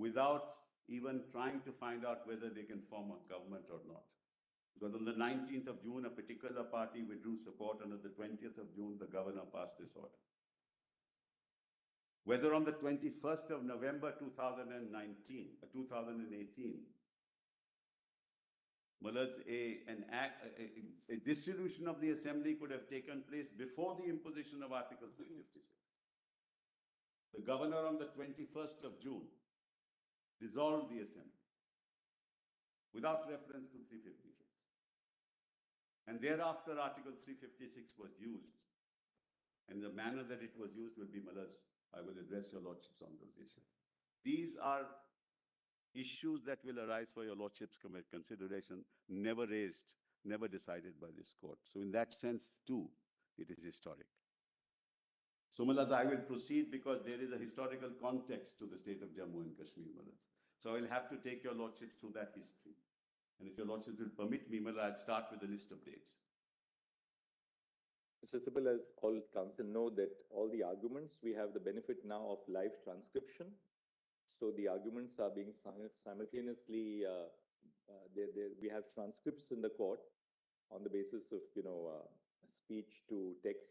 without even trying to find out whether they can form a government or not. Because on the 19th of June, a particular party withdrew support, and on the 20th of June, the governor passed this order. Whether on the 21st of November 2018, a dissolution of the assembly could have taken place before the imposition of Article 356. The governor on the 21st of June dissolved the assembly without reference to 356. And thereafter, Article 356 was used. And the manner that it was used will be Mullad's. I will address your lordships on those issues. These are issues that will arise for your lordships' consideration, never raised, never decided by this court. So in that sense, too, it is historic. So, Mulad, I will proceed because there is a historical context to the state of Jammu and Kashmir, Mulad. So I will have to take your lordships through that history. And if your lordships will permit me, Mulad, I'll start with the list of dates. Mr. Sibal, as all council know that all the arguments, we have the benefit now of live transcription. So the arguments are being simultaneously, we have transcripts in the court on the basis of, speech to text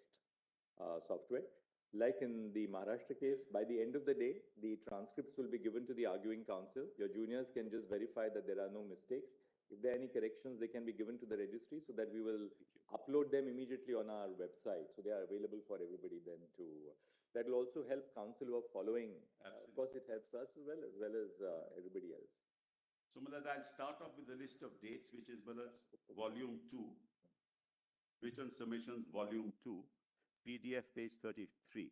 software. Like in the Maharashtra case, by the end of the day, the transcripts will be given to the arguing counsel. Your juniors can just verify that there are no mistakes. If there are any corrections, they can be given to the registry so that we will upload them immediately on our website. So they are available for everybody then to, that will also help counsel who are following. Of course, it helps us as well as everybody else. So Mulad, I'll start off with the list of dates, which is Mulad's volume 2, written submissions, volume 2, PDF page 33.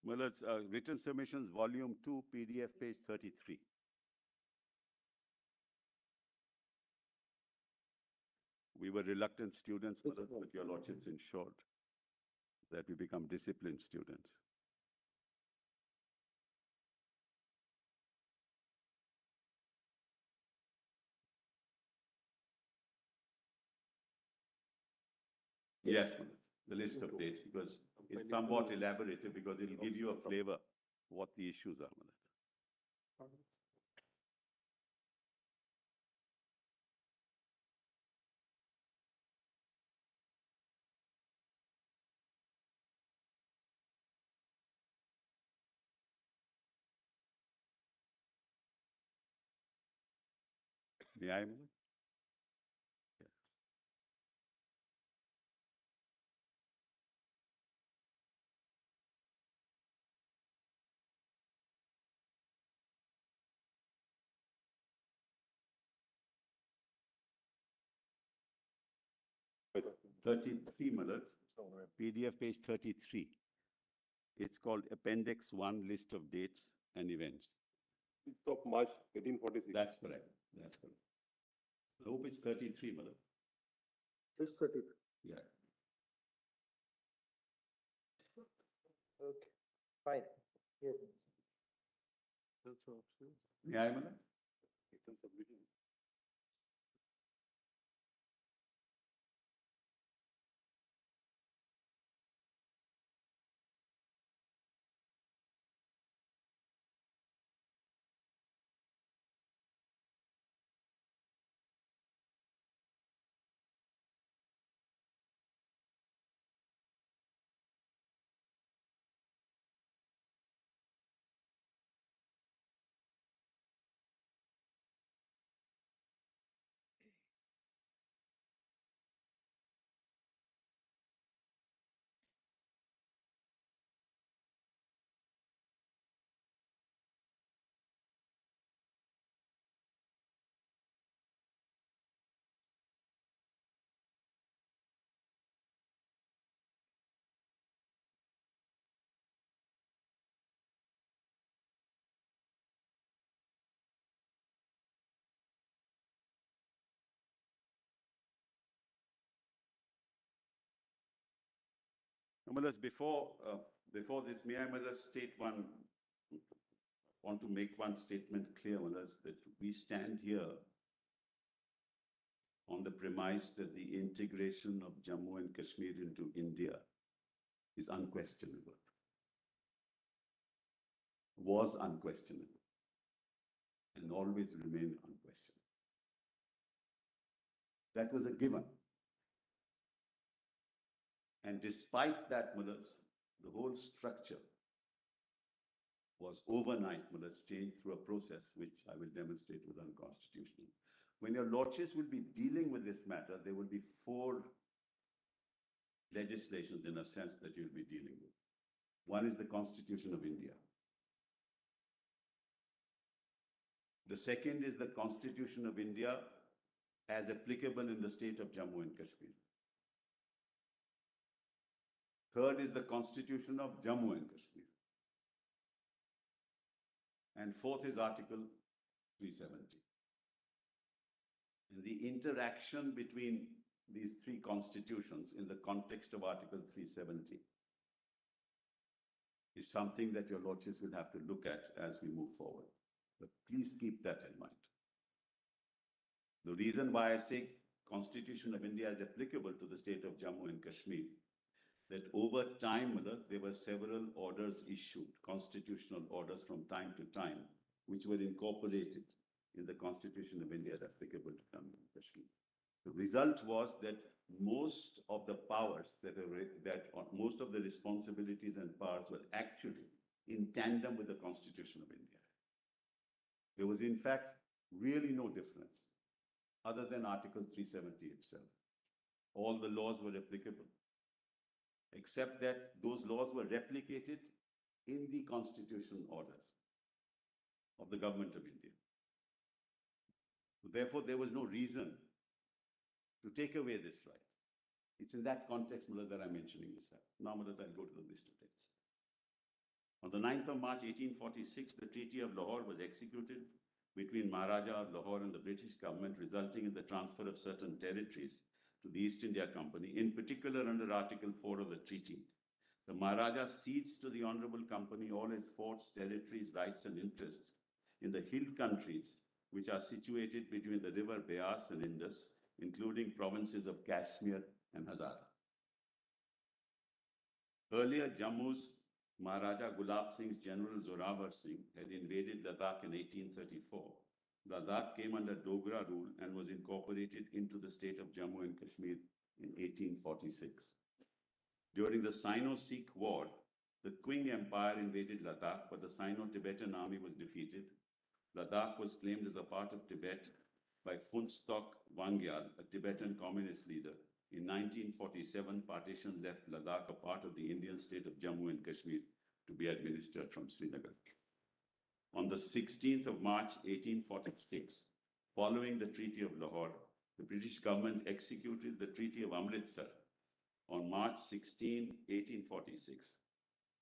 Well, it's written submissions, volume 2, PDF page 33. We were reluctant students, but your lordships ensured that we become disciplined students. Yes, the list of dates, because it's somewhat elaborated, because it will give you a flavor what the issues are. May I? Yes. But 33, Malad, PDF page 33. It's called Appendix 1, List of Dates and Events. 5th of March 1846. That's correct. That's correct. I hope it's 33, Malad. It's 33. Yeah. Okay, fine. Yes. That's options. Yeah, Malad. Written submission. Malas, before this, may I Malas state want to make one statement clear, Malas, that we stand here on the premise that the integration of Jammu and Kashmir into India is unquestionable, was unquestionable, and always remain unquestionable. That was a given. And despite that, Mullahs, the whole structure was overnight, Mullahs, changed through a process which I will demonstrate was unconstitutional. When your lordships will be dealing with this matter, there will be 4 legislations in a sense that you'll be dealing with. One is the Constitution of India. The second is the Constitution of India as applicable in the state of Jammu and Kashmir. Third is the Constitution of Jammu and Kashmir. And fourth is Article 370. And the interaction between these 3 constitutions in the context of Article 370 is something that your lordships will have to look at as we move forward. But please keep that in mind. The reason why I say Constitution of India is applicable to the state of Jammu and Kashmir, that over time, there were several orders issued, constitutional orders from time to time, which were incorporated in the Constitution of India as applicable to Jammu and Kashmir. The result was that most of the powers most of the responsibilities and powers were actually in tandem with the Constitution of India. There was, in fact, really no difference other than Article 370 itself. All the laws were applicable, except that those laws were replicated in the constitutional orders of the government of India. So therefore, there was no reason to take away this right. It's in that context, Mullah, that I'm mentioning this. Now, Mullah, I'll go to the list of dates. On the 9th of March, 1846, the Treaty of Lahore was executed between Maharaja of Lahore and the British government, resulting in the transfer of certain territories to the East India Company, in particular under Article 4 of the treaty. The Maharaja cedes to the Honorable Company all its forts, territories, rights and interests in the hill countries which are situated between the river Beas and Indus, including provinces of Kashmir and Hazara. Earlier, Jammu's Maharaja Gulab Singh's General Zorawar Singh had invaded Ladakh in 1834. Ladakh came under Dogra rule and was incorporated into the state of Jammu and Kashmir in 1846. During the Sino-Sikh War, the Qing Empire invaded Ladakh, but the Sino-Tibetan army was defeated. Ladakh was claimed as a part of Tibet by Phuntstok Wangyal, a Tibetan communist leader. In 1947, partition left Ladakh a part of the Indian state of Jammu and Kashmir to be administered from Srinagar. On the 16th of March, 1846, following the Treaty of Lahore, the British government executed the Treaty of Amritsar on March 16, 1846.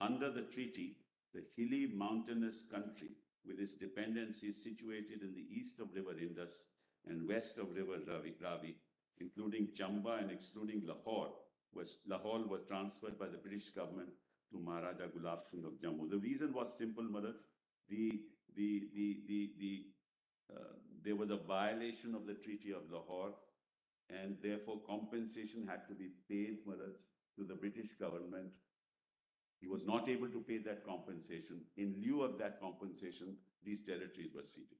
Under the treaty, the hilly mountainous country with its dependencies situated in the east of River Indus and west of River Ravi, including Chamba and excluding Lahore was transferred by the British government to Maharaja Gulab Singh of Jammu. The reason was simple, Mullahs. There was a violation of the Treaty of Lahore, and therefore compensation had to be paid, Mullahs, to the British government. He was not able to pay that compensation. In lieu of that compensation, these territories were ceded.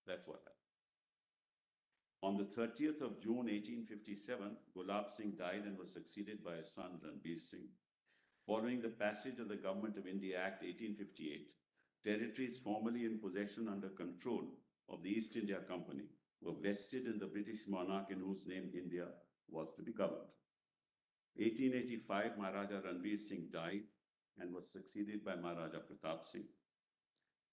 That's what happened. On the 30th of June, 1857, Gulab Singh died and was succeeded by his son, Ranbir Singh. Following the passage of the Government of India Act 1858, territories formerly in possession under control of the East India Company were vested in the British monarch in whose name India was to be governed. 1885, Maharaja Ranbir Singh died and was succeeded by Maharaja Pratap Singh.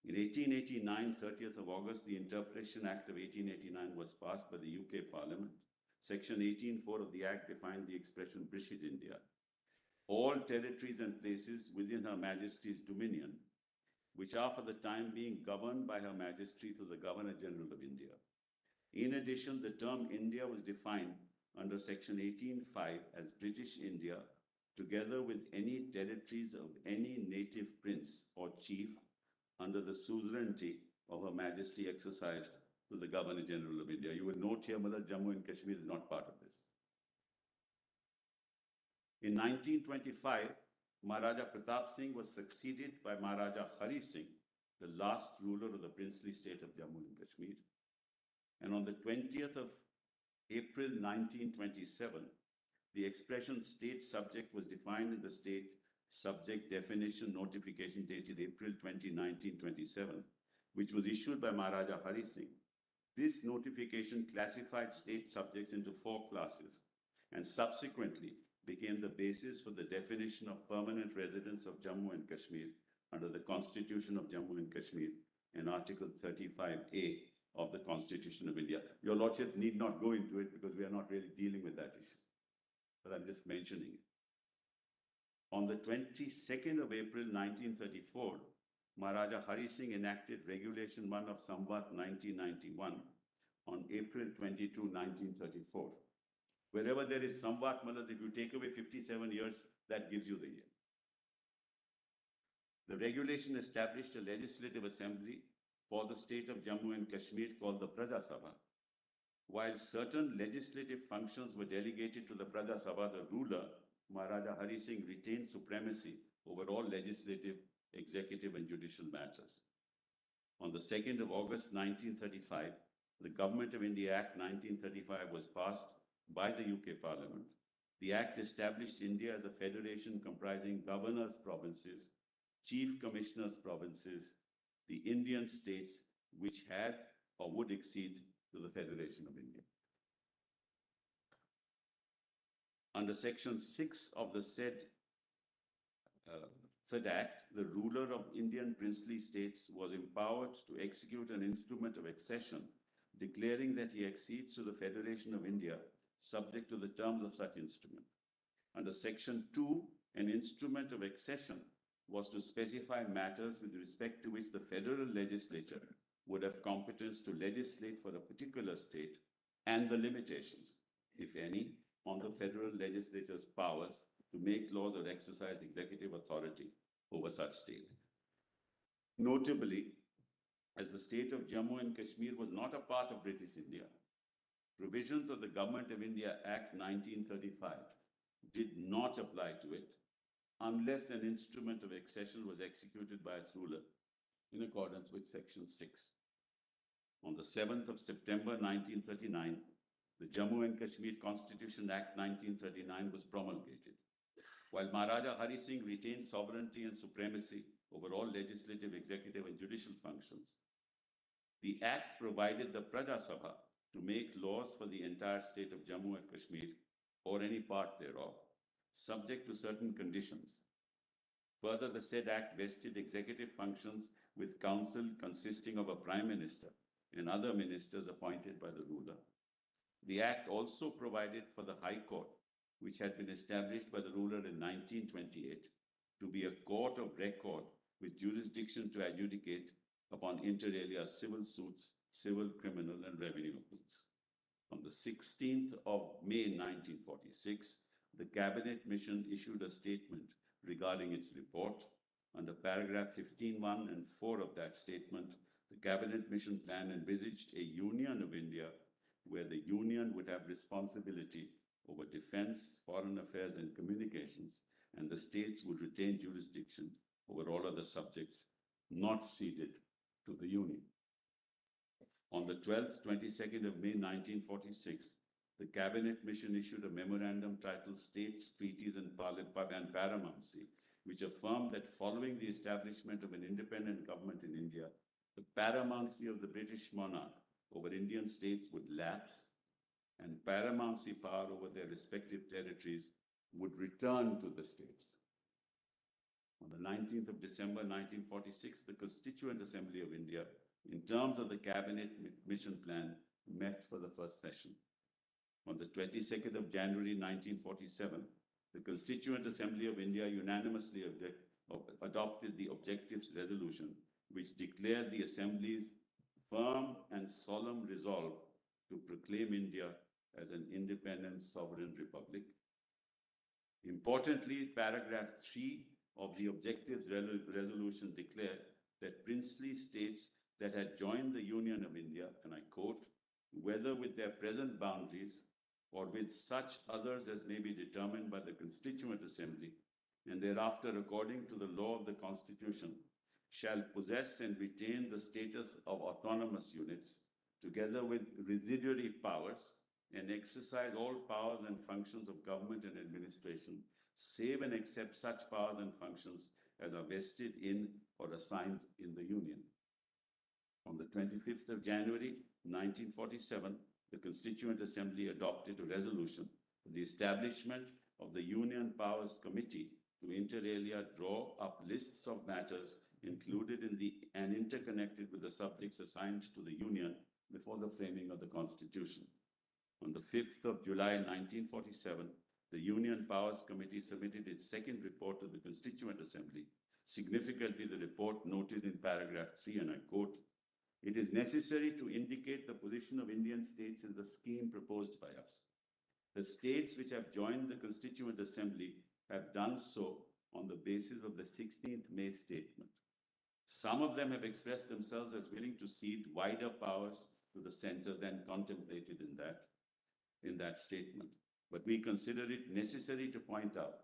In 1889, 30th of August, the Interpretation Act of 1889 was passed by the UK Parliament. Section 18.4 of the Act defined the expression British India. All territories and places within Her Majesty's dominion, which are for the time being governed by Her Majesty through the Governor-General of India. In addition, the term India was defined under Section 18.5 as British India together with any territories of any native prince or chief under the suzerainty of Her Majesty exercised to the Governor General of India. You will note here, Mother, Jammu and Kashmir is not part of this. In 1925, Maharaja Pratap Singh was succeeded by Maharaja Hari Singh, the last ruler of the princely state of Jammu and Kashmir. And on the 20th of April 1927, the expression state subject was defined in the state subject definition notification dated April 20, 1927, which was issued by Maharaja Hari Singh. This notification classified state subjects into 4 classes and subsequently became the basis for the definition of permanent residents of Jammu and Kashmir under the Constitution of Jammu and Kashmir and Article 35A of the Constitution of India. Your Lordships need not go into it because we are not really dealing with that issue, but I'm just mentioning it. On the 22nd of April 1934, Maharaja Hari Singh enacted Regulation 1 of Samvat 1991 on April 22, 1934. Wherever there is Samvat, if you take away 57 years, that gives you the year. The regulation established a legislative assembly for the state of Jammu and Kashmir called the Praja Sabha. While certain legislative functions were delegated to the Praja Sabha, the ruler, Maharaja Hari Singh, retained supremacy over all legislative, executive, and judicial matters. On the 2nd of August 1935, the Government of India Act 1935 was passed by the UK Parliament. The Act established India as a federation comprising governors' provinces, chief commissioners' provinces, the Indian states which had or would accede to the Federation of India. Under Section 6 of the said Act, the ruler of Indian princely states was empowered to execute an instrument of accession, declaring that he accedes to the Federation of India, subject to the terms of such instrument. Under Section 2, an instrument of accession was to specify matters with respect to which the federal legislature would have competence to legislate for a particular state and the limitations, if any, on the federal legislature's powers to make laws or exercise executive authority over such state. Notably, as the state of Jammu and Kashmir was not a part of British India, provisions of the Government of India Act 1935 did not apply to it unless an instrument of accession was executed by its ruler in accordance with Section 6. On the 7th of September 1939, the Jammu and Kashmir Constitution Act 1939 was promulgated. While Maharaja Hari Singh retained sovereignty and supremacy over all legislative, executive, and judicial functions, the Act provided the Praja Sabha to make laws for the entire state of Jammu and Kashmir or any part thereof, subject to certain conditions. Further, the said Act vested executive functions with council consisting of a prime minister and other ministers appointed by the ruler. The Act also provided for the High Court, which had been established by the ruler in 1928, to be a court of record with jurisdiction to adjudicate upon inter alia civil suits, civil, criminal, and revenue appeals. On the 16th of May 1946, the Cabinet Mission issued a statement regarding its report. Under paragraph 15(1) and 4 of that statement, the Cabinet Mission plan envisaged a Union of India where the Union would have responsibility over defense, foreign affairs, and communications, and the states would retain jurisdiction over all other subjects not ceded to the Union. On the 12th, 22nd of May 1946, the Cabinet Mission issued a memorandum titled States, Treaties, and Paramountcy, which affirmed that following the establishment of an independent government in India, the paramountcy of the British monarch over Indian states would lapse and paramountcy power over their respective territories would return to the states. On the 19th of December 1946, the Constituent Assembly of India, in terms of the Cabinet Mission Plan, met for the first session. On the 22nd of January 1947, the Constituent Assembly of India unanimously adopted the Objectives Resolution, which declared the Assembly's firm and solemn resolve to proclaim India as an independent sovereign republic. Importantly, paragraph 3 of the objectives resolution declared that princely states that had joined the Union of India, and I quote, whether with their present boundaries or with such others as may be determined by the Constituent Assembly, and thereafter according to the law of the Constitution, shall possess and retain the status of autonomous units, together with residuary powers, and exercise all powers and functions of government and administration, save and except such powers and functions as are vested in or assigned in the Union. On the 25th of January, 1947, the Constituent Assembly adopted a resolution for the establishment of the Union Powers Committee to inter alia draw up lists of matters included in and interconnected with the subjects assigned to the Union before the framing of the Constitution. On the 5th of July, 1947, the Union Powers Committee submitted its second report to the Constituent Assembly. Significantly, the report noted in paragraph 3, and I quote, it is necessary to indicate the position of Indian states in the scheme proposed by us. The states which have joined the Constituent Assembly have done so on the basis of the 16th May statement. Some of them have expressed themselves as willing to cede wider powers to the center than contemplated in that statement. But we consider it necessary to point out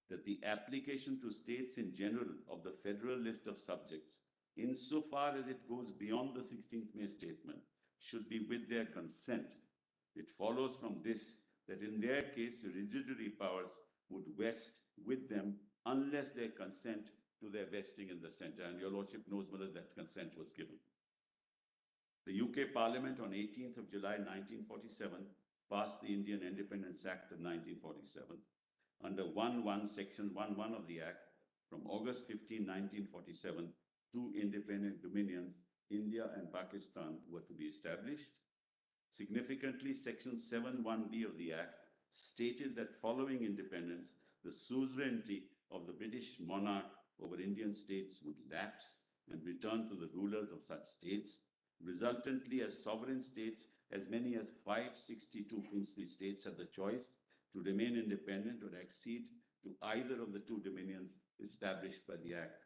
that the application to states in general of the federal list of subjects, insofar as it goes beyond the 16th May statement, should be with their consent. It follows from this that in their case, residuary powers would vest with them unless they consent to their vesting in the center. And your Lordship knows whether that consent was given. The UK Parliament on 18th of July 1947 passed the Indian Independence Act of 1947. Under 1.1, Section 1.1 of the Act, from August 15, 1947, two independent dominions, India and Pakistan, were to be established. Significantly, Section 7.1b of the Act stated that following independence, the suzerainty of the British monarch over Indian states would lapse and return to the rulers of such states. Resultantly, as sovereign states, as many as 562 princely states had the choice to remain independent or accede to either of the two dominions established by the Act.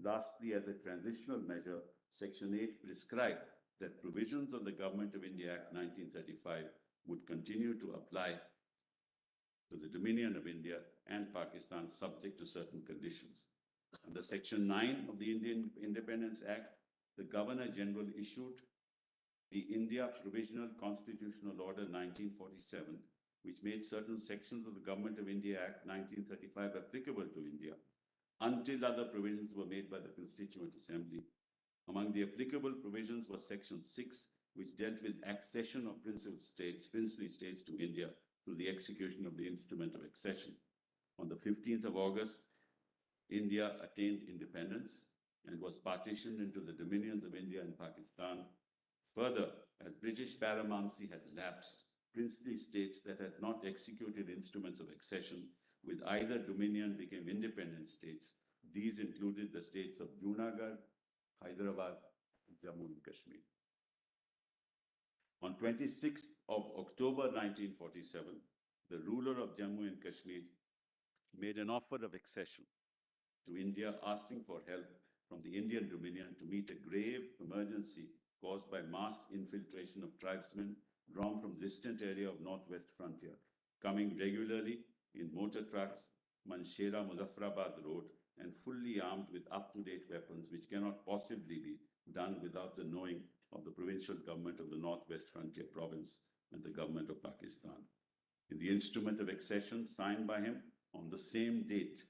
Lastly, as a transitional measure, Section 8 prescribed that provisions of the Government of India Act 1935 would continue to apply to the Dominion of India and Pakistan subject to certain conditions. Under Section 9 of the Indian Independence Act, the Governor General issued the India Provisional Constitutional Order 1947, which made certain sections of the Government of India Act 1935 applicable to India until other provisions were made by the Constituent Assembly. Among the applicable provisions was Section 6, which dealt with accession of princely states to India through the execution of the instrument of accession. On the 15th of August, India attained independence and was partitioned into the dominions of India and Pakistan. Further, as British paramountcy had lapsed, princely states that had not executed instruments of accession with either dominion became independent states. These included the states of Junagadh, Hyderabad, and Jammu and Kashmir. On 26th of October 1947, the ruler of Jammu and Kashmir made an offer of accession to India, asking for help from the Indian Dominion to meet a grave emergency caused by mass infiltration of tribesmen drawn from distant area of northwest frontier, coming regularly in motor trucks, Manshera-Muzaffarabad road, and fully armed with up-to-date weapons, which cannot possibly be done without the knowing of the provincial government of the Northwest Frontier Province and the government of Pakistan. In the instrument of accession signed by him on the same date,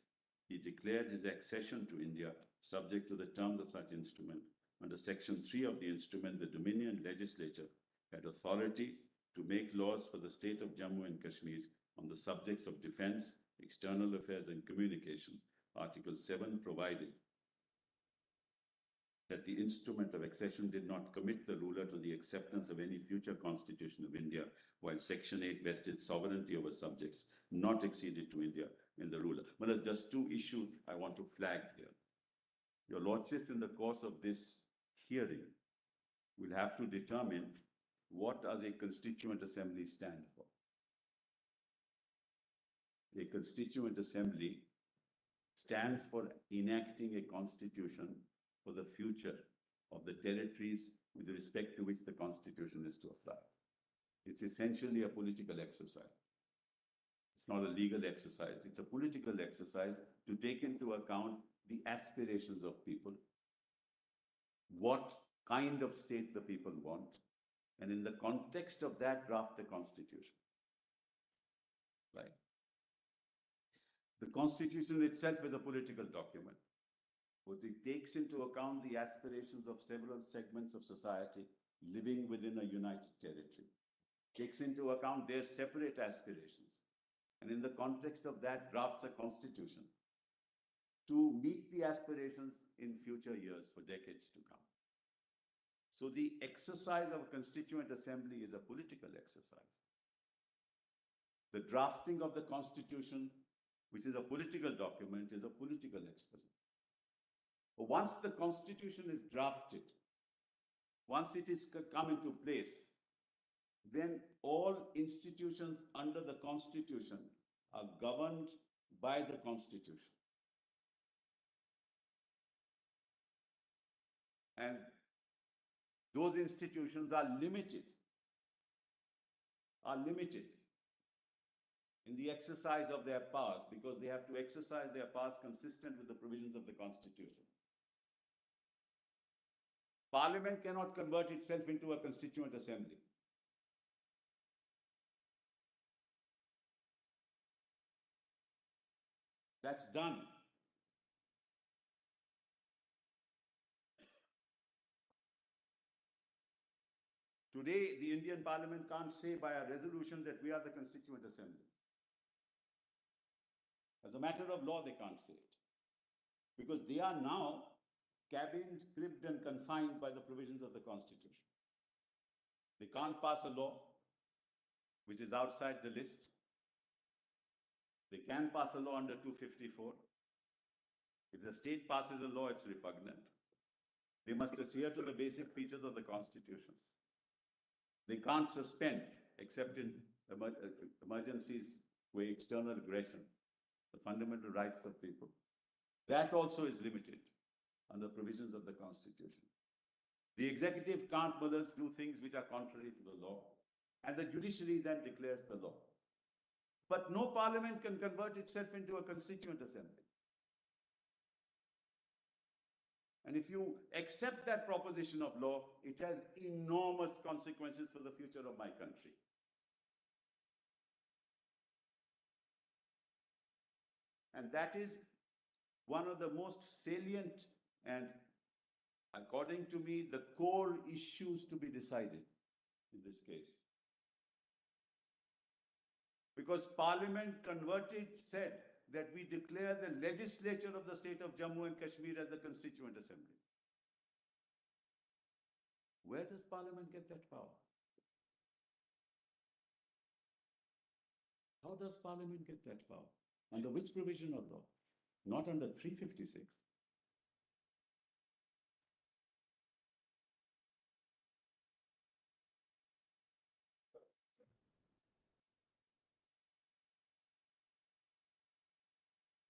he declared his accession to India subject to the terms of such instrument. Under Section 3 of the instrument, the Dominion Legislature had authority to make laws for the state of Jammu and Kashmir on the subjects of defense, external affairs, and communication. Article 7 provided that the instrument of accession did not commit the ruler to the acceptance of any future constitution of India, while Section 8 vested sovereignty over subjects not acceded to India in the ruler. But there's just two issues I want to flag here. Your Lordships, in the course of this hearing, will have to determine what does a constituent assembly stand for. a constituent assembly stands for enacting a constitution for the future of the territories with respect to which the constitution is to apply. It's essentially a political exercise. It's not a legal exercise. It's a political exercise to take into account the aspirations of people, what kind of state the people want, and in the context of that, draft a constitution. Right? The constitution itself is a political document, but it takes into account the aspirations of several segments of society living within a united territory, takes into account their separate aspirations, and in the context of that, drafts a constitution to meet the aspirations in future years for decades to come. So the exercise of a constituent assembly is a political exercise. The drafting of the constitution, which is a political document, is a political exercise. But once the constitution is drafted, once it is come into place, then all institutions under the constitution are governed by the constitution. And those institutions are limited in the exercise of their powers, because they have to exercise their powers consistent with the provisions of the Constitution. Parliament cannot convert itself into a constituent assembly. That's done. Today, the Indian Parliament can't say by a resolution that we are the Constituent Assembly. As a matter of law, they can't say it. Because they are now cabined, cribbed, and confined by the provisions of the Constitution. They can't pass a law which is outside the list. They can pass a law under 254. If the state passes a law, it's repugnant. They must adhere to the basic features of the Constitution. They can't suspend, except in emergencies where external aggression, the fundamental rights of people. That also is limited under provisions of the Constitution. The executive can't do things which are contrary to the law, and the judiciary then declares the law. But no parliament can convert itself into a constituent assembly. And if you accept that proposition of law, it has enormous consequences for the future of my country. And that is one of the most salient and, according to me, the core issues to be decided in this case. Because Parliament said that we declare the legislature of the state of Jammu and Kashmir as the Constituent Assembly. Where does Parliament get that power? How does Parliament get that power? Under which provision of law? Not under 356.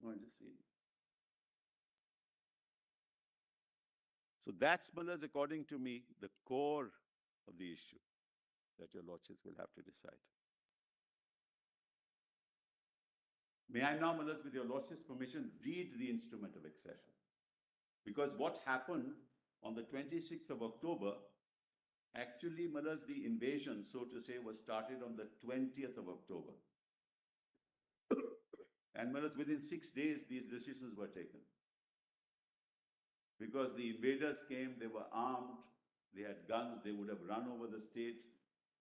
No, I'm just reading. So that's, Mullahs, according to me, the core of the issue that your lordships will have to decide. May I now, Mullahs, with your lordships' permission, read the instrument of accession? Because what happened on the 26th of October, actually, Mullahs, the invasion, so to say, was started on the 20th of October. And Mullahs, within 6 days, these decisions were taken. Because the invaders came, they were armed, they had guns, they would have run over the state.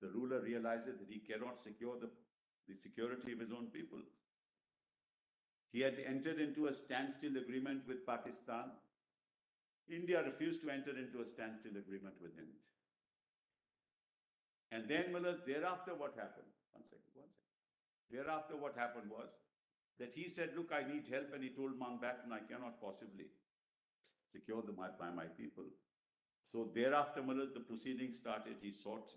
The ruler realized that he cannot secure the security of his own people. He had entered into a standstill agreement with Pakistan. India refused to enter into a standstill agreement with him. And then, Mullahs, thereafter what happened? One second. Thereafter what happened was that he said, look, I need help, and he told Mountbatten, I cannot possibly secure my people. So thereafter, Mullahs, the proceedings started. He sought,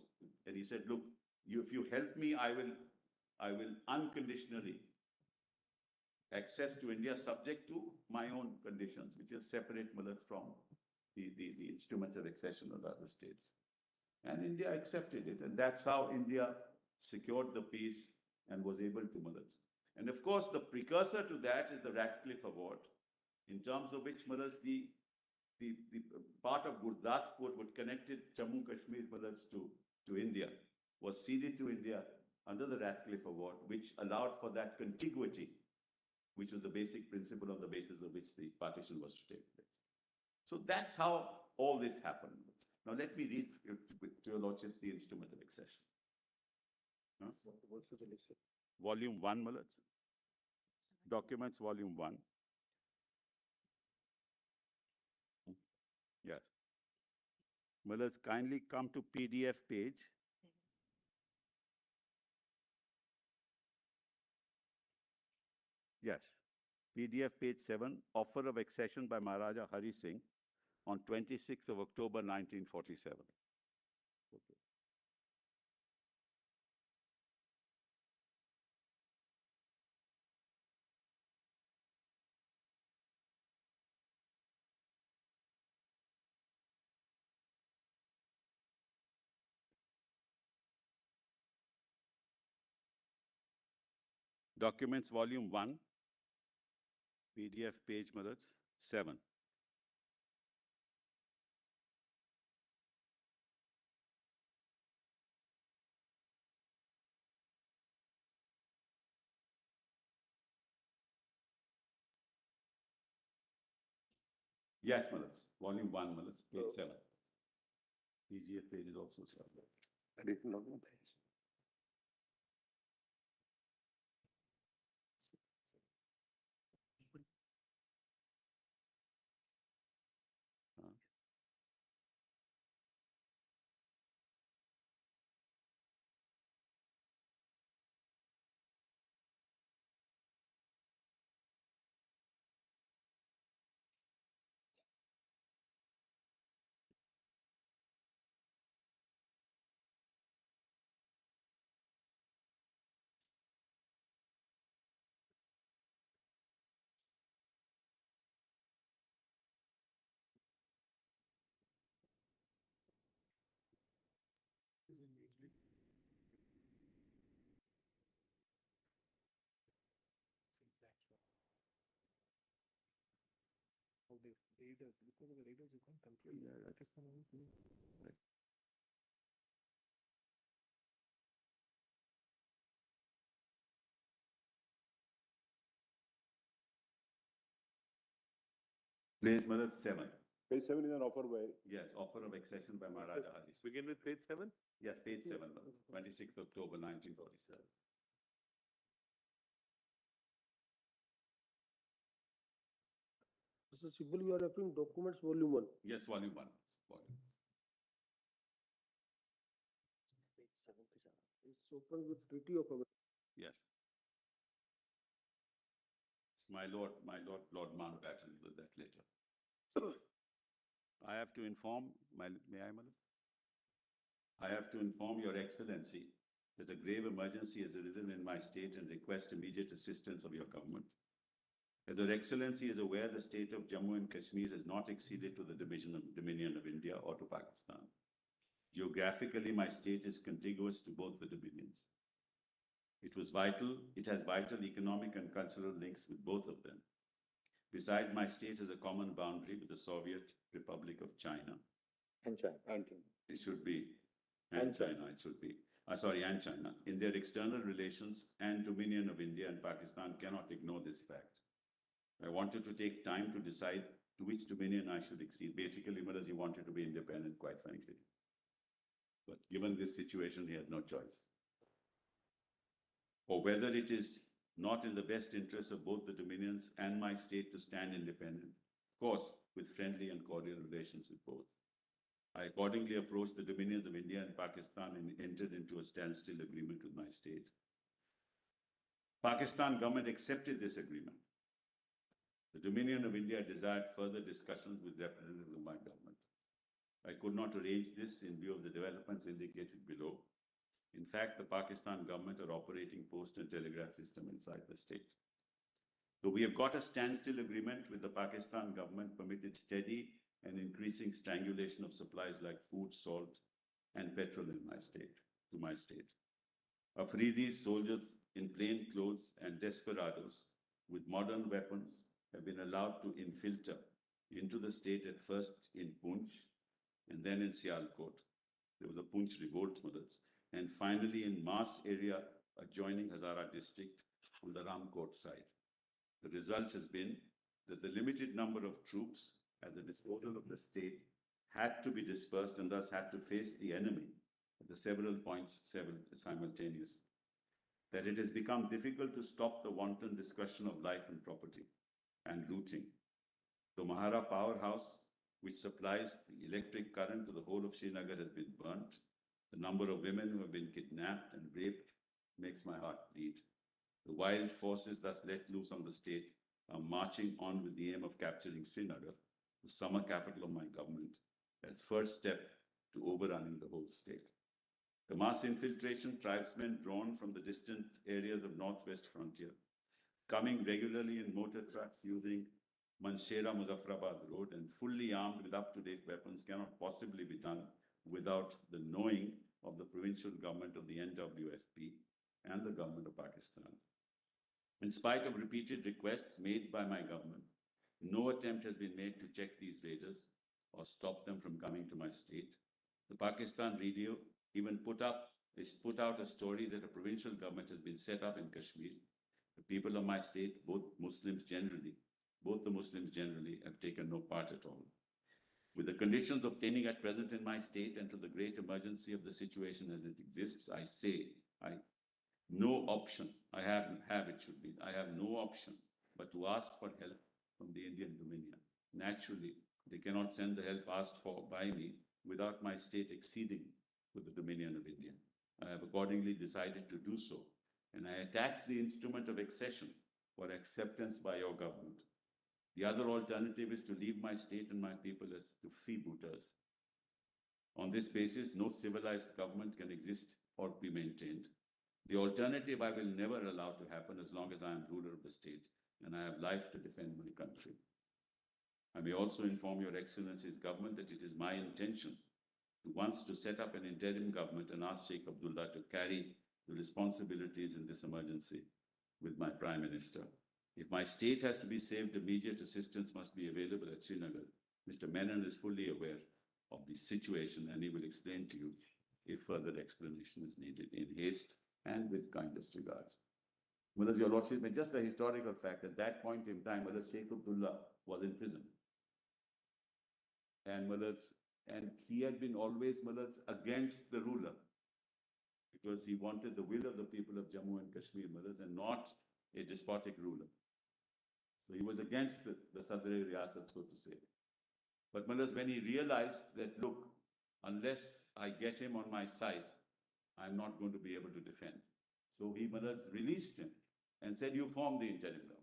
and he said, look, if you help me, I will unconditionally access to India subject to my own conditions, which is separate millets from the instruments of accession of the other states. And India accepted it, and that's how India secured the peace and was able to millets. And of course, the precursor to that is the Ratcliffe Award, in terms of which millets the part of Gurdaspur would connected Jammu Kashmir millets to India was ceded to India under the Ratcliffe Award, which allowed for that contiguity, which was the basic principle on the basis of which the partition was to take place. So that's how all this happened. Now let me read to your lordships the instrument of accession. Huh? Volume 1, millets. Documents, volume 1. Yes. Millets, kindly come to PDF page. Yes. PDF page 7, offer of accession by Maharaja Hari Singh on 26th of October, 1947. Okay. Documents, volume 1, PDF page, millets, 7. Yes, millets, volume 1, millets, page 7. PGF page is also 7. I did not know that. Because of the readers, you can't complete. Right. Page millets, 7. Page 7 is an offer by. Yes, offer of accession by Maharaja Hari Singh. Begin with page 7? Yes, page 7, 26th October, 1947. Mr. Sibal, you are referring documents volume 1. Yes, volume 1. Volume. Page 7. It's open with Treaty of America. Yes. It's my lord, Lord Mountbatten with that later. I have to inform, may I, Madam? I have to inform Your Excellency that a grave emergency has arisen in my state and request immediate assistance of your government. As Your Excellency is aware, the state of Jammu and Kashmir has not acceded to the Dominion of India or to Pakistan. Geographically, my state is contiguous to both the dominions. It has vital economic and cultural links with both of them. Besides, my state has a common boundary with the Soviet Republic of China. And China. It should be. And China, it should be. And China. In their external relations and Dominion of India and Pakistan cannot ignore this fact. I wanted to take time to decide to which dominion I should accede. Basically, Maharaj, he wanted to be independent, quite frankly. But given this situation, he had no choice. Or whether it is not in the best interest of both the dominions and my state to stand independent, of course, with friendly and cordial relations with both. I accordingly approached the dominions of India and Pakistan and entered into a standstill agreement with my state. Pakistan government accepted this agreement. The Dominion of India desired further discussions with representatives of my government. I could not arrange this in view of the developments indicated below. In fact, the Pakistan government are operating post and telegraph system inside the state. Though we have got a standstill agreement with the Pakistan government permitted steady and increasing strangulation of supplies like food, salt, and petrol in my state, to my state. Afridis, soldiers in plain clothes, and desperados with modern weapons have been allowed to infiltrate into the state at first in Poonch and then in Sialkot. There was a Poonch revolt, and finally in Mas area adjoining Hazara district on the Ramkot side. The result has been that the limited number of troops at the disposal of the state had to be dispersed and thus had to face the enemy at the several points simultaneously. That it has become difficult to stop the wanton destruction of life and property and looting. The Mahara powerhouse, which supplies the electric current to the whole of Srinagar, has been burnt. The number of women who have been kidnapped and raped makes my heart bleed. The wild forces thus let loose on the state are marching on with the aim of capturing Srinagar, the summer capital of my government, as first step to overrunning the whole state. The mass infiltration tribesmen drawn from the distant areas of northwest frontier, coming regularly in motor trucks using Manshera Muzaffarabad road and fully armed with up-to-date weapons cannot possibly be done without the knowing of the provincial government of the NWFP and the government of Pakistan. In spite of repeated requests made by my government, no attempt has been made to check these raiders or stop them from coming to my state. The Pakistan radio even put out a story that a provincial government has been set up in Kashmir. The people of my state, both the Muslims generally, have taken no part at all. With the conditions obtaining at present in my state and to the great emergency of the situation as it exists, I have no option but to ask for help from the Indian Dominion. Naturally, they cannot send the help asked for by me without my state acceding to the Dominion of India. I have accordingly decided to do so, and I attach the instrument of accession for acceptance by your government. The other alternative is to leave my state and my people as to freebooters. On this basis, no civilized government can exist or be maintained. The alternative I will never allow to happen as long as I am ruler of the state and I have life to defend my country. I may also inform Your Excellency's government that it is my intention to set up an interim government and ask Sheikh Abdullah to carry the responsibilities in this emergency with my Prime Minister. If my state has to be saved, immediate assistance must be available at Srinagar. Mr. Menon is fully aware of the situation and he will explain to you if further explanation is needed in haste and with kindest regards. Well, Your Lordship, just a historical fact, at that point in time, Sheikh Abdullah was in prison. And he had been always against the ruler because he wanted the will of the people of Jammu and Kashmir and not a despotic ruler. So he was against the Sadr-e Riyasat, so to say. But when he realized that, look, unless I get him on my side, I'm not going to be able to defend. So he released him and said, you form the interim government.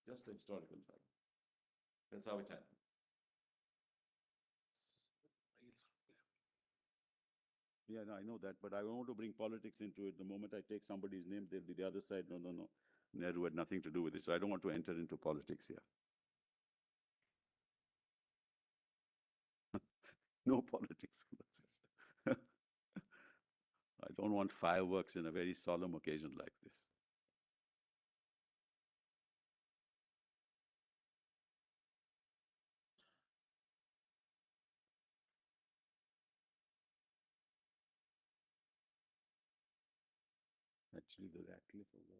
Just a historical fact. That's how it happened. Yeah, no, I know that, but I don't want to bring politics into it. The moment I take somebody's name, they'll be the other side. No. Nehru had nothing to do with it. So I don't want to enter into politics here. No politics. I don't want fireworks in a very solemn occasion like this. Actually, the Ratcliffe Award.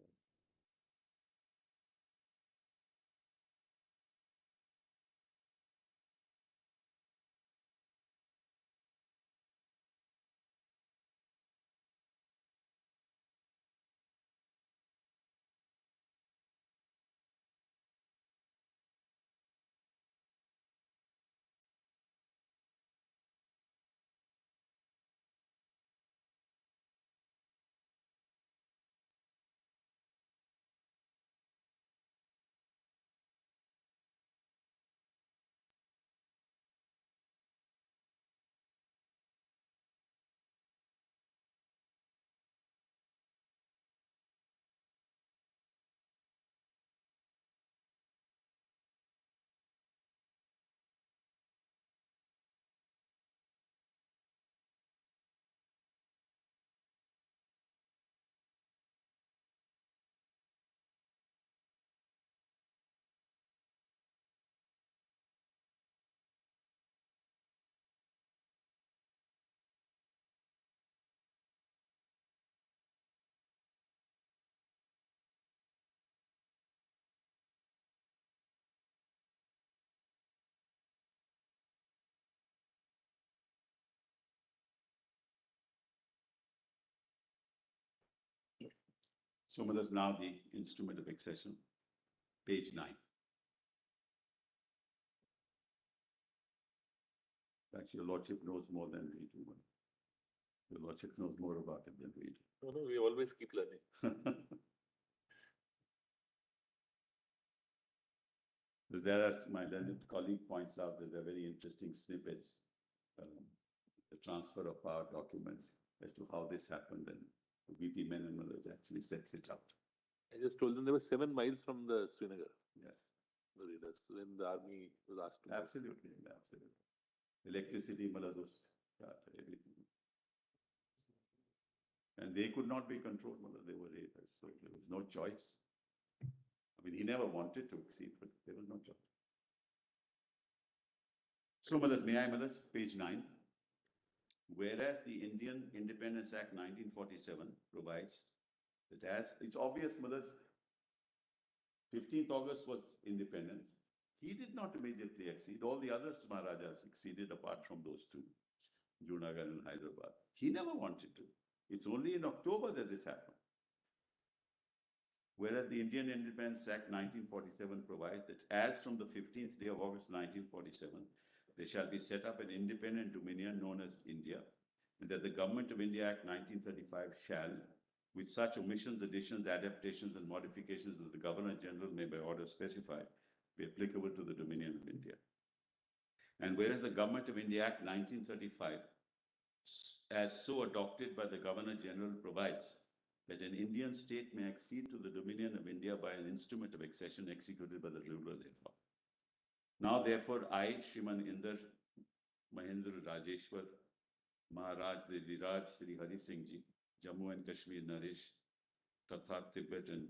So that's now the instrument of accession, page 9. Actually, your lordship knows more than we do. Your lordship knows more about it than we do. No, no, we always keep learning. There are, my learned colleague points out that there are very interesting snippets, the transfer of power documents as to how this happened, and VP Menon actually sets it out. I just told them they were 7 miles from the Srinagar, Yes, the raiders, when the army was asked to. absolutely, absolutely. Electricity, malazos, everything. And they could not be controlled, they were raiders, so there was no choice. I mean, he never wanted to exceed, but there was no choice. So, may I, page 9. Whereas the Indian Independence Act 1947 provides that as, it's obvious, 15th August was independence. He did not immediately exceed. All the other Maharajas exceeded apart from those two, Junagadh and Hyderabad. He never wanted to. It's only in October that this happened. Whereas the Indian Independence Act 1947 provides that as from the 15th day of August 1947, there shall be set up an independent dominion known as India, and that the Government of India Act 1935 shall, with such omissions, additions, adaptations, and modifications that the Governor General may by order specify, be applicable to the Dominion of India. And whereas the Government of India Act 1935, as so adopted by the Governor General, provides that an Indian state may accede to the Dominion of India by an instrument of accession executed by the ruler thereof. Now, therefore, I, Shriman Inder Mahendra Rajeshwar, Maharaj Viriraj Sri Hari Singh Ji, Jammu and Kashmir Naresh, Tatha Tibet and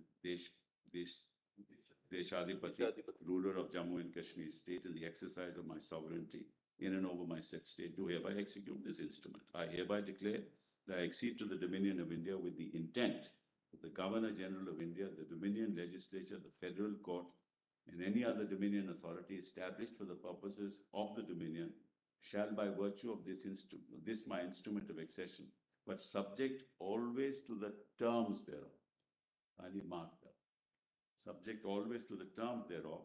Deshadipati, ruler of Jammu and Kashmir state, in the exercise of my sovereignty in and over my said state, do hereby execute this instrument. I hereby declare that I accede to the Dominion of India with the intent that the Governor General of India, the Dominion Legislature, the Federal Court, and any other Dominion authority established for the purposes of the Dominion shall, by virtue of this my instrument of accession, but subject always to the terms thereof. I need mark that. Subject always to the terms thereof,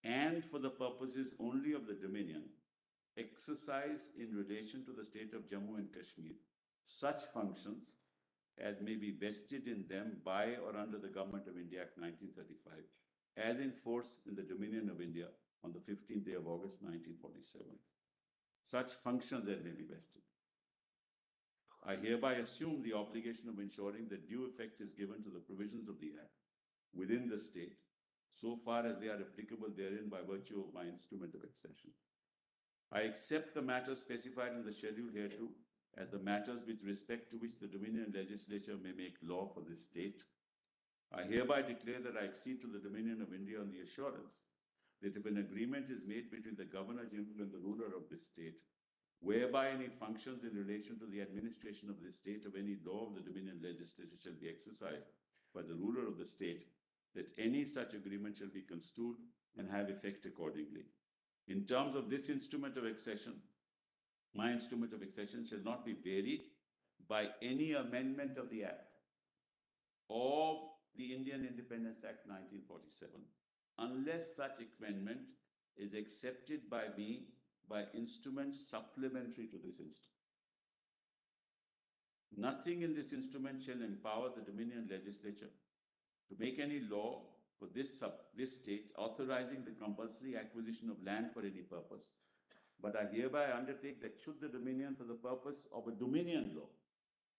and for the purposes only of the Dominion, exercise in relation to the state of Jammu and Kashmir such functions as may be vested in them by or under the Government of India Act 1935, as in force in the Dominion of India on the 15th day of August 1947. Such functions that may be vested. I hereby assume the obligation of ensuring that due effect is given to the provisions of the Act within the state, so far as they are applicable therein by virtue of my instrument of accession. I accept the matters specified in the schedule hereto as the matters with respect to which the Dominion Legislature may make law for this state. I hereby declare that I accede to the Dominion of India on the assurance that if an agreement is made between the Governor General and the ruler of this state, whereby any functions in relation to the administration of this state of any law of the Dominion Legislature shall be exercised by the ruler of the state, that any such agreement shall be construed and have effect accordingly. In terms of this instrument of accession, my instrument of accession shall not be varied by any amendment of the Act or the Indian Independence Act 1947, unless such amendment is accepted by me by instruments supplementary to this instrument. Nothing in this instrument shall empower the Dominion Legislature to make any law for this state authorizing the compulsory acquisition of land for any purpose. But I hereby undertake that should the Dominion, for the purpose of a Dominion law,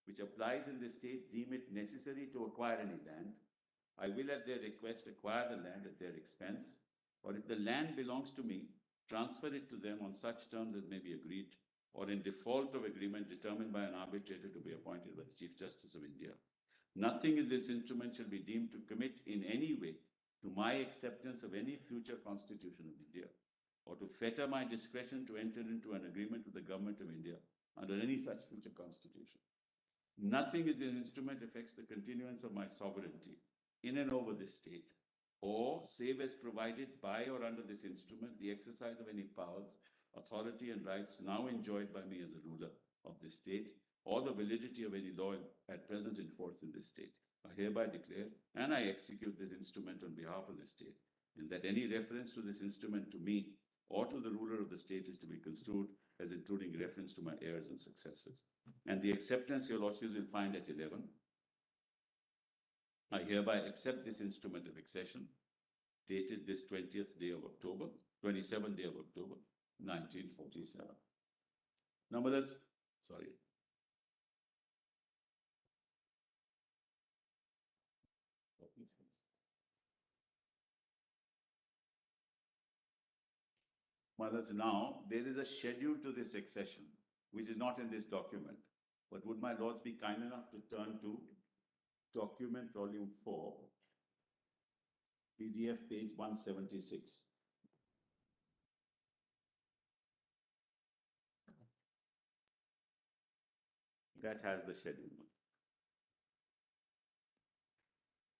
which applies in the state, deem it necessary to acquire any land, I will at their request acquire the land at their expense, or if the land belongs to me, transfer it to them on such terms as may be agreed, or in default of agreement determined by an arbitrator to be appointed by the Chief Justice of India. Nothing in this instrument shall be deemed to commit in any way to my acceptance of any future constitution of India, or to fetter my discretion to enter into an agreement with the Government of India under any such future constitution. Nothing in this instrument affects the continuance of my sovereignty in and over this state, or save as provided by or under this instrument, the exercise of any powers, authority, and rights now enjoyed by me as a ruler of this state, or the validity of any law at present in force in this state. I hereby declare and I execute this instrument on behalf of the state, and that any reference to this instrument to me or to the ruler of the state is to be construed as including reference to my heirs and successors. And the acceptance your lordships will find at 11. I hereby accept this instrument of accession, dated this 20th day of October, 27th day of October, 1947. Now, let's, sorry. Mothers, now there is a schedule to this accession, which is not in this document. But would my lords be kind enough to turn to document volume 4, PDF page 176. That has the schedule.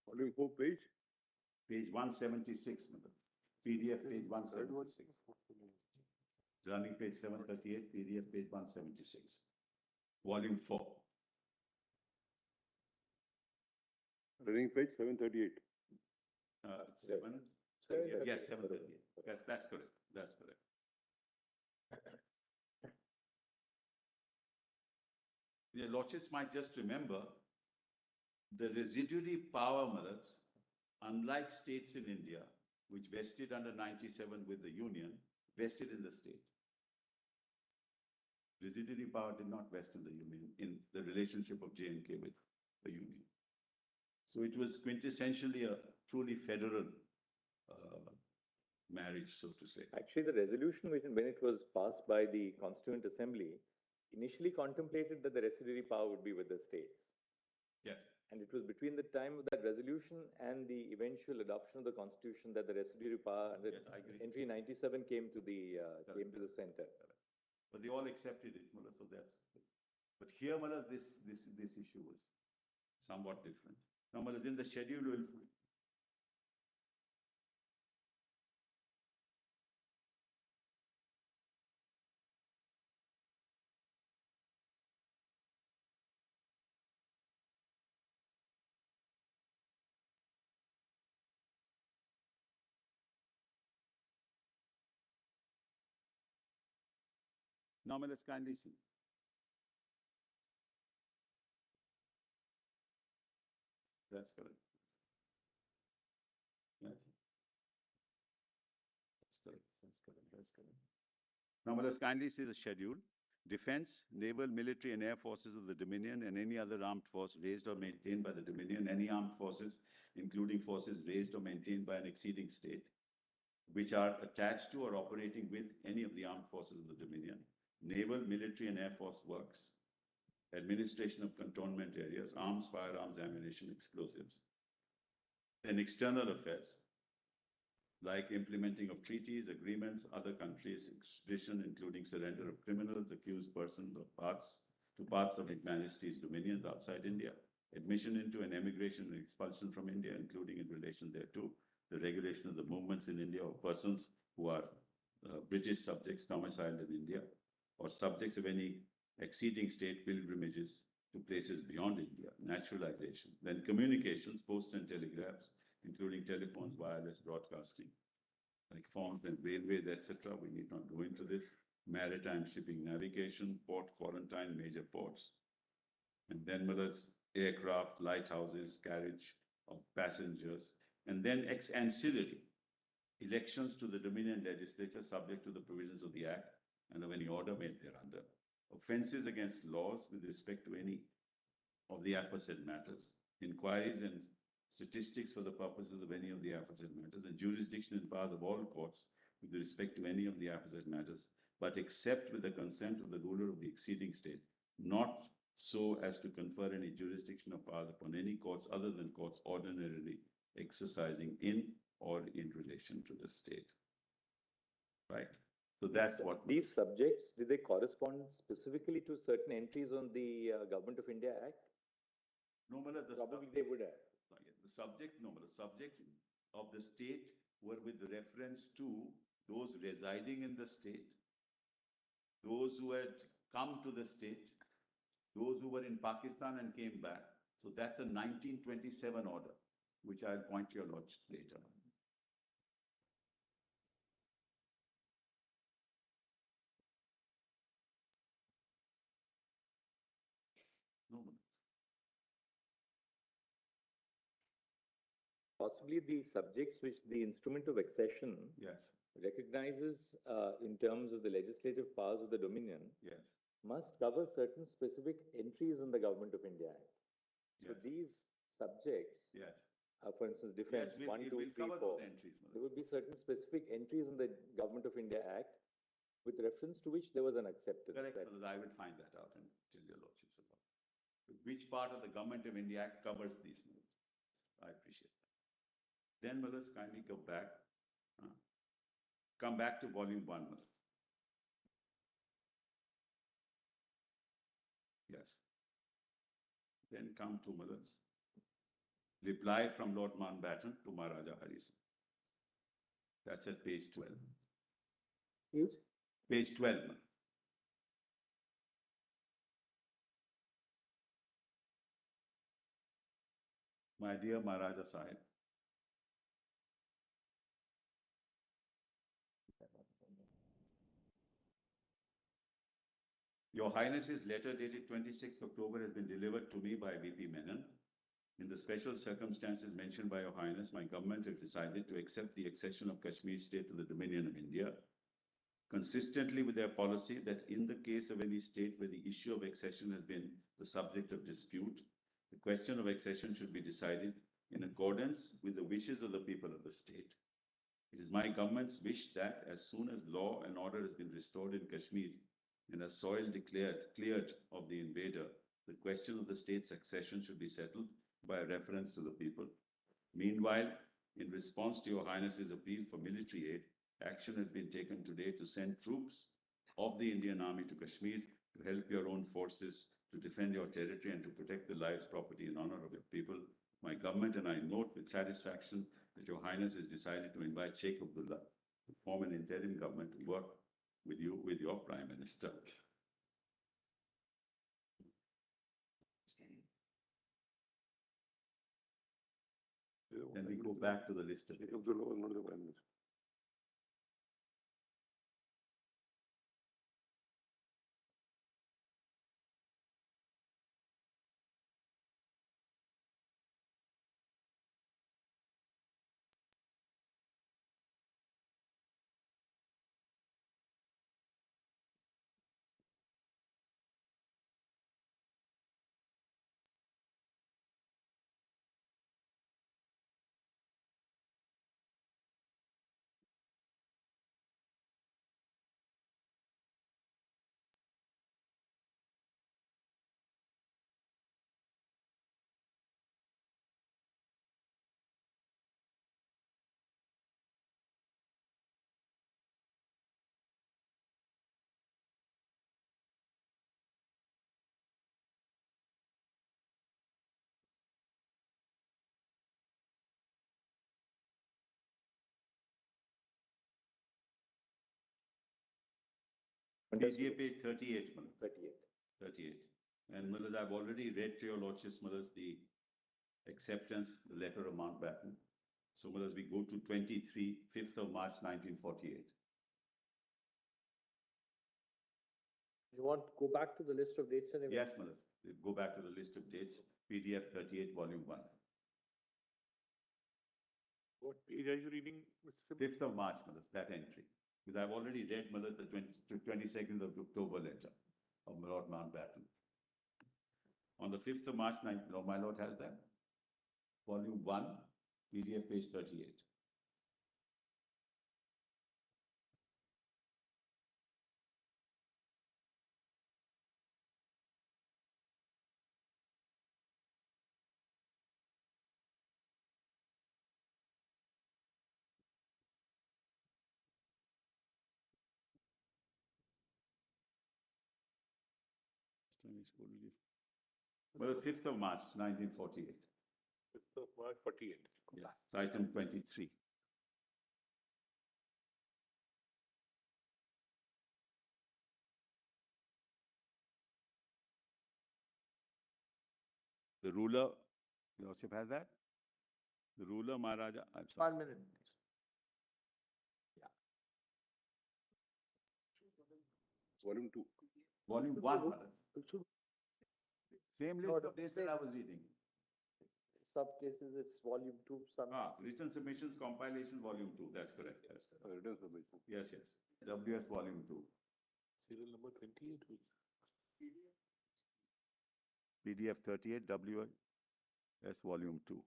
Volume 4 page. Page 176, madam. PDF page 176. Running page 738, PDF page 176. Volume 4. Running page 738. Seven. Yes, 738. Yes, that's correct. That's correct. Your lordships might just remember the residuary power, Maharaj, unlike states in India, which vested under 97 with the union, vested in the state. Residuary power did not vest in the union, in the relationship of J&K with the union. So it was quintessentially a truly federal marriage, so to say. Actually, the resolution, when it was passed by the Constituent Assembly, initially contemplated that the residuary power would be with the states. Yes. And it was between the time of that resolution and the eventual adoption of the Constitution that the residuary power, the Yes, I agree. entry 97 came to the center. But they all accepted it, Mullah, so that's. But here, Mullah, this issue was somewhat different. Now, Mullah, in the schedule, we'll find. Now, let's kindly see. That's correct. Yes. That's correct. That's correct. That's correct. Now, let's kindly see the schedule. Defense, naval, military, and air forces of the Dominion, and any other armed force raised or maintained by the Dominion, any armed forces, including forces raised or maintained by an exceeding state, which are attached to or operating with any of the armed forces of the Dominion, naval, military, and air force works, administration of cantonment areas, arms, firearms, ammunition, explosives. Then external affairs, like implementing of treaties, agreements, other countries, extradition, including surrender of criminals, accused persons, or parts of His Majesty's dominions outside India, admission into and emigration and expulsion from India, including in relation thereto, the regulation of the movements in India of persons who are British subjects domiciled in India, or subjects of any exceeding state pilgrimages to places beyond India, naturalization, then communications, post and telegraphs, including telephones, wireless broadcasting, like phones and railways, etc. We need not go into this. Maritime shipping navigation, port quarantine, major ports. And then aircraft, lighthouses, carriage of passengers, and then ex-ancillary, elections to the Dominion legislature subject to the provisions of the Act and of any order made thereunder. Offences against laws with respect to any of the aforesaid matters, inquiries and statistics for the purposes of any of the aforesaid matters, and jurisdiction and powers of all courts with respect to any of the aforesaid matters, but except with the consent of the ruler of the exceeding state, not so as to confer any jurisdiction or powers upon any courts other than courts ordinarily exercising in or in relation to the state. Right? So that's what. These subjects, do they correspond specifically to certain entries on the Government of India Act? No, Mala, Probably they would have. The subject, no, Mala, subjects of the state were with reference to those residing in the state, those who had come to the state, those who were in Pakistan and came back, So that's a 1927 order, which I'll point to your lordship later. No, Possibly the subjects which the instrument of accession yes, recognizes in terms of the legislative powers of the Dominion yes, must cover certain specific entries in the Government of India Act. So yes, these subjects, yes. for instance, defense, Yes, one, it two, will three, cover four. those entries, There Madam. would be certain specific entries in the Government of India Act with reference to which there was an acceptance. Correct, that- Madam. I will find that out and tell your lordships about. Which part of the Government of India Act covers these moves? I appreciate that. Then, Madam, kindly go back. Come back to volume 1, Madam. Yes. Then come to Madam's reply from Lord Mountbatten to Maharaja Hari Singh. That's at page 12. Yes. Page 12, Madam. My dear Maharaja Sahib, Your Highness's letter dated 26th October has been delivered to me by VP Menon. In the special circumstances mentioned by Your Highness, my government has decided to accept the accession of Kashmir state to the Dominion of India, consistently with their policy that in the case of any state where the issue of accession has been the subject of dispute, the question of accession should be decided in accordance with the wishes of the people of the state. It is my government's wish that as soon as law and order has been restored in Kashmir and a soil cleared of the invader, the question of the state's accession should be settled by reference to the people. Meanwhile, in response to Your Highness's appeal for military aid, action has been taken today to send troops of the Indian Army to Kashmir to help your own forces to defend your territory and to protect the lives, property, and honor of your people. My government and I note with satisfaction that Your Highness has decided to invite Sheikh Abdullah to form an interim government to work with you, with your Prime Minister. Then we go back to the list of Sheikh Abdullah was not the Prime Minister. PDA page 38, Madam. 38. 38. And Madam, I've already read to your lordships, Madam, the acceptance, the letter of Mountbatten. So Madam, we go to 23, 5th of March, 1948. You want to go back to the list of dates and events? Yes, Madam. We go back to the list of dates, PDF 38, volume 1. What page are you reading, Mr. Sim? 5th of March, Madam, that entry. Because I've already read, Madam, the 22nd of October letter of Lord Mountbatten. On the 5th of March, no, my lord has that. Volume 1, PDF page 38. Well, the 5th of March, 1948. 5th of March, 48. Yes, item 23. The ruler, your Lordship has that? The ruler Maharaja, I'm sorry. 1 minute. Volume 2. Volume 1, Maharaj. It should, Same No, list the of dates that I was reading. sub cases, it's volume 2, some. Written submissions, compilation, volume 2. That's correct. That's correct. Written submission. Yes, yes. WS volume 2. Serial number 28. PDF 38, WS volume 2.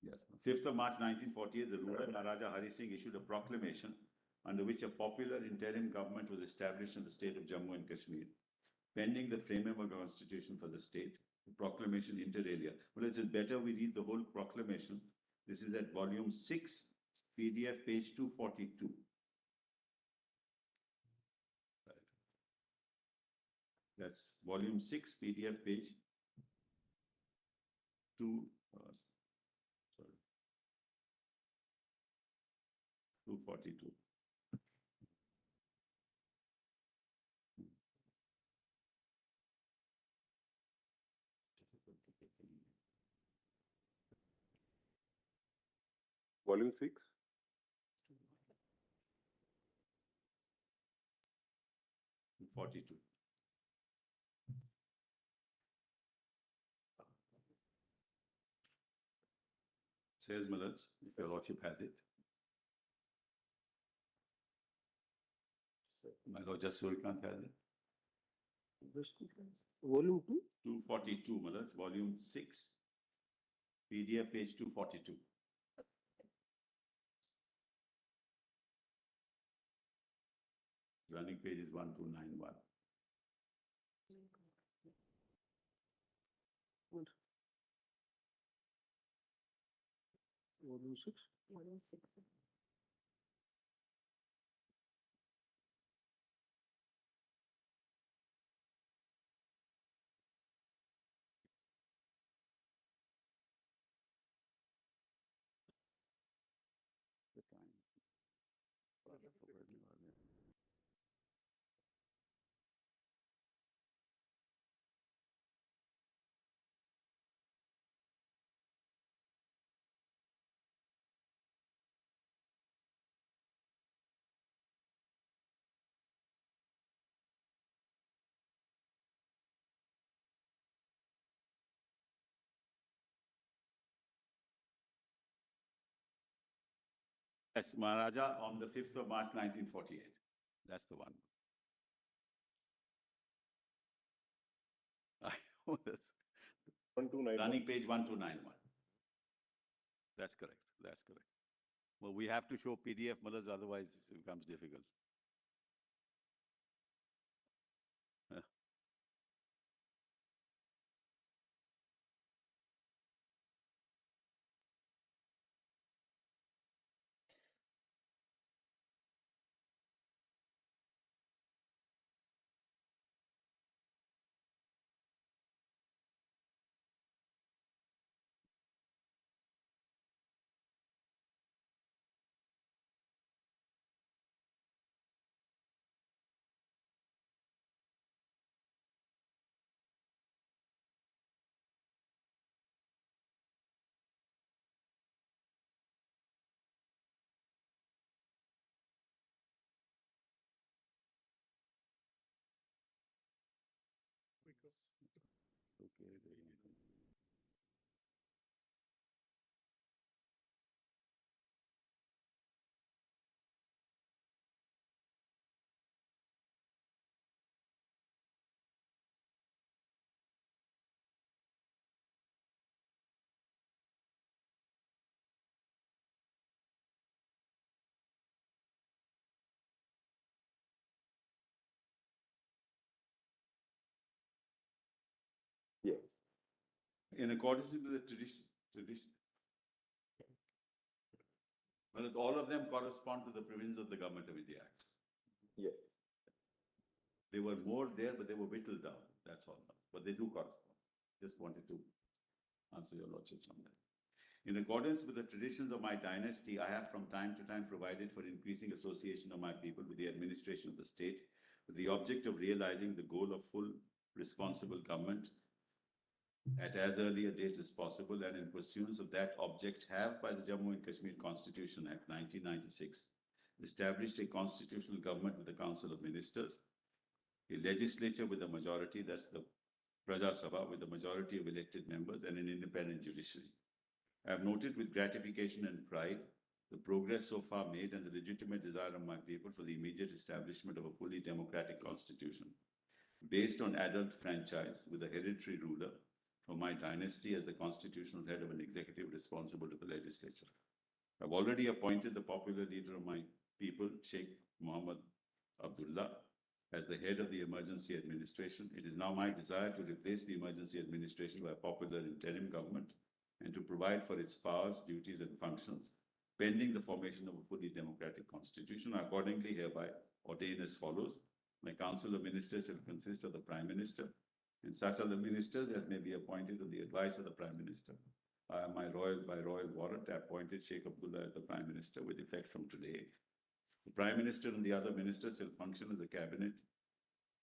Yes. 5th of March 1948, the ruler Maharaja Hari Singh issued a proclamation under which a popular interim government was established in the state of Jammu and Kashmir, pending the framing of a constitution for the state. The proclamation inter alia. Well, it is better we read the whole proclamation. This is at volume 6, PDF page 242. Right. That's volume 6, PDF page 242. Volume 6. 42. Says Millets, if your Lordship has it. My Lord Justice Surikant has it. Volume 2? 242, Millets, volume 6, PDF page 242. Running page is 1291. Volume 6? Volume 6. The time. Yes, Maharaja on the 5th of March 1948. That's the one. I know this. 1291. Running page 1291. That's correct. That's correct. Well, we have to show PDF, Millets, otherwise it becomes difficult. Okay. Yes. In accordance with the tradition. Well, it's all of them correspond to the provisions of the Government of India Act. Yes. They were more there, but they were whittled down. That's all. But they do correspond. Just wanted to answer your Lordship on that. In accordance with the traditions of my dynasty, I have from time to time provided for increasing association of my people with the administration of the state, with the object of realizing the goal of full responsible government at as early a date as possible, and in pursuance of that object have, by the Jammu and Kashmir Constitution Act 1996, established a constitutional government with a council of ministers, a legislature with a majority, that's the Praja Sabha, with a majority of elected members, and an independent judiciary. I have noted with gratification and pride the progress so far made and the legitimate desire of my people for the immediate establishment of a fully democratic constitution based on adult franchise with a hereditary ruler from my dynasty as the constitutional head of an executive responsible to the legislature. I've already appointed the popular leader of my people, Sheikh Mohammed Abdullah, as the head of the emergency administration. It is now my desire to replace the emergency administration by a popular interim government and to provide for its powers, duties, and functions, pending the formation of a fully democratic constitution. I accordingly hereby ordain as follows. My council of ministers shall consist of the Prime Minister and such other ministers as may be appointed on the advice of the Prime Minister. I am by royal warrant appointed Sheikh Abdullah as the Prime Minister with effect from today. The Prime Minister and the other ministers shall function as a cabinet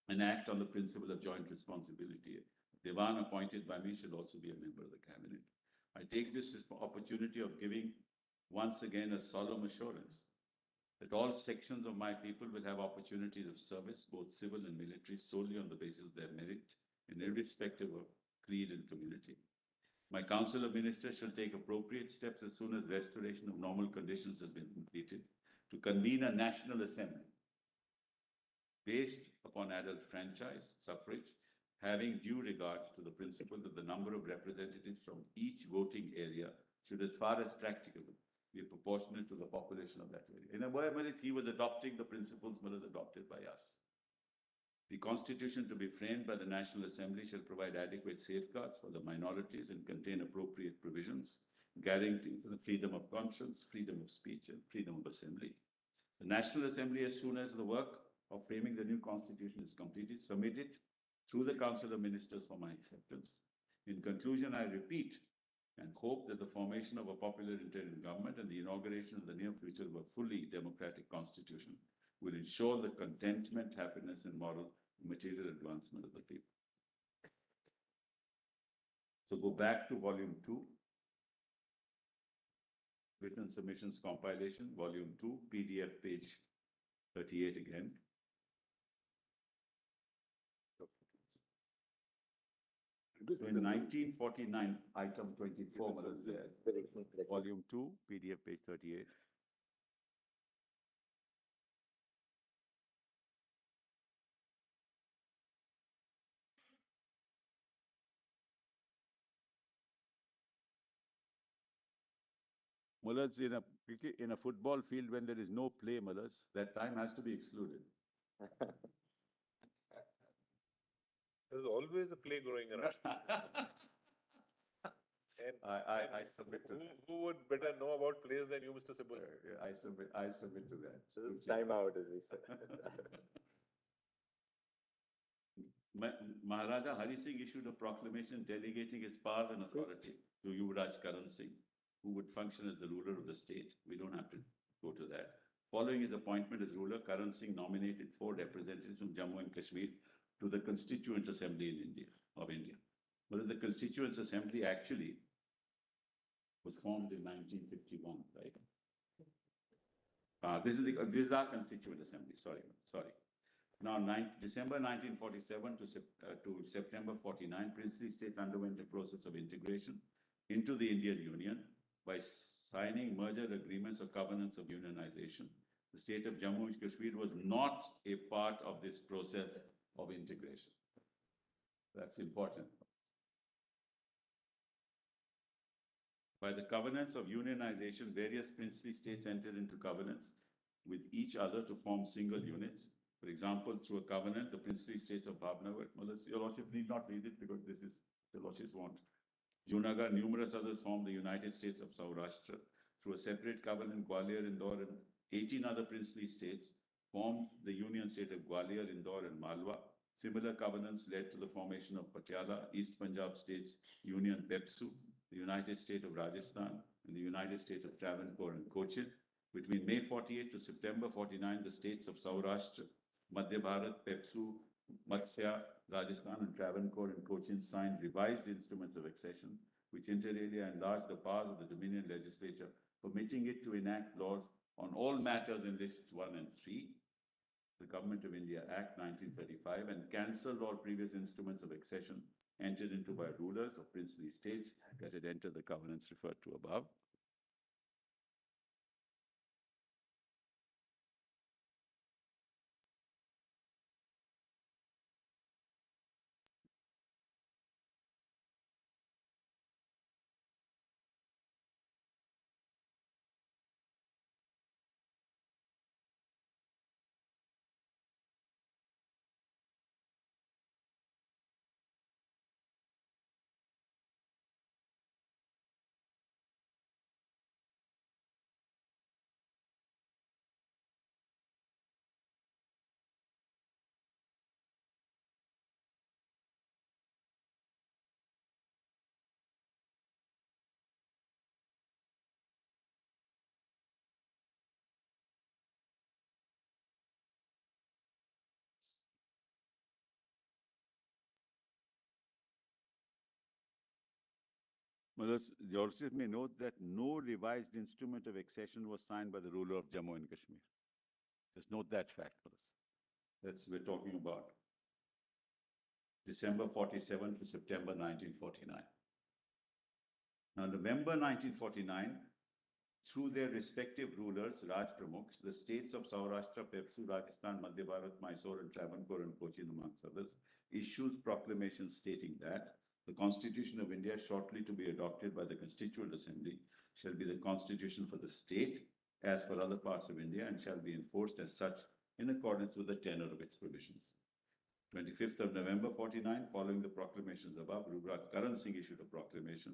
and act on the principle of joint responsibility. The Diwan appointed by me shall also be a member of the cabinet. I take this opportunity of giving once again a solemn assurance that all sections of my people will have opportunities of service, both civil and military, solely on the basis of their merit and irrespective of creed and community. My Council of Ministers shall take appropriate steps as soon as restoration of normal conditions has been completed to convene a National Assembly based upon adult franchise, suffrage, having due regard to the principle that the number of representatives from each voting area should, as far as practicable, be proportionate to the population of that area. In a way, he was adopting the principles adopted by us. The Constitution to be framed by the National Assembly shall provide adequate safeguards for the minorities and contain appropriate provisions guaranteeing the freedom of conscience, freedom of speech, and freedom of assembly. The National Assembly, as soon as the work of framing the new Constitution is completed, submit it through the Council of Ministers for my acceptance. In conclusion, I repeat and hope that the formation of a popular interim government and the inauguration in the near future of a fully democratic constitution will ensure the contentment, happiness, and moral and material advancement of the people. So go back to volume 2, written submissions compilation, volume 2, PDF page 38 again. So in 1949, item 24 was there. Volume 2, PDF page 38. Mullahs, in a football field when there is no play, Mullahs, that time has to be excluded. There's always a play going around. And I submit to that. who would better know about plays than you, Mr. Sibul? I submit to that. Time out, as we said. Maharaja Hari Singh issued a proclamation delegating his powers and authority to Yuvraj Karan Singh, who would function as the ruler of the state. We don't have to go to that. Following his appointment as ruler, Karan Singh nominated 4 representatives from Jammu and Kashmir to the Constituent Assembly in India. But the Constituent Assembly actually was formed in 1951, right? This is our Constituent Assembly. Sorry. Now, December 1947 to September 49, princely states underwent a process of integration into the Indian Union by signing merger agreements or covenants of unionization. The state of Jammu and Kashmir was not a part of this process of integration. That's important. By the covenants of unionization, various princely states entered into covenants with each other to form single units. For example, through a covenant, the princely states of Bhavnagar, your Lordship need not read it because this is the Lordship's want. Junagadh, numerous others formed the United States of Saurashtra. Through a separate covenant, Gwalior, Indore, and 18 other princely states formed the Union State of Gwalior, Indore, and Malwa. Similar covenants led to the formation of Patiala, East Punjab States Union Pepsu, the United State of Rajasthan, and the United State of Travancore and Cochin. Between May 48 to September 49, the states of Saurashtra, Madhya Bharat, Pepsu, Matsya, Rajasthan, and Travancore and Cochin signed revised instruments of accession, which inter alia enlarged the powers of the Dominion legislature, permitting it to enact laws on all matters in lists 1 and 3, the Government of India Act 1935, and cancelled all previous instruments of accession entered into by rulers of princely states that had entered the covenants referred to above. Well, the Lordship may note that no revised instrument of accession was signed by the ruler of Jammu and Kashmir. Just note that fact for us. We're talking about December 47 to September 1949. Now, November 1949, through their respective rulers, Raj Pramukhs, the states of Saurashtra, Pepsu, Rajasthan, Madhya Bharat, Mysore, and Travancore and Cochin, amongst others, issued proclamations stating that the Constitution of India, shortly to be adopted by the Constituent Assembly, shall be the Constitution for the state, as for other parts of India, and shall be enforced as such in accordance with the tenor of its provisions. 25th of November 49, following the proclamations above, Rugraj Karan Singh issued a proclamation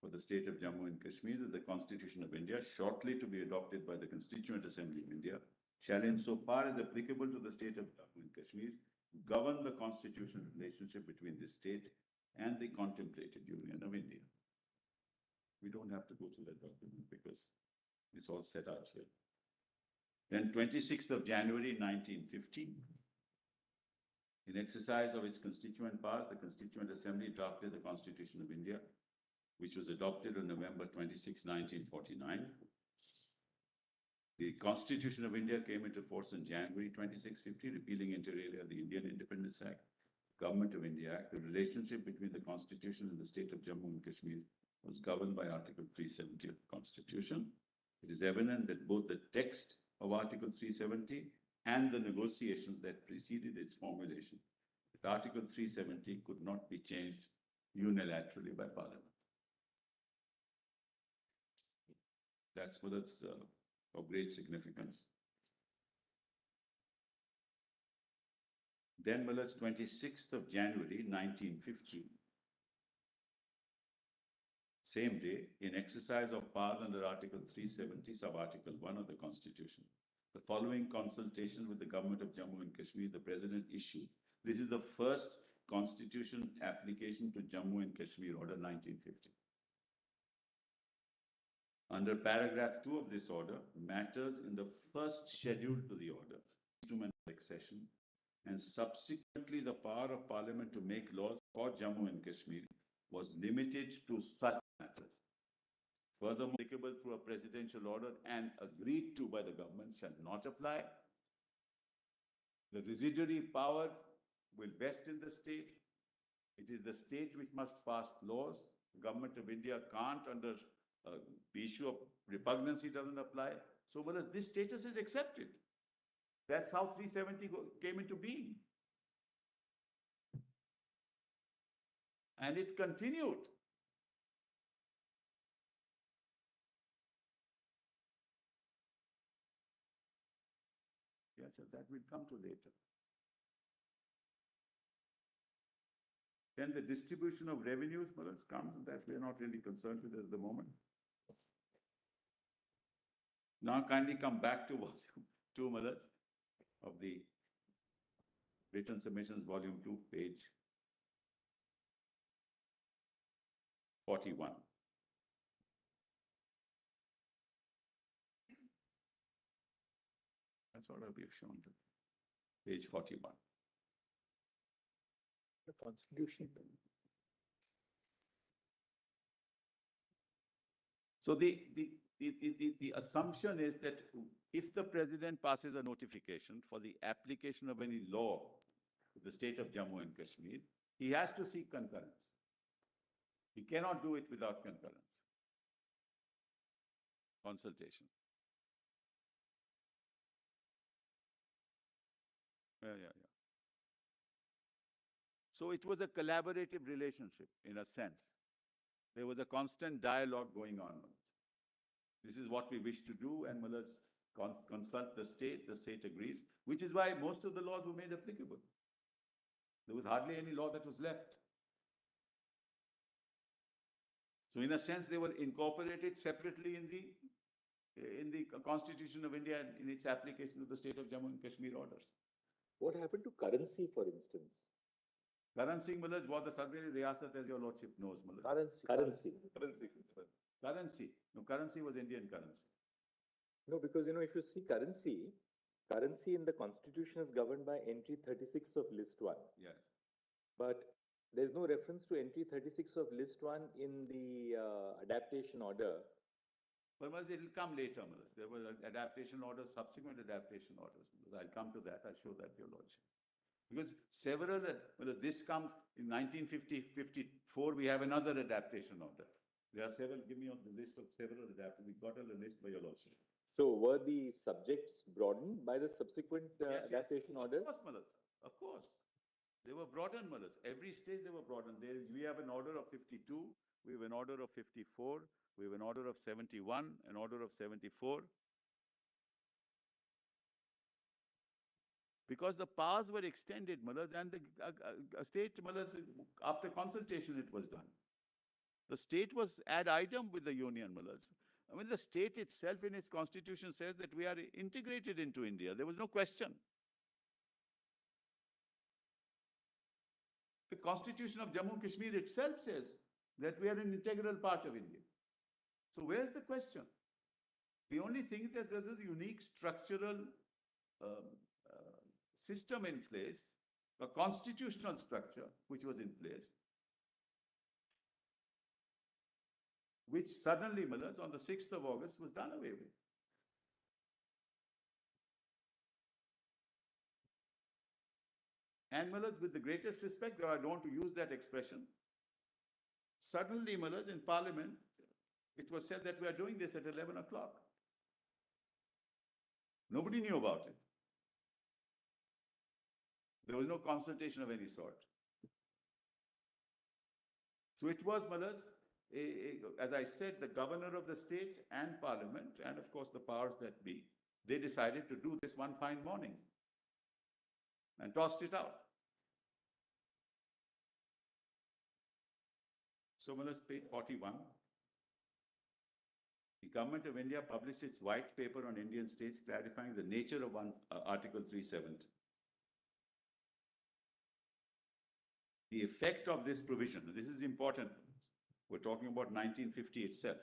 for the state of Jammu and Kashmir that the Constitution of India, shortly to be adopted by the Constituent Assembly of India, shall, insofar as applicable to the state of Jammu and Kashmir, govern the constitutional relationship between the state and the contemplated Union of India. We don't have to go through that document because it's all set out here. Then 26th of January 1950, in exercise of its constituent powers, the Constituent Assembly drafted the Constitution of India, which was adopted on November 26, 1949. The Constitution of India came into force on January 2650, repealing inter alia the Indian Independence Act, Government of India Act. The relationship between the Constitution and the state of Jammu and Kashmir was governed by Article 370 of the Constitution. It is evident that both the text of Article 370 and the negotiations that preceded its formulation, that Article 370 could not be changed unilaterally by Parliament. That's what it's of great significance. Then, well, it's 26th of January, 1950. Same day, in exercise of powers under Article 370, sub-Article 1 of the Constitution, the following consultation with the government of Jammu and Kashmir, the President issued. This is the first Constitution application to Jammu and Kashmir, Order 1950. Under paragraph 2 of this order, matters in the first schedule to the order, instrument of accession, and subsequently the power of Parliament to make laws for Jammu and Kashmir was limited to such matters. Furthermore, applicable through a presidential order and agreed to by the government shall not apply. The residuary power will vest in the state. It is the state which must pass laws. The Government of India can't, under the issue of repugnancy doesn't apply. So, well, this status is accepted. That's how 370 came into being. And it continued. Yes, that we'll come to later. Then the distribution of revenues, well, it comes, and that we're not really concerned with at the moment. Now kindly come back to volume 2, Malad, of the written submissions, volume 2, page 41. That's what I've shown. Page 41. The constitution. So the assumption is that if the president passes a notification for the application of any law to the state of Jammu and Kashmir, he has to seek concurrence. He cannot do it without concurrence. Consultation. Yeah. So it was a collaborative relationship in a sense. There was a constant dialogue going on. This is what we wish to do, and let's consult the state agrees, which is why most of the laws were made applicable. There was hardly any law that was left. So in a sense, they were incorporated separately in the Constitution of India and in its application to the state of Jammu and Kashmir orders. What happened to currency, for instance? Currency, Malaj, was the Sarveri Riyasat, as your lordship knows, Malaj. Currency. Currency. No, currency was Indian currency. No, because, if you see currency in the constitution is governed by entry 36 of list 1. Yes. But there's no reference to entry 36 of list 1 in the adaptation order. But Malaj, it will come later, Malaj. There were adaptation orders, subsequent adaptation orders. Malaj. I'll come to that. I'll show that to your lordship. Because several, this comes in 1954, we have another adaptation order. There are several, give me the list of several adaptations. We got a list by your lordship. So were the subjects broadened by the subsequent Yes. adaptation order? Of course, Malaj. Of course. They were broadened, Malaj. Every state they were broadened. We have an order of 52, we have an order of 54, we have an order of 71, an order of 74. Because the powers were extended, Malaj, and the state, Malaj, after consultation it was done. The state was ad idem with the union, Malaj. I mean, the state itself in its constitution says that we are integrated into India. There was no question. The constitution of Jammu and Kashmir itself says that we are an integral part of India. So where's the question? The only thing is that there's a unique structural system in place, a constitutional structure which was in place, which suddenly, Malaj, on the 6th of August was done away with. And Malaj, with the greatest respect, though I don't want to use that expression, suddenly, Malaj, in Parliament, it was said that we are doing this at 11 o'clock. Nobody knew about it. There was no consultation of any sort. So it was, Malaj, as I said, the governor of the state and parliament, and of course the powers that be, they decided to do this one fine morning and tossed it out. So Malaj, page 41. The government of India published its white paper on Indian states clarifying the nature of Article 370. The effect of this provision, this is important. We're talking about 1950 itself.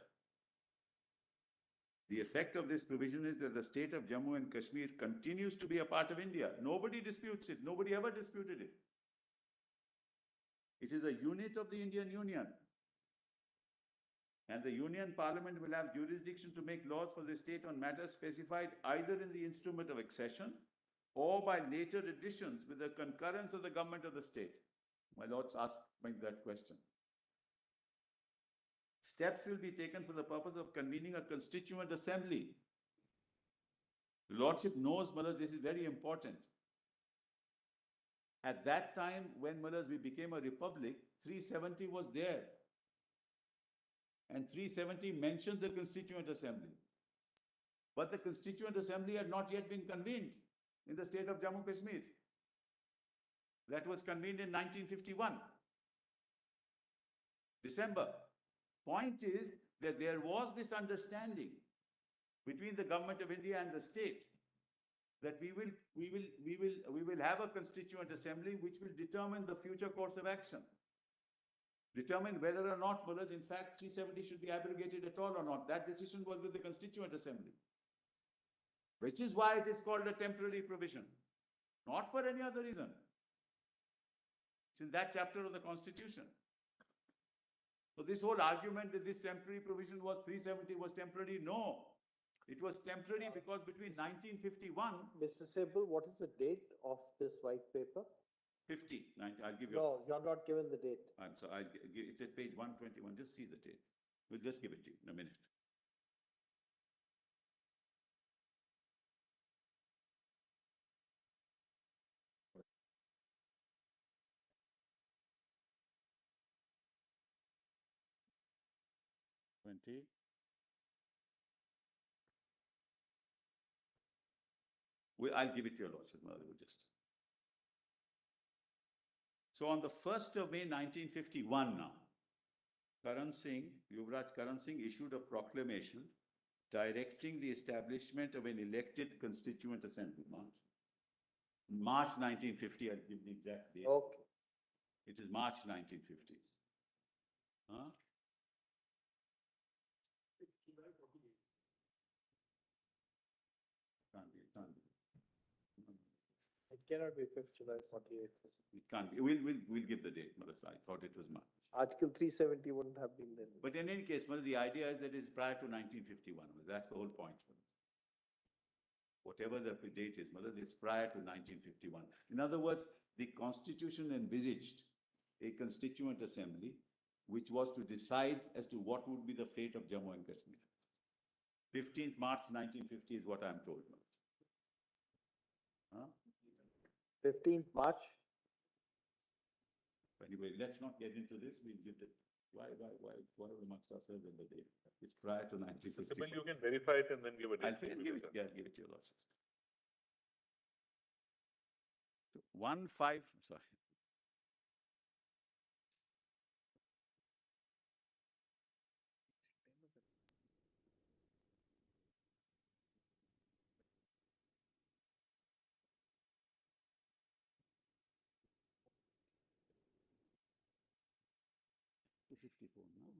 The effect of this provision is that the state of Jammu and Kashmir continues to be a part of India. Nobody disputes it. Nobody ever disputed it. It is a unit of the Indian Union. And the Union Parliament will have jurisdiction to make laws for the state on matters specified either in the instrument of accession or by later additions with the concurrence of the government of the state. My lords asked me that question. Steps will be taken for the purpose of convening a constituent assembly. The lordship knows, Malaj, this is very important. At that time, when, Malaj, we became a republic, 370 was there. And 370 mentions the Constituent Assembly. But the Constituent Assembly had not yet been convened in the state of Jammu and Kashmir. That was convened in 1951, December. Point is that there was this understanding between the government of India and the state that we will have a Constituent Assembly which will determine the future course of action. determine whether or not, Mullahs, in fact, 370 should be abrogated at all or not. That decision was with the Constituent Assembly. Which is why it is called a temporary provision, not for any other reason. It's in that chapter of the Constitution. So this whole argument that this temporary provision was 370 was temporary, no. It was temporary because between 1951, Mr. Sable, what is the date of this white paper? 50, 90, I'll give you. No, you're not given the date. I'm sorry, it's at page 121, just see the date. We'll just give it to you in a minute. I'll give it to your lordship, Mother, we'll just. So on the 1st of May 1951 now, Yuvraj Karan Singh issued a proclamation directing the establishment of an elected constituent assembly. March 1950, I'll give the exact date. Okay. It is March 1950s. Huh? Can't be. It cannot be 5th July 48. It can't be. We'll give the date, Maras. I thought it was March. Article 370 wouldn't have been then. But in any case, Maras, the idea is that it's prior to 1951. That's the whole point. Whatever the date is, Maras, it's prior to 1951. In other words, the Constitution envisaged a constituent assembly which was to decide as to what would be the fate of Jammu and Kashmir. 15th March 1950 is what I'm told. Huh? 15th March. Anyway, let's not get into this. We'll give it. Why amongst ourselves in the day? It's prior to 1950. Sibyl, you can verify it and then give a I'll date. give it. Yeah, give it to your lordship. 1-5. Sorry. $254 now.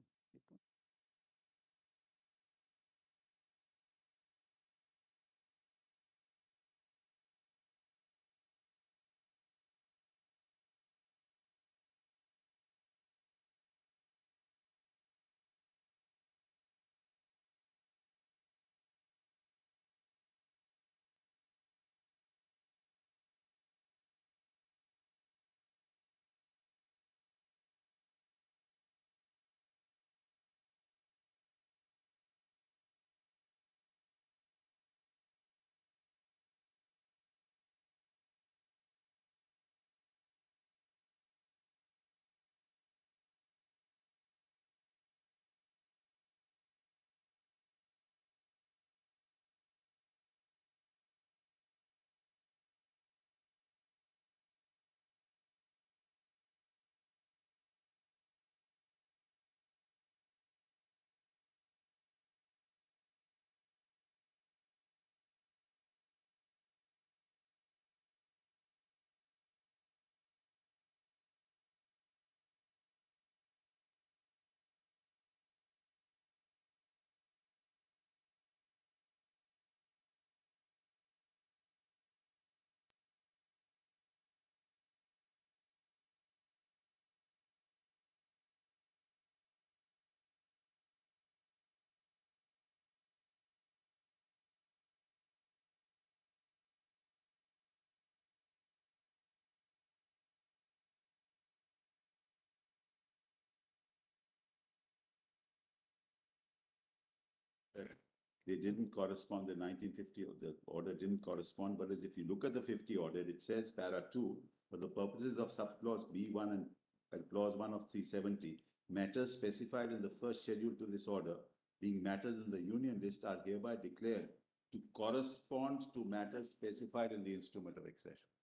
They didn't correspond, the 1950, the order didn't correspond, but as if you look at the 50 order, it says para 2, for the purposes of subclause B1 and clause 1 of 370, matters specified in the first schedule to this order, being matters in the union list, are hereby declared to correspond to matters specified in the instrument of accession.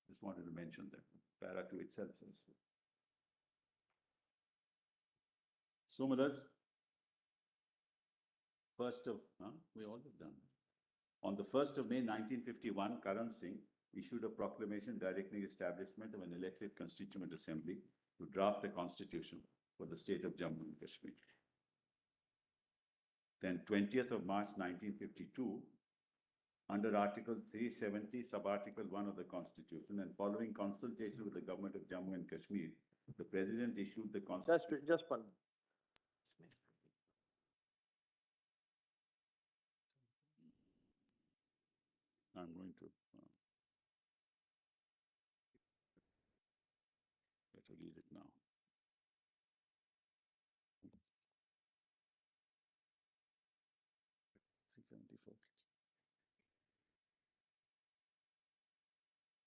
Just wanted to mention that. Para 2 itself says so. So, Maharaj, we all have done. On the 1st of May 1951, Karan Singh issued a proclamation directing establishment of an elected constituent assembly to draft a constitution for the state of Jammu and Kashmir. Then 20th of March 1952, under Article 370, Sub-Article 1 of the Constitution, and following consultation with the government of Jammu and Kashmir, the President issued the Constitution. Just one. I'm going to better read it now.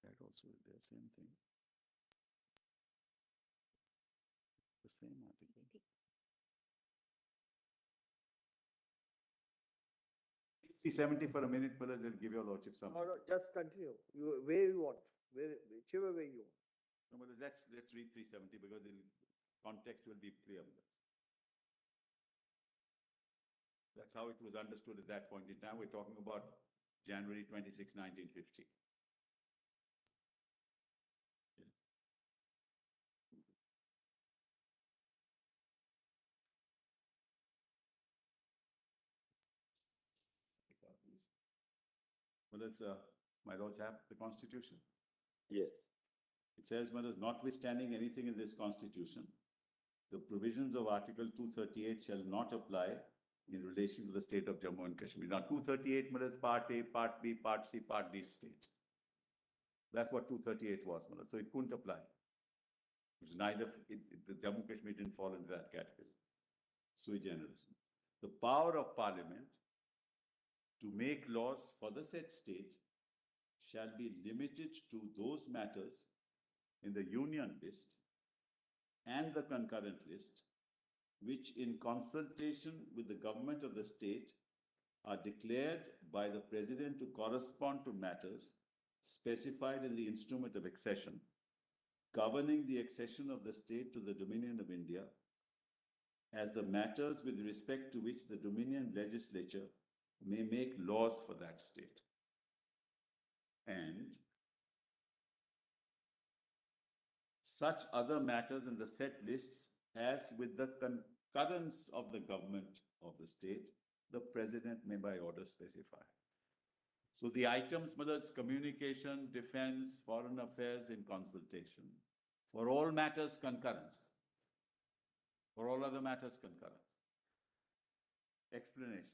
That also is there, same thing. The same article. 370 for a minute, but they'll give your lordship some. No, just continue. Where you want, whichever way you want. No, but let's read 370 because the context will be clear. That's how it was understood at that point in time. We're talking about January 26, 1950. Well, it's, my lords have the Constitution. Yes. It says, well, notwithstanding anything in this Constitution, the provisions of Article 238 shall not apply in relation to the state of Jammu and Kashmir. Now, 238 is Part A, Part B, Part C, Part D states. That's what 238 was, so it couldn't apply. It's neither, the Jammu and Kashmir didn't fall into that category. Sui generis. The power of Parliament to make laws for the said state shall be limited to those matters in the Union list and the concurrent list, which in consultation with the government of the state are declared by the President to correspond to matters specified in the instrument of accession, governing the accession of the state to the Dominion of India, as the matters with respect to which the Dominion legislature may make laws for that state. And such other matters in the set lists as with the concurrence of the government of the state, the President may by order specify. So the items, whether it's communication, defense, foreign affairs in consultation, for all matters concurrence, for all other matters concurrence. Explanation.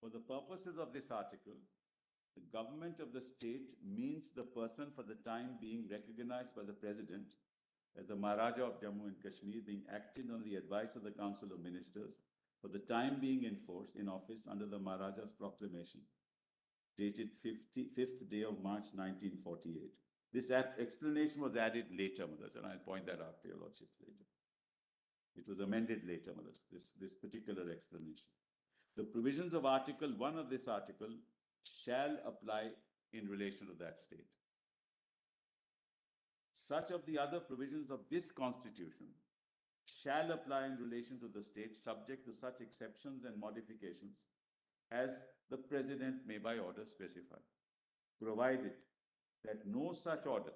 For the purposes of this article, the government of the state means the person for the time being recognized by the President as the Maharaja of Jammu and Kashmir, being acted on the advice of the Council of Ministers for the time being in office under the Maharaja's proclamation, dated 5th day of March 1948. This explanation was added later, Mothers, and I'll point that out to your lordship later. It was amended later, Mothers, this particular explanation. The provisions of Article 1 of this article shall apply in relation to that state. Such of the other provisions of this Constitution shall apply in relation to the state, subject to such exceptions and modifications as the President may by order specify, provided that no such order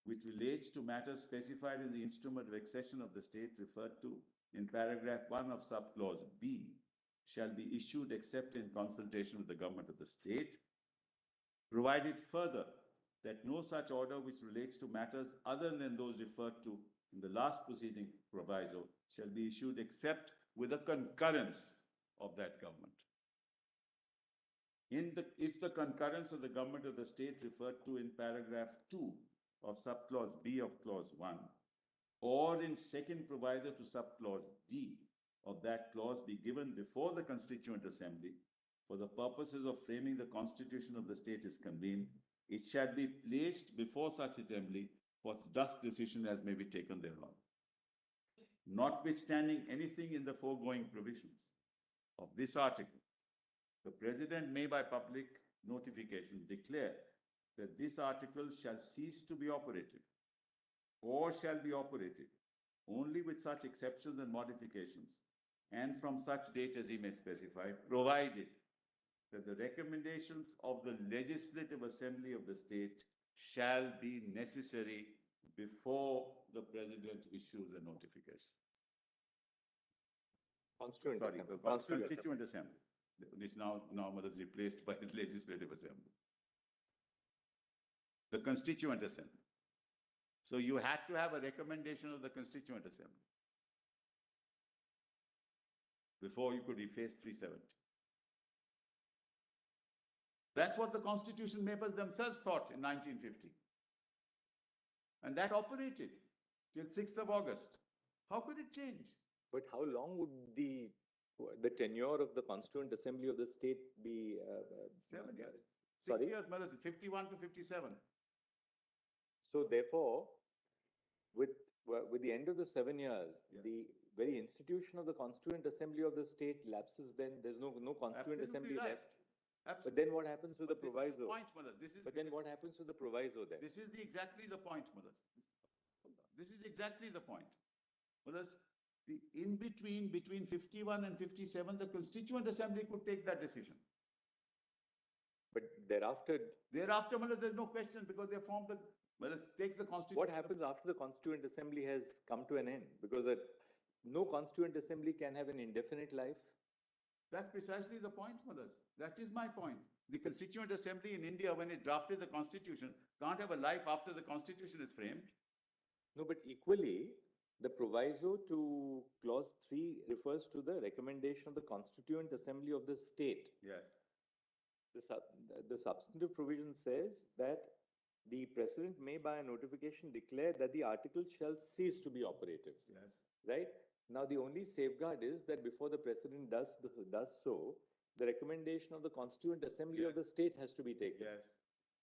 which relates to matters specified in the instrument of accession of the state referred to in paragraph 1 of subclause B shall be issued except in consultation with the government of the state, provided further that no such order which relates to matters other than those referred to in the last proceeding proviso shall be issued except with the concurrence of that government. If the concurrence of the government of the state referred to in paragraph 2 of subclause B of clause 1, or in second proviso to subclause D of that clause be given before the Constituent Assembly for the purposes of framing the Constitution of the state is convened, it shall be placed before such assembly for just decision as may be taken thereon. Notwithstanding anything in the foregoing provisions of this article, the President may by public notification declare that this article shall cease to be operative or shall be operative only with such exceptions and modifications and from such date as he may specify, provided that the recommendations of the Legislative Assembly of the state shall be necessary before the president issues a notification. Constituent Sorry, Assembly. Constituent Assembly. This now is replaced by the Legislative Assembly. The Constituent Assembly. So you had to have a recommendation of the Constituent Assembly before you could efface 370. That's what the Constitution makers themselves thought in 1950. And that operated till 6th of August. How could it change? But how long would the tenure of the Constituent Assembly of the state be? 7 years. Sorry? 6 years, Malas, 51 to 57. So therefore, with the end of the 7 years, Yeah. the very institution of the Constituent Assembly of the state lapses, then there's no Constituent Absolutely Assembly right. left. But Absolutely. then what happens with the But this is proviso? point, Malas. But then what happens with the proviso then? This is exactly the point, Malas. This is exactly the point. Malas, the in between 51 and 57, the Constituent Assembly could take that decision. But thereafter, Thereafter, Malas, there's no question because they formed the, Malas, take the Constitution. what happens after the Constituent Assembly has come to an end? Because no Constituent Assembly can have an indefinite life. That's precisely the point, Malas. That is my point. The Constituent Assembly in India, when it drafted the Constitution, can't have a life after the Constitution is framed. No, but equally, the proviso to clause 3 refers to the recommendation of the Constituent Assembly of the state. Yes. The substantive provision says that the president may by a notification declare that the article shall cease to be operative, Yes. right? Now, the only safeguard is that before the president does so, the recommendation of the Constituent Assembly of the state has to be taken. Yes.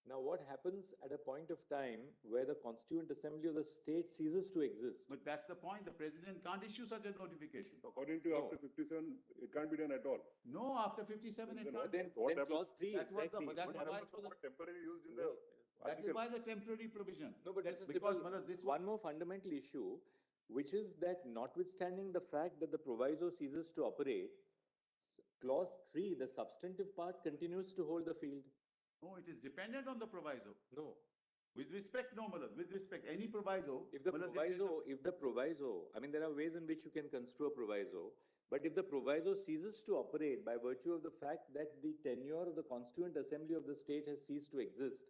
Now, what happens at a point of time where the Constituent Assembly of the state ceases to exist? But that's the point. The president can't issue such a notification. According to you, after 57, it can't be done at all. No, after 57, it can't. Then What clause 3, That was the- exactly. that What was happens- why- What temporary used in the That is article. why the temporary provision. No, but That- Mr. because, Sibal, Manas, this was, one more fundamental issue, which is that notwithstanding the fact that the proviso ceases to operate, clause 3, the substantive part continues to hold the field. no, it is dependent on the proviso. No. With respect, no, Manas, with respect, any proviso. If the Manas, there is proviso, I mean, there are ways in which you can construe a proviso, but if the proviso ceases to operate by virtue of the fact that the tenure of the Constituent Assembly of the state has ceased to exist,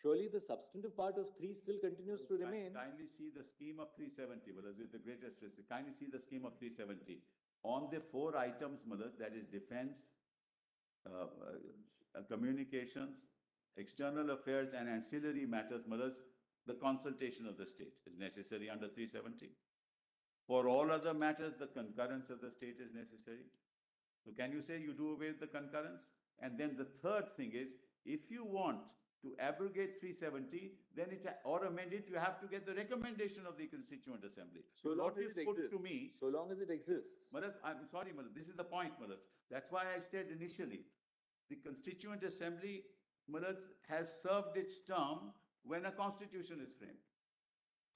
surely the substantive part of 3 still continues to remain. Kindly see the scheme of 370, Manas, with the greatest respect. Kindly see the scheme of 370. On the 4 items, Manas, that is defense, communications, external affairs and ancillary matters, Manas, the consultation of the state is necessary under 370. For all other matters, the concurrence of the state is necessary. So can you say you do away with the concurrence? And then the third thing is, if you want to abrogate 370, then or amend it, you have to get the recommendation of the Constituent Assembly. So long what as is it put exists. to me, So long as it exists. Marat, I'm sorry, Marat, this is the point, Marat. That's why I said initially, the Constituent Assembly, Marat, has served its term when a constitution is framed.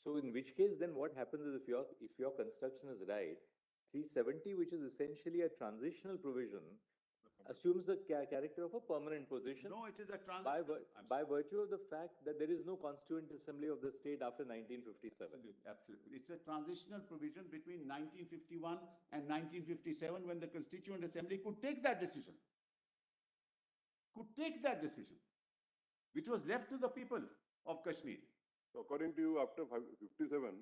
So in which case, then what happens is if your construction is right, 370, which is essentially a transitional provision, assumes the character of a permanent position No, it is a by, transition. by virtue of the fact that there is no Constituent Assembly of the state after 1957. Absolutely. It's a transitional provision between 1951 and 1957 when the Constituent Assembly could take that decision. Which was left to the people of Kashmir. So according to you, after 57,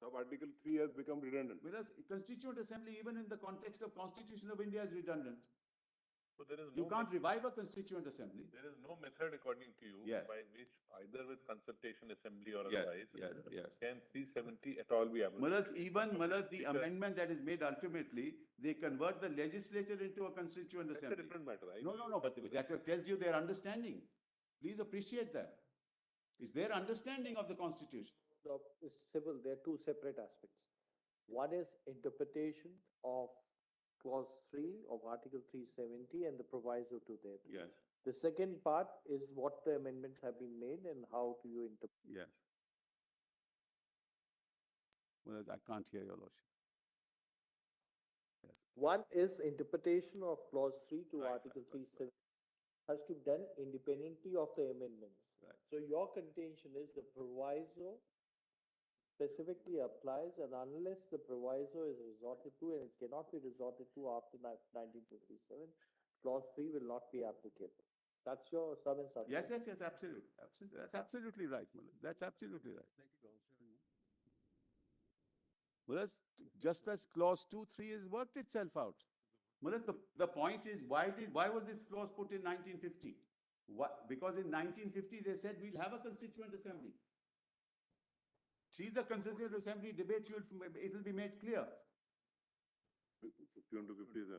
sub-article 3 has become redundant. Whereas Constituent Assembly, even in the context of Constitution of India, is redundant. So there is You no, can't revive a Constituent Assembly. there is no method according to you Yes. by which either with consultation assembly or Yes, otherwise yes. can 370 at all be abrogated. Malas, the Because- amendment that is made ultimately, they convert the legislature into a Constituent That's a Assembly. different matter. No, but that tells you their understanding. Please appreciate that. It's their understanding of the Constitution. No, Mr. Civil, there are 2 separate aspects. One is interpretation of clause 3 of Article 370 and the proviso to that. Yes, The second part is what the amendments have been made and how do you interpret. yes. Well, I can't hear your lordship. One is interpretation of clause 3 to Right, Article right. 370 has to be done independently of the amendments. Right. So your contention is the proviso specifically applies, and unless the proviso is resorted to, and it cannot be resorted to after 1957, clause 3 will not be applicable. That's your sum and substance. Yes, absolutely. Absolutely. That's absolutely right, Mullah. That's absolutely right. Whereas just as clause 2, 3 has worked itself out. Mullah, the point is, why was this clause put in 1950? Because in 1950 they said we'll have a constituent assembly. See the constituent assembly debates, it will be made clear. 51 to 50 is there.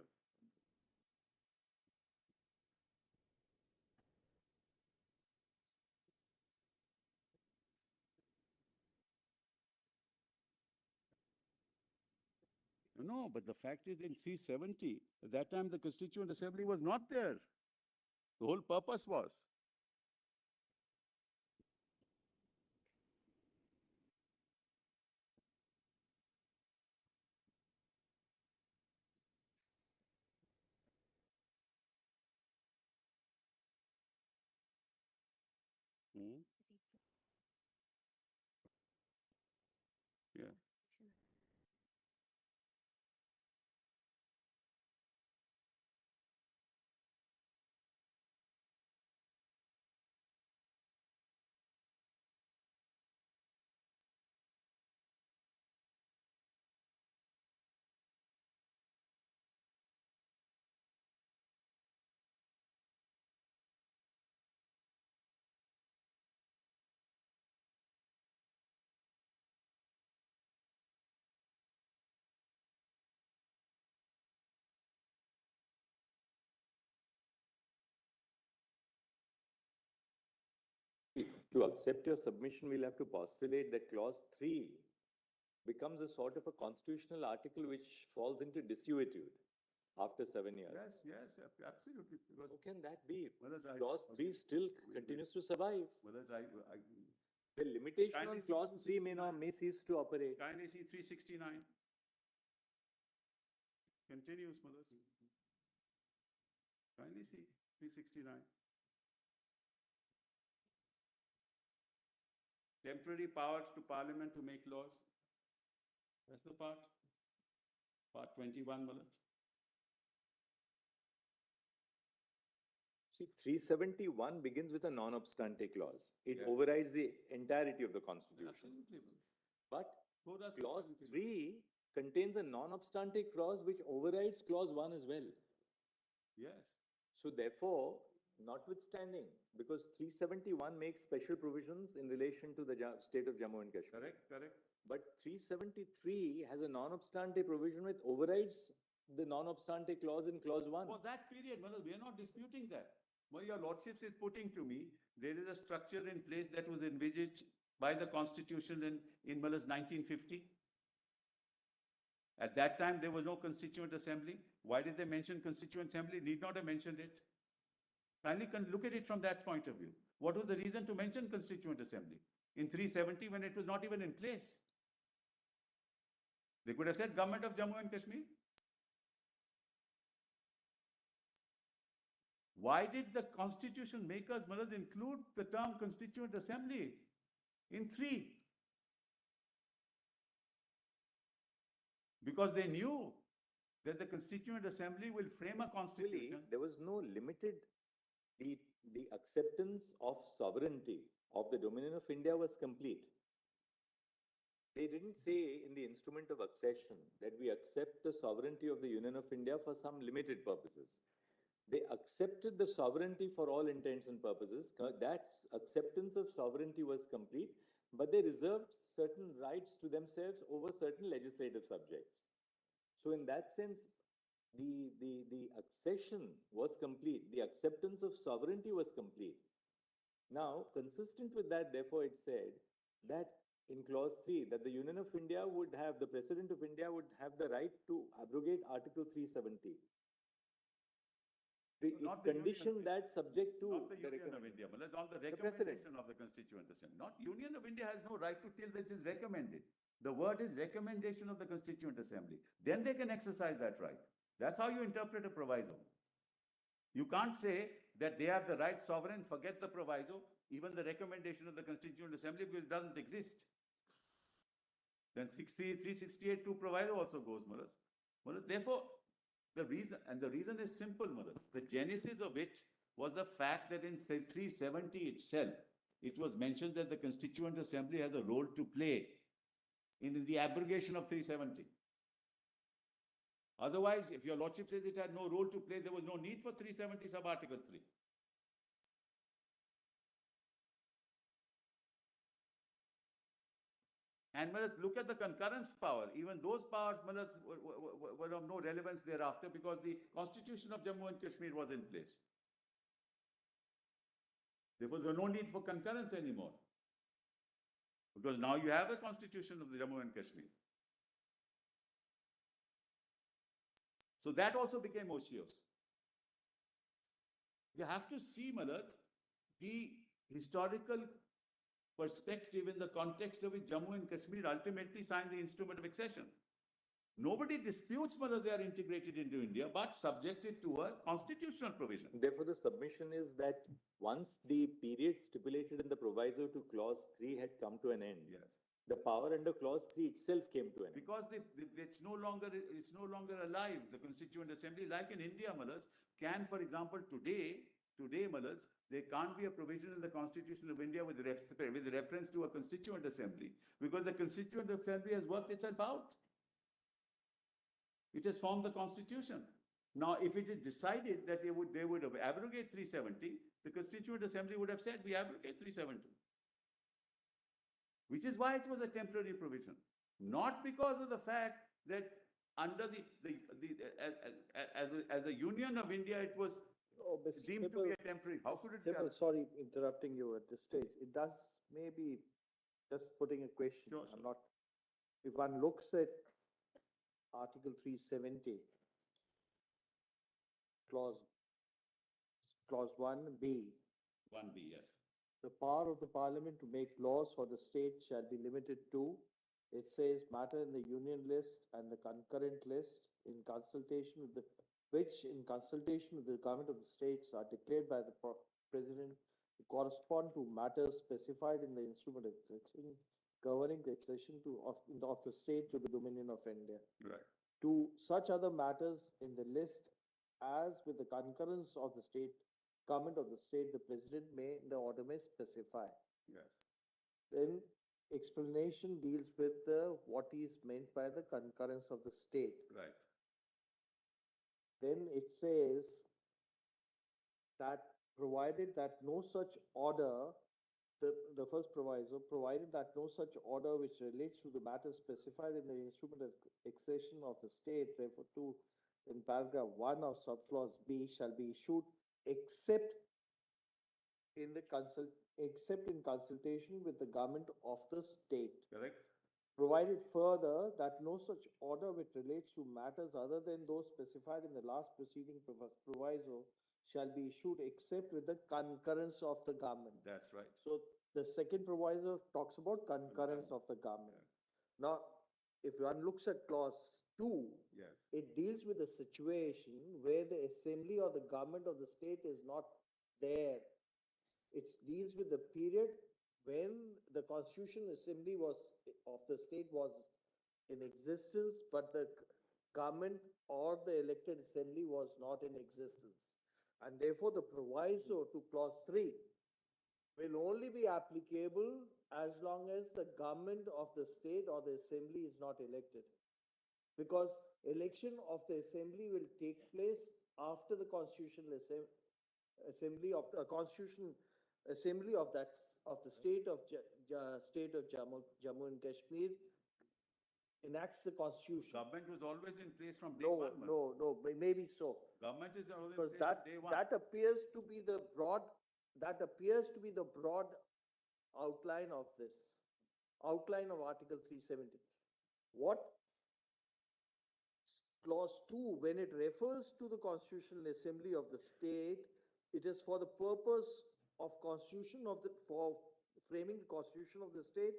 No, but the fact is in 370, at that time the constituent assembly was not there. The whole purpose was. Hmm? Yeah. To accept your submission, we'll have to postulate that clause 3 becomes a sort of a constitutional article which falls into desuetude after 7 years. Yes, absolutely. Because How can that be? Whereas Clause 3 still continues to survive. Whereas The limitation Kindly on see clause 3 may cease to operate. kindly see 369. Continues, Mullah. Kindly see 369. Temporary powers to Parliament to make laws. That's the part. Part 21, Mullah. See, 371 begins with a non-obstante clause. It Yeah. overrides the entirety of the constitution. Absolutely, Mullah. But So does clause the- 3 contains a non-obstante clause which overrides clause 1 as well. Yes. So therefore, notwithstanding, because 371 makes special provisions in relation to the state of Jammu and Kashmir. Correct. But 373 has a non-obstante provision which overrides the non-obstante clause in clause 1. For that period, Manoj, we are not disputing that. What your lordships is putting to me, there is a structure in place that was envisaged by the constitution in Manoj 1950. At that time, there was no constituent assembly. Why did they mention constituent assembly? Need not have mentioned it. Kindly look at it from that point of view. What was the reason to mention constituent assembly in 370 when it was not even in place? They could have said government of Jammu and Kashmir. Why did the constitution makers, Manoj, include the term constituent assembly in 3? Because they knew that the constituent assembly will frame a Actually, constitution. there was no limited, the acceptance of sovereignty of the Dominion of India was complete. They didn't say in the instrument of accession that we accept the sovereignty of the Union of India for some limited purposes. They accepted the sovereignty for all intents and purposes. That acceptance of sovereignty was complete, but they reserved certain rights to themselves over certain legislative subjects. So in that sense, the accession was complete. The acceptance of sovereignty was complete. Now, consistent with that, therefore, it said that in clause 3, that the Union of India would have, the President of India would have the right to abrogate Article 370. Not the Condition Union, that subject to not the Union of recommendation. India, but it's on the President. recommendation of the Constituent Assembly. Not Union of India has no right to till that is recommended. The word is recommendation of the Constituent Assembly. Then they can exercise that right. That's how you interpret a proviso. You can't say that they have the right sovereign, forget the proviso. even the recommendation of the Constituent Assembly because it doesn't exist. Then 368(2) proviso also goes, Maharaj. Maharaj, therefore, the reason is simple, Maharaj. The genesis of it was the fact that in 370 itself, it was mentioned that the Constituent Assembly has a role to play in the abrogation of 370. Otherwise, if your lordship says it had no role to play, there was no need for 370 sub-article 3. And Maharaj, look at the concurrence power. Even those powers, Maharaj, were of no relevance thereafter because the constitution of Jammu and Kashmir was in place. Therefore, there was no need for concurrence anymore. Because now you have a constitution of the Jammu and Kashmir. So that also became otious. You have to see, Maharaj, the historical perspective in the context of which Jammu and Kashmir ultimately signed the instrument of accession. Nobody disputes whether they are integrated into India, but subjected to a constitutional provision. Therefore, the submission is that once the period stipulated in the proviso to clause 3 had come to an end, Yes. the power under clause 3 itself came to an end. Because it's no longer alive. The Constituent Assembly, like in India, Maharaj, can, for example, today, Maharaj, there can't be a provision in the Constitution of India with reference to a Constituent Assembly because the Constituent Assembly has worked itself out. It has formed the Constitution. Now, if it is decided that they would have abrogate 370, the Constituent Assembly would have said, we abrogate 370. Which is why it was a temporary provision. Not because of the fact that under as a Union of India, it was Oh, Mr. deemed to be a temporary. How could it be? Simple, sorry interrupting you at this stage. It does maybe just putting a question. Sure, I'm sure. not, if one looks at Article 370, clause 1B, 1B, yes. the power of the parliament to make laws for the state shall be limited to, it says, matter in the union list and the concurrent list in consultation with the, which in consultation with the government of the states are declared by the president to correspond to matters specified in the instrument of accession governing the accession of the state to the dominion of India. Right. To such other matters in the list as with the concurrence of the state, government of the state, the president may, in the order may specify. Yes. Then explanation deals with what is meant by the concurrence of the state. Right. Then it says that provided that no such order, the first proviso, provided that no such order which relates to the matter specified in the instrument of accession of the state referred to in paragraph 1 of subclause B shall be issued except in consultation with the government of the state. Correct. Provided further that no such order which relates to matters other than those specified in the last preceding proviso shall be issued except with the concurrence of the government. That's right. So the second proviso talks about concurrence of the government. Now, if one looks at clause 2, Yes. it deals with a situation where the assembly or the government of the state is not there. It deals with the period when the constitutional assembly of the state was in existence, but the government or the elected assembly was not in existence. And therefore, the proviso to clause 3 will only be applicable as long as the government of the state or the assembly is not elected. Because election of the assembly will take place after the constitutional assembly of the constitutional assembly of the state of Jammu and Kashmir enacts the constitution. Government was always in place from day No, one. man. no, maybe so. Government is always in Because place from day one. that appears to be the broad outline of this, outline of Article 370. What clause 2, when it refers to the Constitutional Assembly of the state, it is for the purpose of for framing the constitution of the state,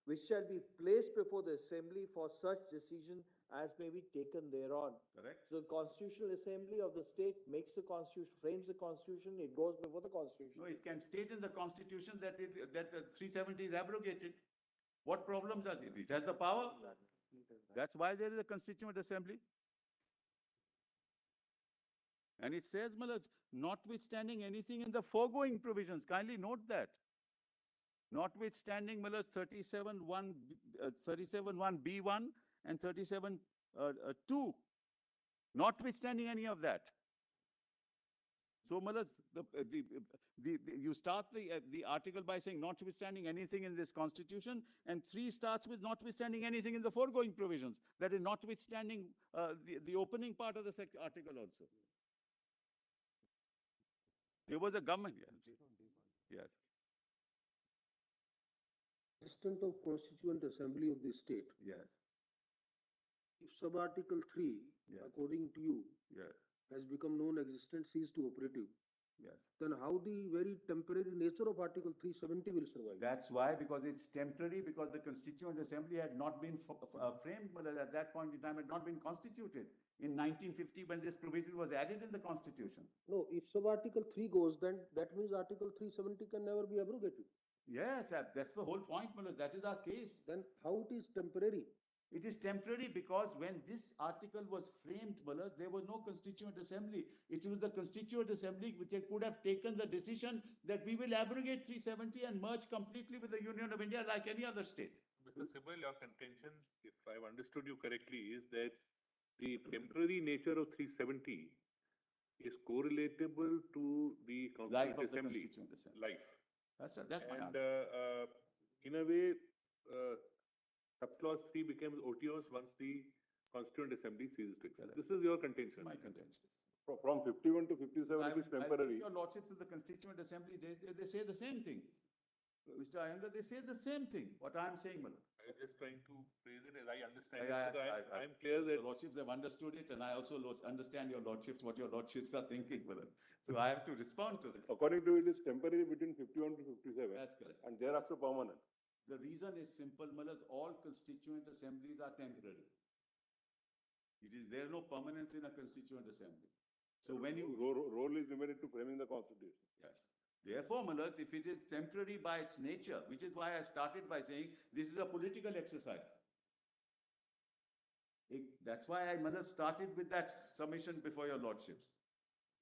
which shall be placed before the assembly for such decision as may be taken thereon. Correct? So the Constitutional Assembly of the state makes the constitution, frames the constitution, it goes before the constitution. No, it can state in the constitution that that 370 is abrogated. What problems are there? It has the power. That's why there is a constituent assembly. And it says, Malaj, notwithstanding anything in the foregoing provisions, kindly note that. Notwithstanding, Malaj, 37(1)(b)(1) and 37(2). Notwithstanding any of that. So, Malaj, you start the article by saying notwithstanding anything in this constitution, and 3 starts with notwithstanding anything in the foregoing provisions. That is notwithstanding the opening part of the article also. There was a government, yes. Yes. Extent of Constituent Assembly of the state. Yes. If sub-article 3, Yes. according to you, Yes. has become non-existent, ceased to operative, Yes. then how the very temporary nature of Article 370 will survive? That's why, because it's temporary, because the Constituent Assembly had not been framed, but at that point in time had not been constituted. In 1950, when this provision was added in the Constitution. No, if sub-article 3 goes, then that means Article 370 can never be abrogated. Yes, that's the whole point, Malaj. That is our case. Then how it is temporary? It is temporary because when this article was framed, Malaj, there was no Constituent Assembly. It was the Constituent Assembly which could have taken the decision that we will abrogate 370 and merge completely with the Union of India like any other state. Mr. Sibal, your contention, if I've understood you correctly, is that the temporary nature of 370 is correlatable to the Life Constituent of the Assembly Constituent Assembly. life. That's my And argument. in a way, subclause 3 becomes otious once the Constituent Assembly ceases to exist. Correct. This is your contention. My contention. From 51 to 57, I it is will temporary. take your lordships of the Constituent Assembly, they say the same thing. Mr. Iyengar, they say the same thing, what I'm saying, Malaj. I'm just trying to phrase it as I understand I- it. because I- I'm clear The that lordships have understood it, and I also understand your lordships, what your lordships are thinking, Malaj. So I have to respond to that. According to it is temporary between 51 to 57 That's correct. and thereafter permanent. The reason is simple, Malaj, all constituent assemblies are temporary. There is no permanence in a constituent assembly. So when you, Role is limited to framing the constitution. yes. Therefore, Malaj, if it is temporary by its nature, which is why I started by saying this is a political exercise. That's why I, Malaj, started with that summation before your lordships.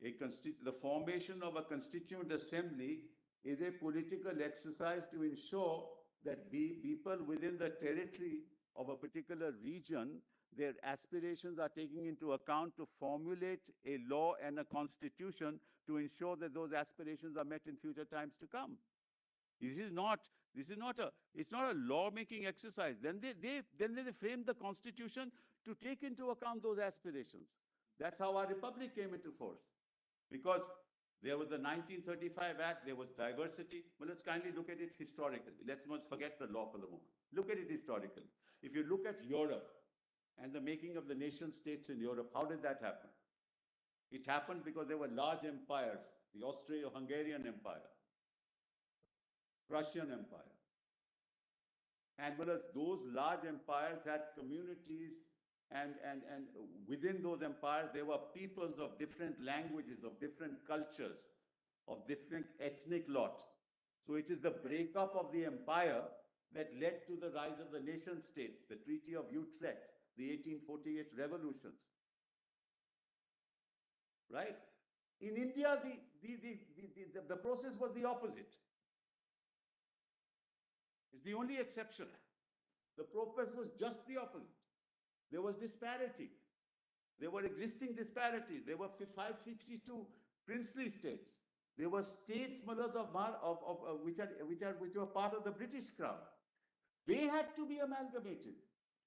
The formation of a constituent assembly is a political exercise to ensure that people within the territory of a particular region, their aspirations are taken into account to formulate a law and a constitution to ensure that those aspirations are met in future times to come. It's not a law-making exercise. Then they framed the constitution to take into account those aspirations. That's how our republic came into force. Because there was the 1935 Act, there was diversity. Well, let's kindly look at it historically. Let's not forget the law for the moment. Look at it historically. If you look at Europe and the making of the nation states in Europe, how did that happen? It happened because there were large empires, the Austro-Hungarian Empire, Prussian Empire. And whereas those large empires had communities and within those empires, there were peoples of different languages, of different cultures, of different ethnic lot. So it is the breakup of the empire that led to the rise of the nation state, the Treaty of Utrecht, the 1848 revolutions. Right? In India, the process was the opposite. It's the only exception. The process was just the opposite. There was disparity. There were existing disparities. There were 562 princely states. There were states, which were part of the British crown. They had to be amalgamated.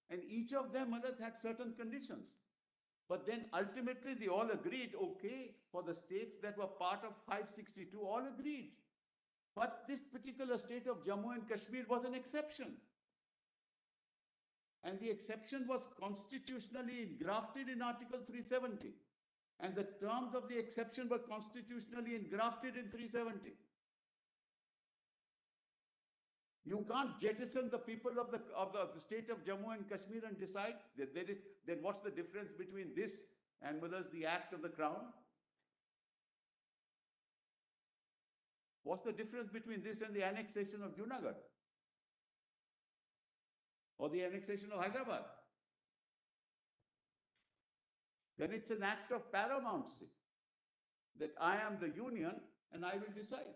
And each of them, had certain conditions. But then ultimately they all agreed, okay, for the states that were part of 562, all agreed. But this particular state of Jammu and Kashmir was an exception. And the exception was constitutionally engrafted in Article 370. And the terms of the exception were constitutionally engrafted in 370. You can't jettison the people of the state of Jammu and Kashmir and decide that then what's the difference between this and whether it's the act of the crown? What's the difference between this and the annexation of Junagadh? Or the annexation of Hyderabad? Then it's an act of paramountcy that I am the union and I will decide.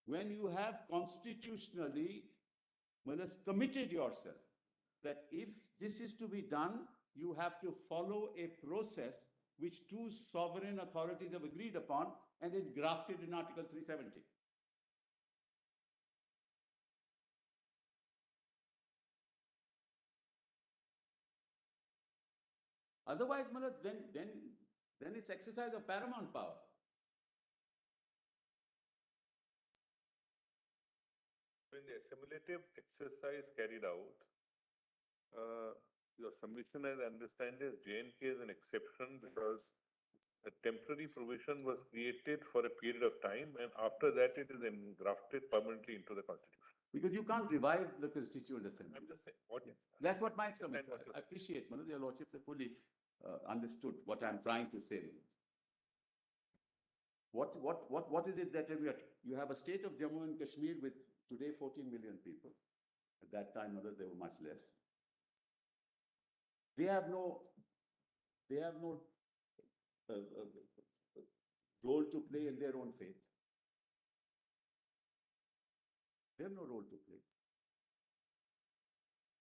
When you have constitutionally, well, has committed yourself that if this is to be done, you have to follow a process which two sovereign authorities have agreed upon and it grafted in Article 370. Otherwise, Manoj, then it's exercise of paramount power. In the assimilative exercise carried out, your submission, as I understand, is J&K is an exception because a temporary provision was created for a period of time, and after that it is engrafted permanently into the constitution. Because you can't revive the Constituent Assembly. I'm just saying, what is that? That's what my submission. Understand what I appreciate, Manoj, your lordships have fully understood what I'm trying to say. What is it that you have a state of Jammu and Kashmir with today 14 million people. At that time, Manoj, they were much less. They have no role to play in their own fate. They have no role to play.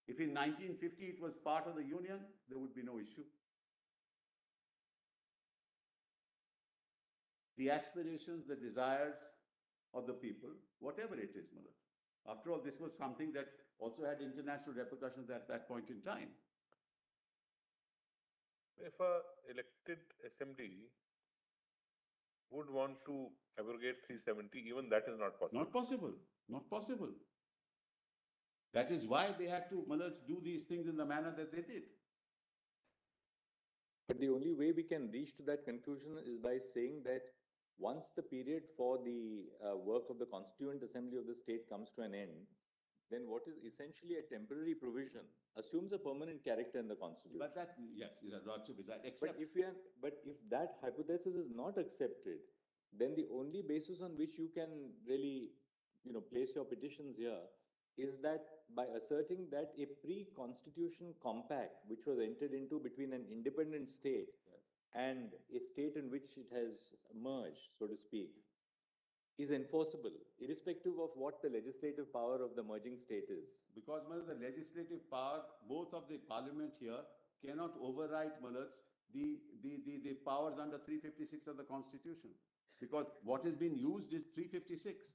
If in 1950 it was part of the Union, there would be no issue. The aspirations, the desires of the people, whatever it is, Manoj. After all, this was something that also had international repercussions at that point in time. If a elected assembly would want to abrogate 370, even that is not possible. Not possible. Not possible. That is why they had to, Manoj, do these things in the manner that they did. But the only way we can reach to that conclusion is by saying that once the period for the work of the Constituent Assembly of the state comes to an end, then what is essentially a temporary provision assumes a permanent character in the Constitution. But that, yes, Lordship is right. Except But if that hypothesis is not accepted, then the only basis on which you can really, place your petitions here is that by asserting that a pre-constitution compact, which was entered into between an independent state and a state in which it has merged, so to speak, is enforceable, irrespective of what the legislative power of the merging state is. because, Manoj, the legislative power, both of the parliament here, cannot override, Manoj, the powers under 356 of the Constitution. Because what has been used is 356.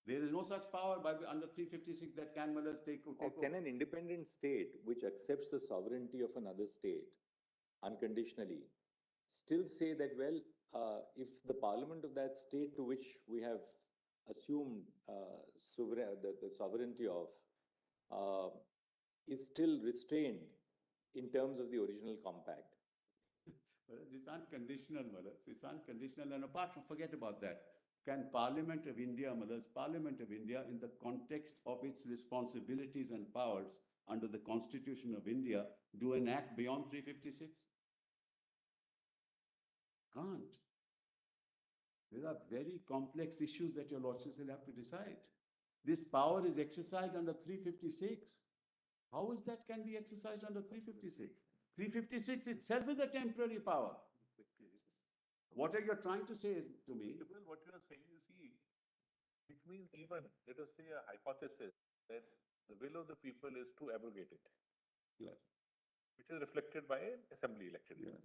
There is no such power under 356 that can, Manoj, take Or can an independent state which accepts the sovereignty of another state unconditionally still say that, well, if the parliament of that state to which we have assumed the sovereignty of is still restrained in terms of the original compact? Well, it's unconditional, Manoj. It's unconditional. And apart from, forget about that. Can Parliament of India, Manoj, Parliament of India, in the context of its responsibilities and powers under the Constitution of India, do an act beyond 356? Can't. There are very complex issues that your lordships will have to decide. This power is exercised under 356. How is that can be exercised under 356? 356 itself is a temporary power. What are you trying to say to me? Well, what you are saying is, which means even, let us say, a hypothesis that the will of the people is to abrogate it. Yes. Which is reflected by an assembly elected. Yes.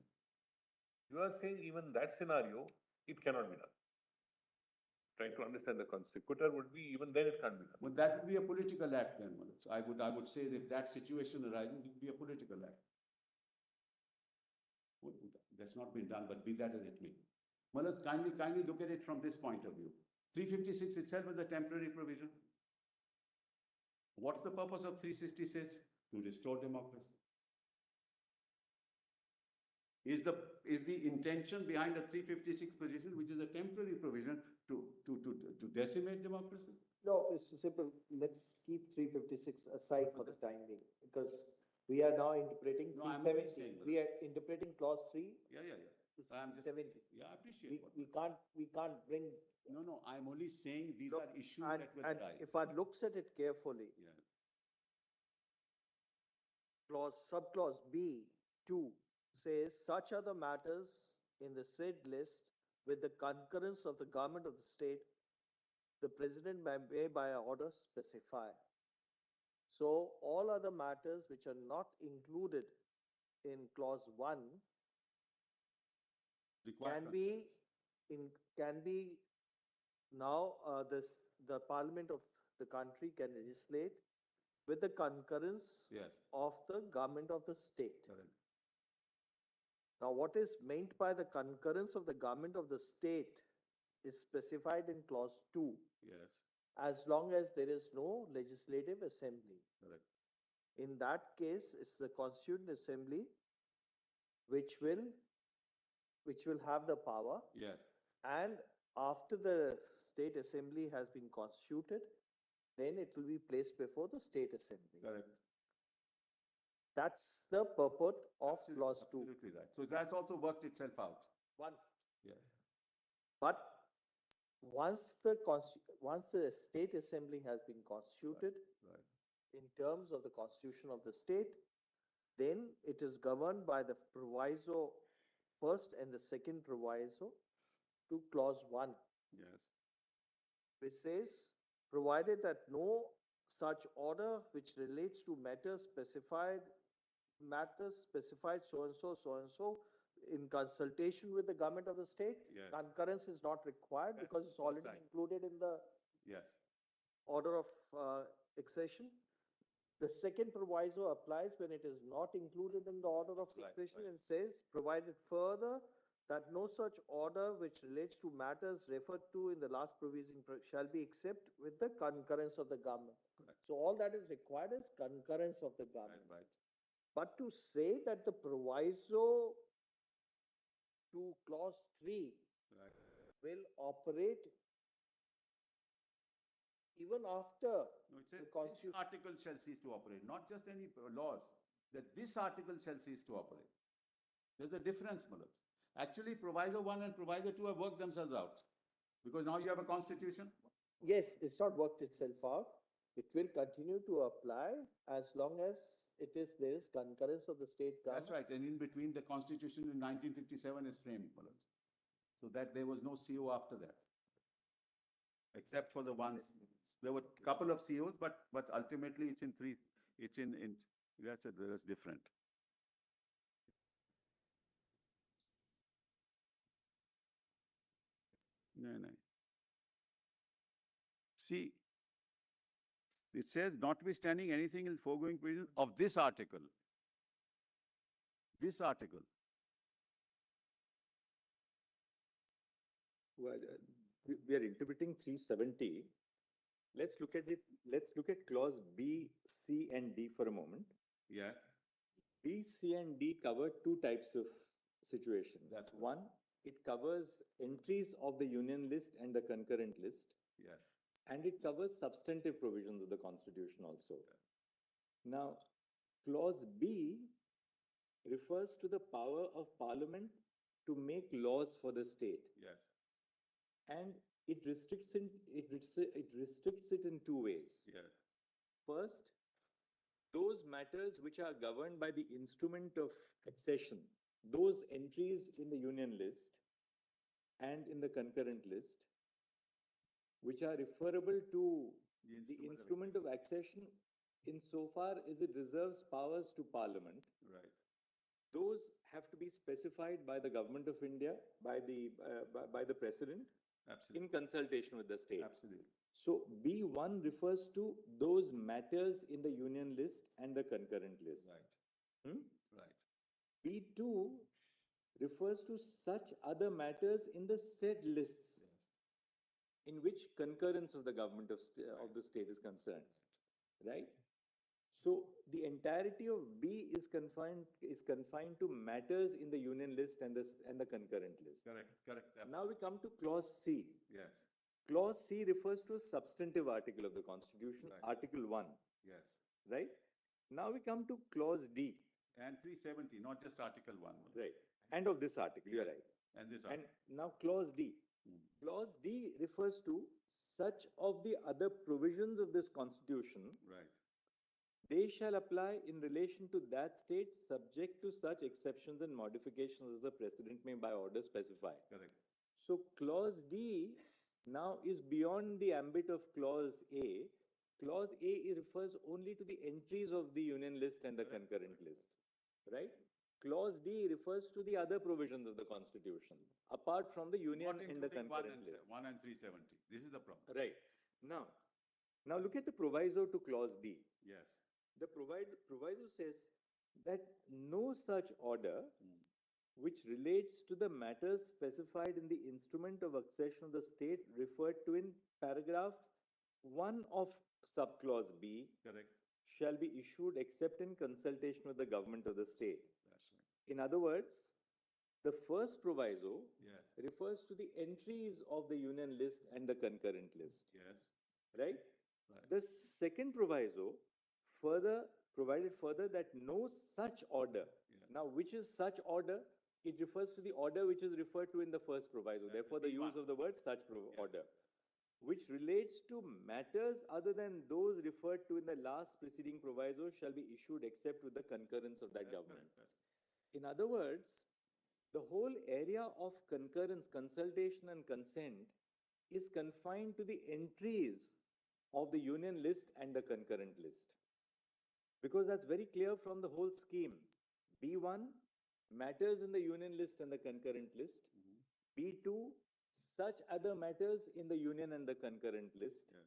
You are saying even that scenario, it cannot be done. Trying to understand the consecutor would be, even then it can't be done. But that would be a political act then, Manoj. I would say that if that situation arises, it would be a political act. That's not been done, but be that as it may. Manoj, kindly look at it from this point of view. 356 itself is a temporary provision. What's the purpose of 366? To restore democracy. is the intention behind the 356 position, which is a temporary provision to decimate democracy? No, Mr. Simple, let's keep 356 aside for the time being, because we are now interpreting No, I'm only 370. saying that. We are interpreting clause 3 Yeah. to I'm just, 70. yeah, I appreciate what. We can't bring. No, I'm only saying these Look, are issues and, that will and arise. if one looks at it carefully, Yeah, subclause B2 says such other matters in the said list with the concurrence of the government of the state, the president may by order specify. So all other matters which are not included in clause 1 required. can be now, the parliament of the country can legislate with the concurrence Yes, of the government of the state. correct. Now, what is meant by the concurrence of the government of the state is specified in clause 2, Yes, as long as there is no legislative assembly. correct. In that case, it's the Constituent Assembly which will have the power, Yes, and after the state assembly has been constituted, then it will be placed before the state assembly. correct. That's the purport of clause 2. Absolutely right. So that's also worked itself out. One. Yes, But once once the state assembly has been constituted right. in terms of the constitution of the state, then it is governed by the proviso first and the second proviso to clause 1, Yes, which says, provided that no such order which relates to matters specified so and so in consultation with the government of the state, Yes. concurrence is not required That's because it's first already time. included in the yes, order of accession. The second proviso applies when it is not included in the order of Right, succession right. and says, provided further that no such order which relates to matters referred to in the last provision shall be except with the concurrence of the government. Correct. So all that is required is concurrence of the government. right. But to say that the proviso to clause 3 Right. will operate even after No, it the says this constitution. article shall cease to operate, not just any laws, that this article shall cease to operate. There's a difference, Mullah. Actually, proviso 1 and proviso 2 have worked themselves out. Because now you have a constitution. Yes, it's not worked itself out. It will continue to apply as long as there is concurrence of the state government. That's right. And in between, the constitution in 1957 is framed, Mullah. So that there was no CO after that. Except for the ones, there were a couple of COs, but ultimately it's in three, it's in, that's different. No. See, it says notwithstanding anything in foregoing provision of this article. This article. Well, we are interpreting 370. Let's look at it. Let's look at clause B, C, and D for a moment. Yeah. B, C, and D cover two types of situations. That's good. One, it covers entries of the union list and the concurrent list, Yeah. and it covers substantive provisions of the Constitution also. Now, clause B refers to the power of Parliament to make laws for the state, Yes. and it restricts it in two ways. Yeah. First, those matters which are governed by the instrument of accession, those entries in the union list and in the concurrent list, which are referable to the instrument of accession insofar as it reserves powers to Parliament, Right. those have to be specified by the Government of India, by the President, Absolutely. in consultation with the state. Absolutely. So B1 refers to those matters in the union list and the concurrent list. Right. Hmm? Right. B2 refers to such other matters in the said lists in which concurrence of the government of the state is concerned, right? So the entirety of B is confined to matters in the union list and the concurrent list. Correct, correct. Now we come to clause C. Yes, Clause C refers to a substantive article of the Constitution, Right. Article 1, yes. right? Now we come to clause D, And 370, not just Article 1. right? And of this article, you're right. And this And article. now clause D. Hmm. Clause D refers to such of the other provisions of this Constitution, Right, they shall apply in relation to that state subject to such exceptions and modifications as the President may by order specify. correct. So clause D now is beyond the ambit of clause A. Clause A refers only to the entries of the union list and the concurrent list, right? Clause D refers to the other provisions of the Constitution, apart from the union Not and the including concurrent list. 1 and 370. This is the problem. Right. Now look at the proviso to clause D. Yes. The proviso says that no such order Hmm. which relates to the matters specified in the instrument of accession of the state referred to in paragraph 1 of subclause B Correct. shall be issued except in consultation with the government of the state. That's right. In other words, the first proviso Yes, refers to the entries of the union list and the concurrent list, yes. right? Right. The second proviso provided further that no such order. Yeah. Now, which is such order? It refers to the order which is referred to in the first proviso. That's Therefore, the the use B1. of the word such Yeah. order, which relates to matters other than those referred to in the last preceding proviso shall be issued except with the concurrence of that That's government. correct, that's In other words, the whole area of concurrence, consultation and consent is confined to the entries of the union list and the concurrent list. Because that's very clear from the whole scheme. B1, matters in the union list and the concurrent list. Mhm. B2, such other matters in the union and the concurrent list. Yes,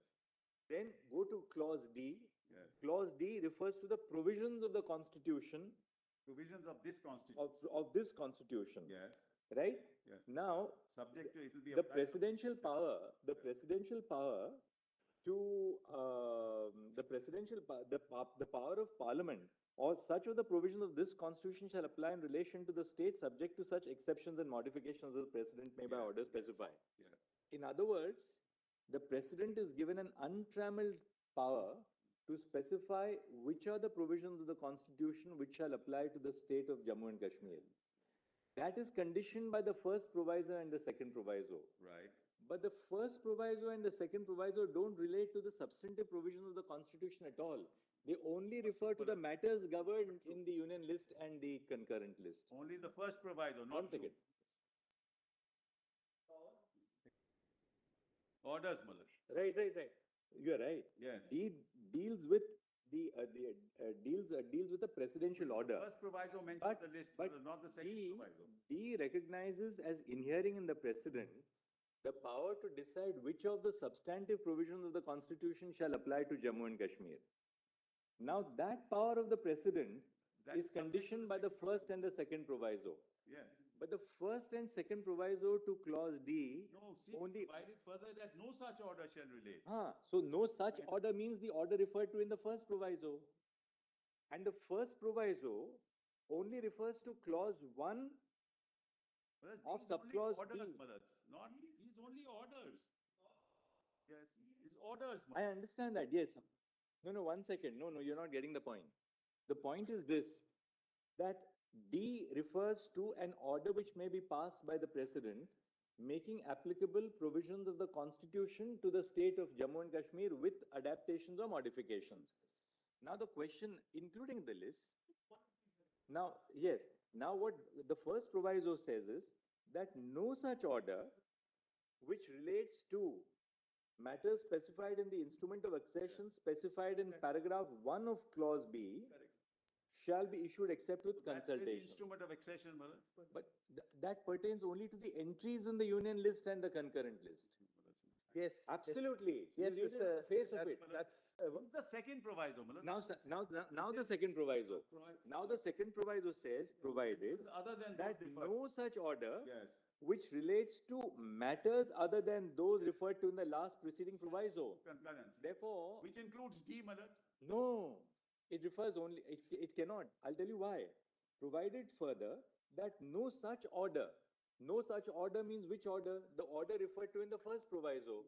Then go to clause D. yes. Clause D refers to the provisions of the Constitution, Provisions of this constitution. of this Constitution, Yes, right? yes. Now, Subject to, it will be. the applied to- presidential power, the presidential power to, the power of parliament or such of the provisions of this constitution shall apply in relation to the state subject to such exceptions and modifications as the president may by Yeah. order specify. Yeah. In other words, the president is given an untrammeled power to specify which are the provisions of the constitution which shall apply to the state of Jammu and Kashmir. That is conditioned by the first proviso and the second proviso. Right, But the first proviso and the second proviso don't relate to the substantive provisions of the Constitution at all. They only refer to the matters governed in the union list and the concurrent list. only the first proviso, not. One two. second. Orders, Malak. Right. You're right. Yes. Deals with deals with the presidential order. First proviso mentions But- the list, but not the second D, proviso. D recognizes as inhering in the president the power to decide which of the substantive provisions of the Constitution shall apply to Jammu and Kashmir. Now, that power of the president That's is subject to conditioned by the first and the second proviso. Yes. But the first and second proviso to clause D No, see, only. provided further that no such order shall relate. So no such order means the order referred to in the first proviso. And the first proviso only refers to clause 1. Malak, Of these only subclause orders, B. Malak, not, these only orders. Yes, these orders. I understand that, yes. No, 1 second. No, you're not getting the point. The point is this, that D refers to an order which may be passed by the president, making applicable provisions of the Constitution to the state of Jammu and Kashmir with adaptations or modifications. Now the question, including the list, now, yes, now what the first proviso says is that no such order which relates to matters specified in the instrument of accession specified in paragraph 1 of clause B Correct. shall be issued except with That's the consultation. instrument of accession, Malak. But that pertains only to the entries in the union list and the concurrent list. Yes. Absolutely. Yes, You need Mr. the face of it. That's, The second proviso, Malak. Now the second proviso. Now the second proviso says, provided Other than that those referred. no such order Yes. which relates to matters other than those referred to in the last preceding proviso. Concurrence. Therefore, Which includes D, Malak. no, It refers only, it cannot. I'll tell you why. Provided further that no such order means which order? The order referred to in the first proviso.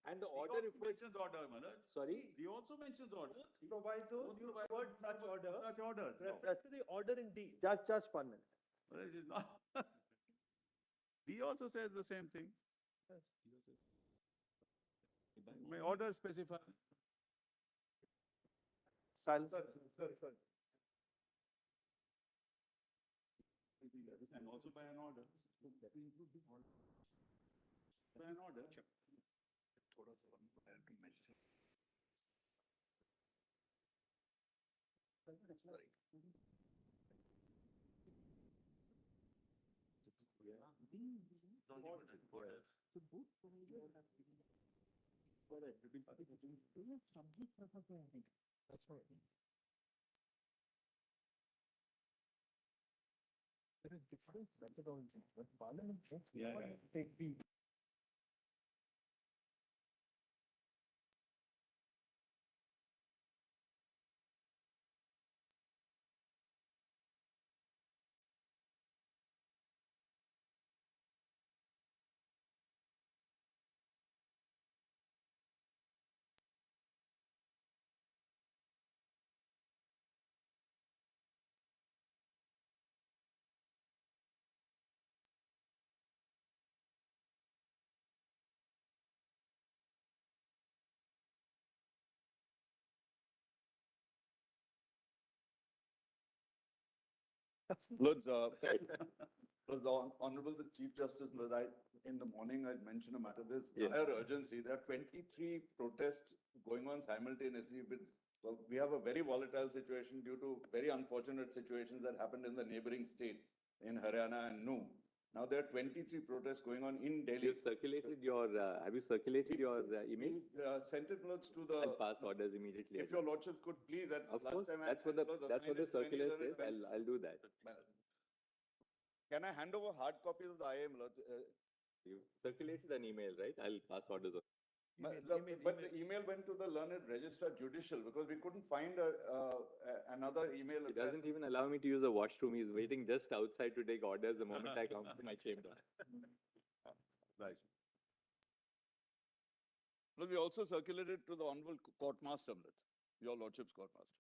And the order He also referred, mentions order, Manoj. sorry? He also mentions order. Proviso, Both use provisos word use such the word order. Such orders. No. Reference to the order in D. Just 1 minute. Manoj is not. He also says the same thing. My order specify. Silence. And also by an order. By an order. There is different methodology. When Parliament makes Yeah, law, yeah. take the Lords, Honorable the Chief Justice, Lord, in the morning, I'd mentioned a matter, there's Yes. higher urgency. There are 23 protests going on simultaneously with, well, we have a very volatile situation due to very unfortunate situations that happened in the neighboring state in Haryana and Nu. Now there are 23 protests going on in Delhi. Have you circulated your email? We sent it, Lords, to I'll the, pass orders immediately. if your lordships could please, at Of course, lunchtime. that's what that's what the circular says. I'll do that. Can I hand over hard copies of the IAM, Lords? You circulated an email, right? I'll pass orders on. But the email went to the learned registrar judicial because we couldn't find another email He address. doesn't even allow me to use the washroom. He's waiting just outside to take orders the moment I come to my chamber. Right. No, we also circulated to the Honorable Court Master, your Lordship's Court Master.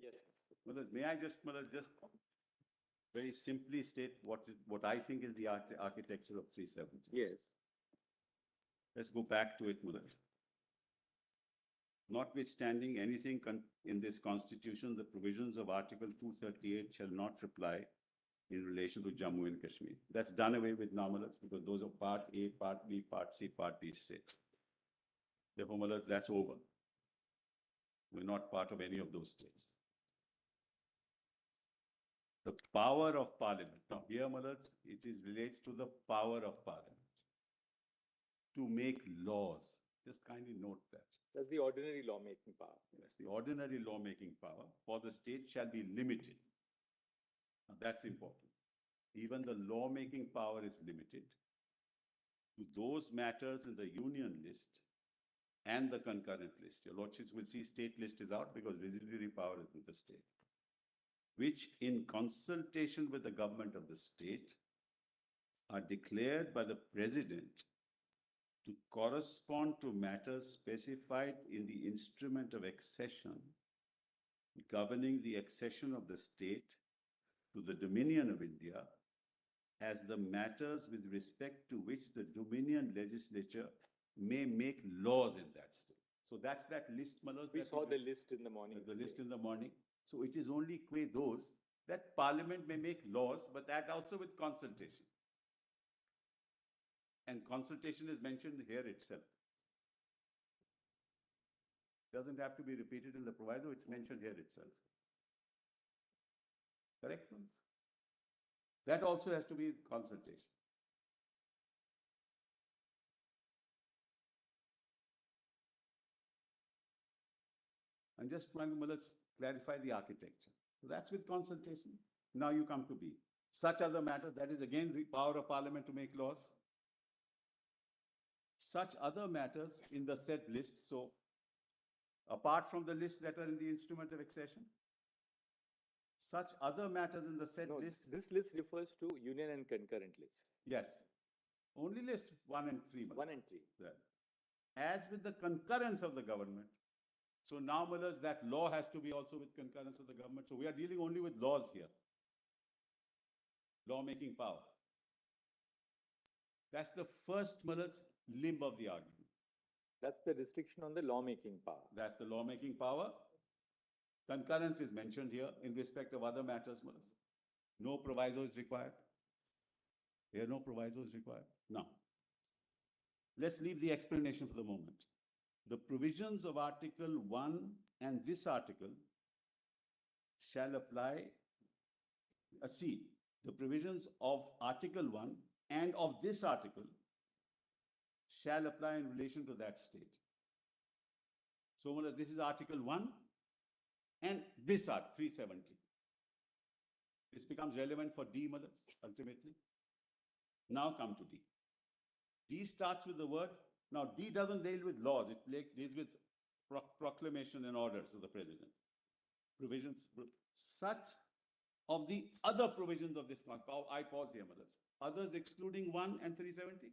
Yes. May I just very simply state what I think is the architecture of 370? Yes. Let's go back to it, Mullah. Notwithstanding anything in this constitution, the provisions of Article 238 shall not apply in relation to Jammu and Kashmir. That's done away with now, Mullah, because those are Part A, Part B, Part C, Part D states. Therefore, Mullah, that's over. We're not part of any of those states. The power of Parliament. Now, here, Mullah, relates to the power of Parliament to make laws. Just kindly note that. That's the ordinary lawmaking power. Yes, the ordinary lawmaking power for the state shall be limited. Now, that's important. Even the lawmaking power is limited to those matters in the union list and the concurrent list. Your lordships will see state list is out because residuary power is in the state, which in consultation with the government of the state are declared by the president to correspond to matters specified in the instrument of accession governing the accession of the state to the Dominion of India as the matters with respect to which the Dominion legislature may make laws in that state. So that's that list, Manoj. We saw the list in the morning. The list in the morning. So it is only those that Parliament may make laws, but that also with consultation. And consultation is mentioned here itself. Doesn't have to be repeated in the proviso, it's mentioned here itself. Correct? That also has to be consultation. I'm just trying to clarify the architecture. So that's with consultation. Now you come to B. Such other matters, that is again power of Parliament to make laws. Such other matters in the said list, so apart from the lists that are in the instrument of accession, such other matters in the said No, list. this list refers to union and concurrent list. Yes. Only list 1 and 3. 1 and 3. Right. As with the concurrence of the government. So now, Mullahs, that law has to be also with concurrence of the government. So we are dealing only with laws here. Lawmaking power. That's the first, Mullahs, limb of the argument. That's the restriction on the lawmaking power. That's the lawmaking power. Concurrence is mentioned here in respect of other matters, Mullahs. No proviso is required. Here, no proviso is required. Now, let's leave the explanation for the moment. The provisions of Article 1 and this article shall apply. See, the provisions of Article 1 and of this article shall apply in relation to that state. So, this is Article 1 and this Art 370. This becomes relevant for D, ultimately. Now come to D. D starts with the word. Now, D doesn't deal with laws. It deals with proclamation and orders of the president. Provisions, such of the other provisions of this. I pause here, mothers. Others excluding 1 and 370.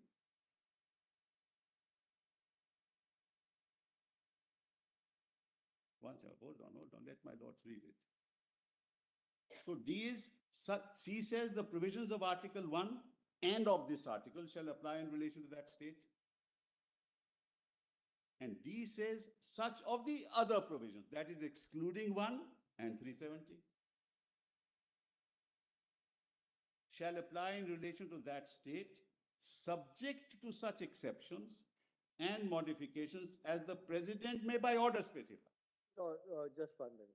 One second, hold on, let my lords read it. So D is, C says the provisions of Article 1 and of this article shall apply in relation to that state. And D says such of the other provisions, that is excluding 1 and 370, shall apply in relation to that state, subject to such exceptions and modifications as the president may by order specify. Just 1 minute.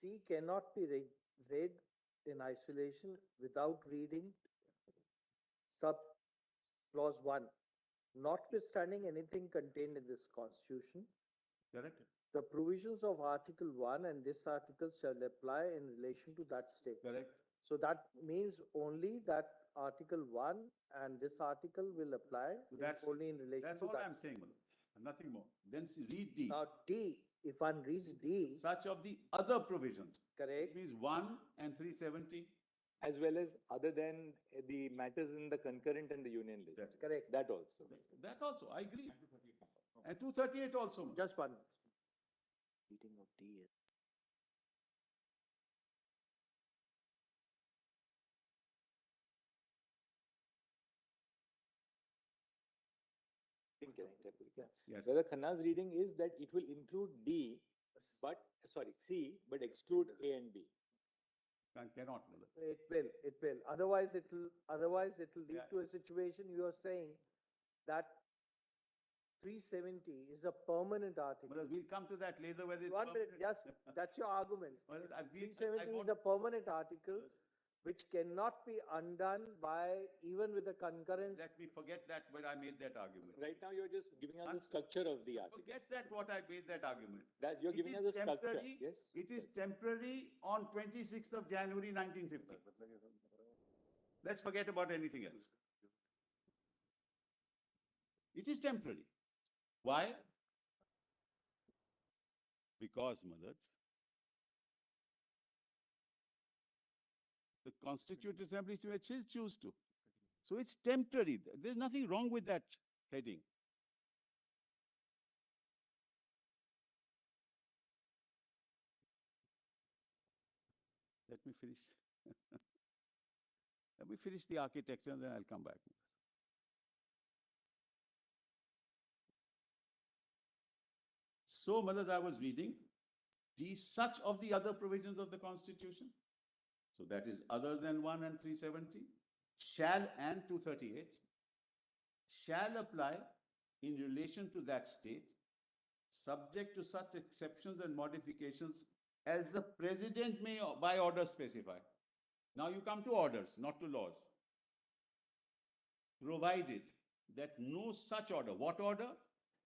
C cannot be read in isolation without reading sub clause 1. Notwithstanding anything contained in this constitution, Correct? the provisions of Article 1 and this article shall apply in relation to that state. Correct. So that means only that Article 1 and this article will apply only in relation That's to all that. I'm saying, nothing more. Then read D. Now D, if one reads D, Such of the other provisions. correct, Which means 1 and 370. As well as other than the matters in the concurrent and the union list. That's correct. That also. That also, I agree. And 238 also. Just 1 minute. Yes. Whether Khanna's reading is that it will include D, but, sorry, C, but exclude A and B. Cannot, Mullah. It will. Otherwise, it'll lead Yeah. to a situation you are saying that 370 is a permanent article. Mullah, we'll come to that later whether it's. One minute, permanent. yes, that's your argument. Well, Three seventy is a permanent article which cannot be undone by, even with the concurrence. Let me forget that when I made that argument. Right now, you're just giving us the structure of the article. Forget that what I made that argument. That you're It giving is us the structure, temporary- yes? It is temporary on 26th of January 1950. Let's forget about anything else. It is temporary. Why? Because, Malad, the Constituent Assembly may still choose to. So it's temporary. There's nothing wrong with that heading. Let me finish. Let me finish the architecture and then I'll come back. So, Malad, I was reading such of the other provisions of the Constitution. So that is other than 1 and 370 shall and 238 shall apply in relation to that state, subject to such exceptions and modifications as the President may by order specify. Now you come to orders, not to laws. Provided that no such order, what order?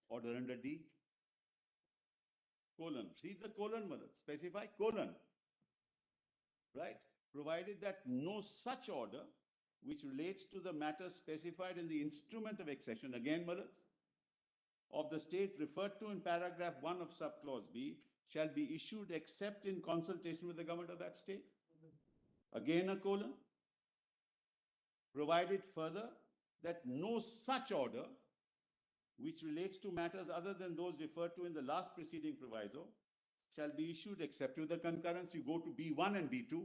Order under D. Colon, read the colon, Malad, specify colon. Right? Provided that no such order which relates to the matter specified in the instrument of accession, again, Malad, of the state referred to in paragraph 1 of subclause B shall be issued except in consultation with the government of that state. Again, a colon. Provided further that no such order which relates to matters other than those referred to in the last preceding proviso shall be issued except with the concurrence. You go to B1 and B2.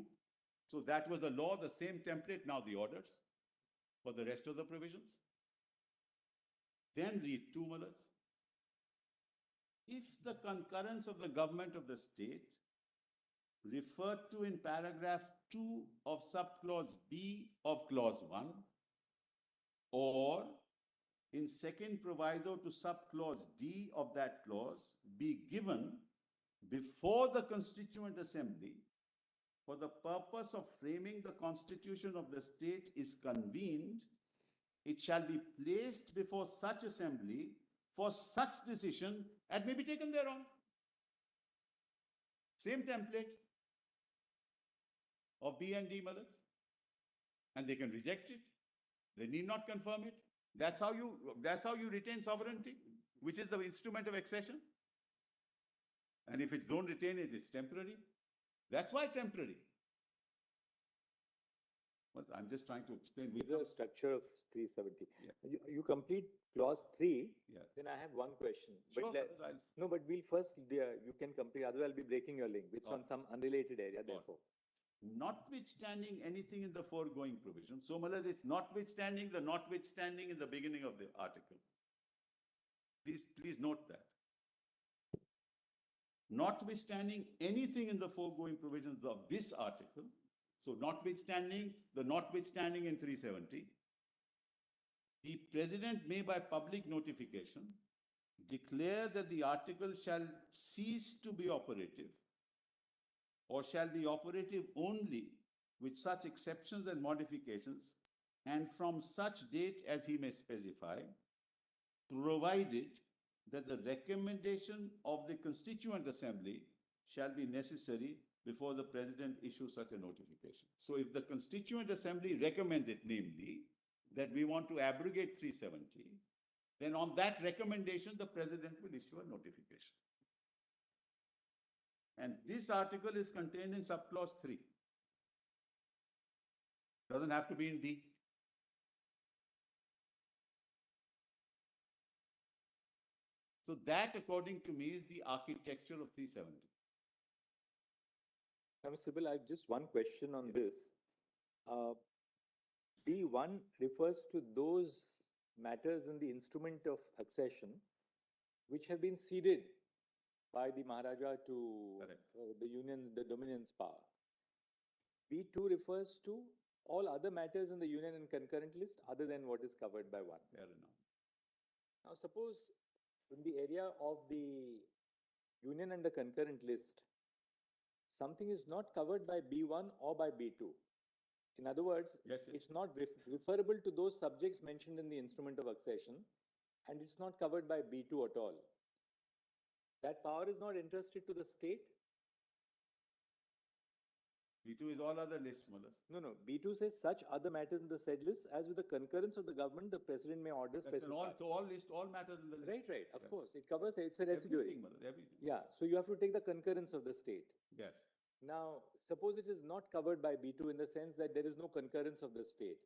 So that was the law, the same template, now the orders for the rest of the provisions. Then read 2, Malad. If the concurrence of the government of the state referred to in paragraph 2 of subclause B of clause 1 or in second proviso to subclause D of that clause be given before the Constituent Assembly for the purpose of framing the constitution of the state is convened, it shall be placed before such assembly for such decision and may be taken thereon. Same template of B and D, Malad. And they can reject it. They need not confirm it. That's how you retain sovereignty, which is the instrument of accession. And if it don't retain it, it's temporary. That's why temporary. Well, I'm just trying to explain. With the structure of 370. Yeah. You complete clause 3, Yeah. then I have one question. Sure, But no, but we'll first, you can complete, otherwise I'll be breaking your link. It's on some unrelated area, therefore. Notwithstanding anything in the foregoing provision. So, Malad, it's notwithstanding in the beginning of the article. Please note that. Notwithstanding anything in the foregoing provisions of this article, so notwithstanding in 370, the President may by public notification declare that the article shall cease to be operative or shall be operative only with such exceptions and modifications and from such date as he may specify, provided that the recommendation of the Constituent Assembly shall be necessary before the President issues such a notification. So if the Constituent Assembly recommends it, namely, that we want to abrogate 370, then on that recommendation, the President will issue a notification. And this article is contained in subclause 3. Doesn't have to be in D. So that, according to me, is the architecture of 370. Sybil, I have just one question on this. B1 refers to those matters in the instrument of accession which have been ceded by the Maharaja to Correct. the Union, the Dominion's power. B2 refers to all other matters in the Union and concurrent list other than what is covered by 1. Fair enough. Now, suppose in the area of the Union and the concurrent list, something is not covered by B1 or by B2. In other words, Yes, yes. it's not referable to those subjects mentioned in the instrument of accession, and it's not covered by B2 at all. That power is not entrusted to the state. B2 is all other lists, Mullah. No. B2 says such other matters in the said list as with the concurrence of the government, the president may order That's an all, specified. so all list, all matters in the list. Right, of Yeah. course. It covers, it's a residuary. Everything, Mullah, everything. Yeah, so you have to take the concurrence of the state. Yes. Now, suppose it is not covered by B2 in the sense that there is no concurrence of the state.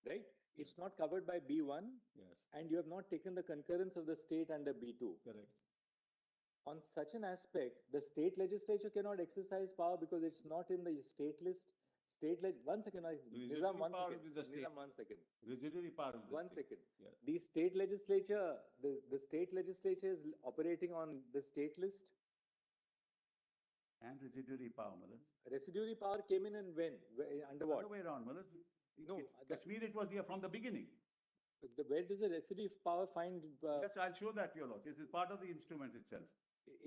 Right? It's not covered by B1 Yes. and you have not taken the concurrence of the state under B2. Correct. On such an aspect, the state legislature cannot exercise power because it's not in the state list. One second, Residuary Nizam, one power second. with the state. Nizam, 1 second. Residuary power of the One state. second. Yeah. The state legislature, the state legislature is operating on the state list. And residuary power, Mullah. Residuary power came in and when? Under what? Other way around, Mullah. No, Kashmir, it was there from the beginning. Where does the residuary power find Yes, I'll show that to you, Lord. This is part of the instrument itself.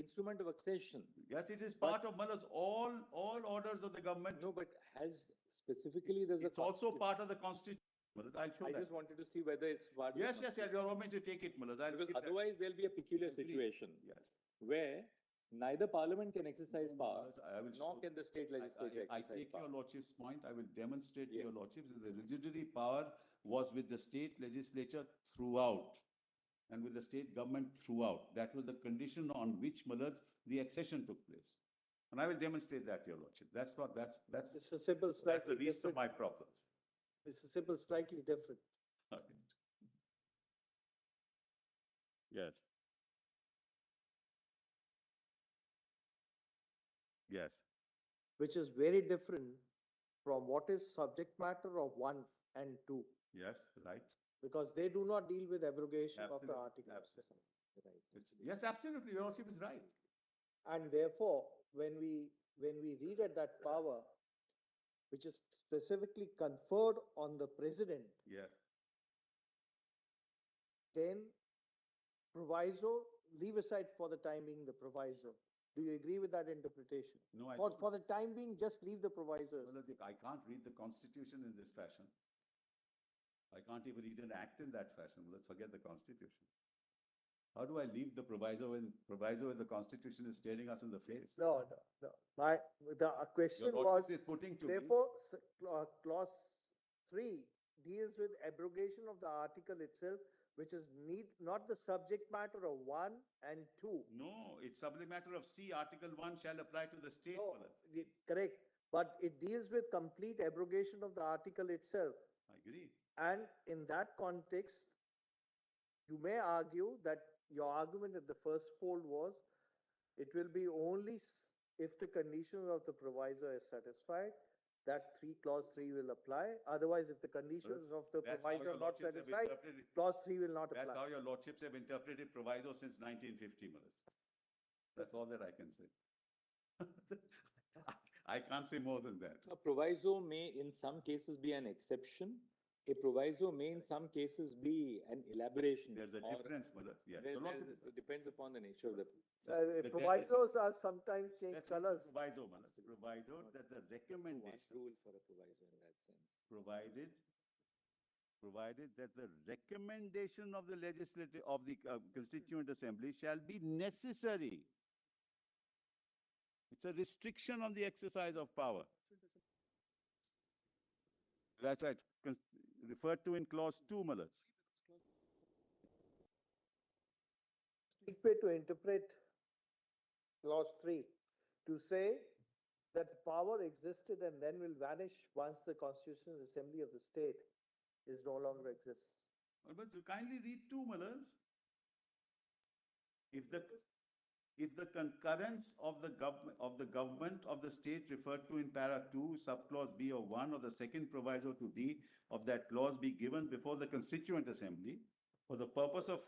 instrument of accession? Yes, it is part of Mullah's all orders of the government. No, but has specifically there's a. It's also part of the constitution. Mullah. I'll show I that. just wanted to see whether it's part. of the Yes, you're always to take it, Mullah. I'll Because keep that. otherwise there'll be a peculiar Agreed. situation Yes. where neither parliament can exercise power, I will nor show- can the state legislature I exercise take your power. lordship's point. I will demonstrate to Yeah. your lordships that the residuary power was with the state legislature throughout and with the state government throughout. That was the condition on which, Mullah, the accession took place. And I will demonstrate that to your lordship. That's Mr. Simple, that's the slightly least of different. my problems. Mr. Simple, slightly different. Okay. Yes. Yes. Which is very different from what is subject matter of 1 and 2, Yes, right. because they do not deal with abrogation of the Absolutely, article. absolutely. Yes, absolutely. Your lordship is right. And therefore, when we read at that power, which is specifically conferred on the president, Yes. then proviso, leave aside for the time being the proviso. Do you agree with that interpretation? No, I For, don't. for the time being, just leave the proviso. Well, look, I can't read the constitution in this fashion. I can't even read an act in that fashion. Let's forget the constitution. How do I leave the proviso when the constitution is staring us in the face? No. The question Your was, lordship is putting to me. therefore, clause 3 deals with abrogation of the article itself, which is not the subject matter of 1 and 2. No, it's subject matter of C, Article 1 shall apply to the state. No, Mullah. correct, but it deals with complete abrogation of the article itself. I agree. And in that context, you may argue that your argument at the first fold was, it will be only if the conditions of the proviso is satisfied, that clause 3 will apply. Otherwise, if the conditions of the That's how proviso your are not lordships have satisfied, interpreted. clause 3 will not That's how apply. your lordships have interpreted proviso since 1950, Mullah. That's all that I can say. I can't say more than that. A proviso may in some cases be an exception. A proviso may in some cases be an elaboration. There's a or- difference, Mullah. Yes. There- The there- lordship- It depends upon the nature of the. the- Provisos are sometimes change That's not colors. proviso, Mullah. Proviso that the One recommendation, rule for a proviso in that sense. provided that the recommendation of the legislative, of the constituent assembly shall be necessary. It's a restriction on the exercise of power. That's right, referred to in clause 2, Mullah. Quick way to interpret clause 3, to say that the power existed and then will vanish once the Constitutional Assembly of the state is no longer exists. But you kindly read 2, Mullah. If the, if the concurrence of the government of the state referred to in para 2, subclause B of 1 or the second proviso to D of that clause be given before the Constituent Assembly for the purpose of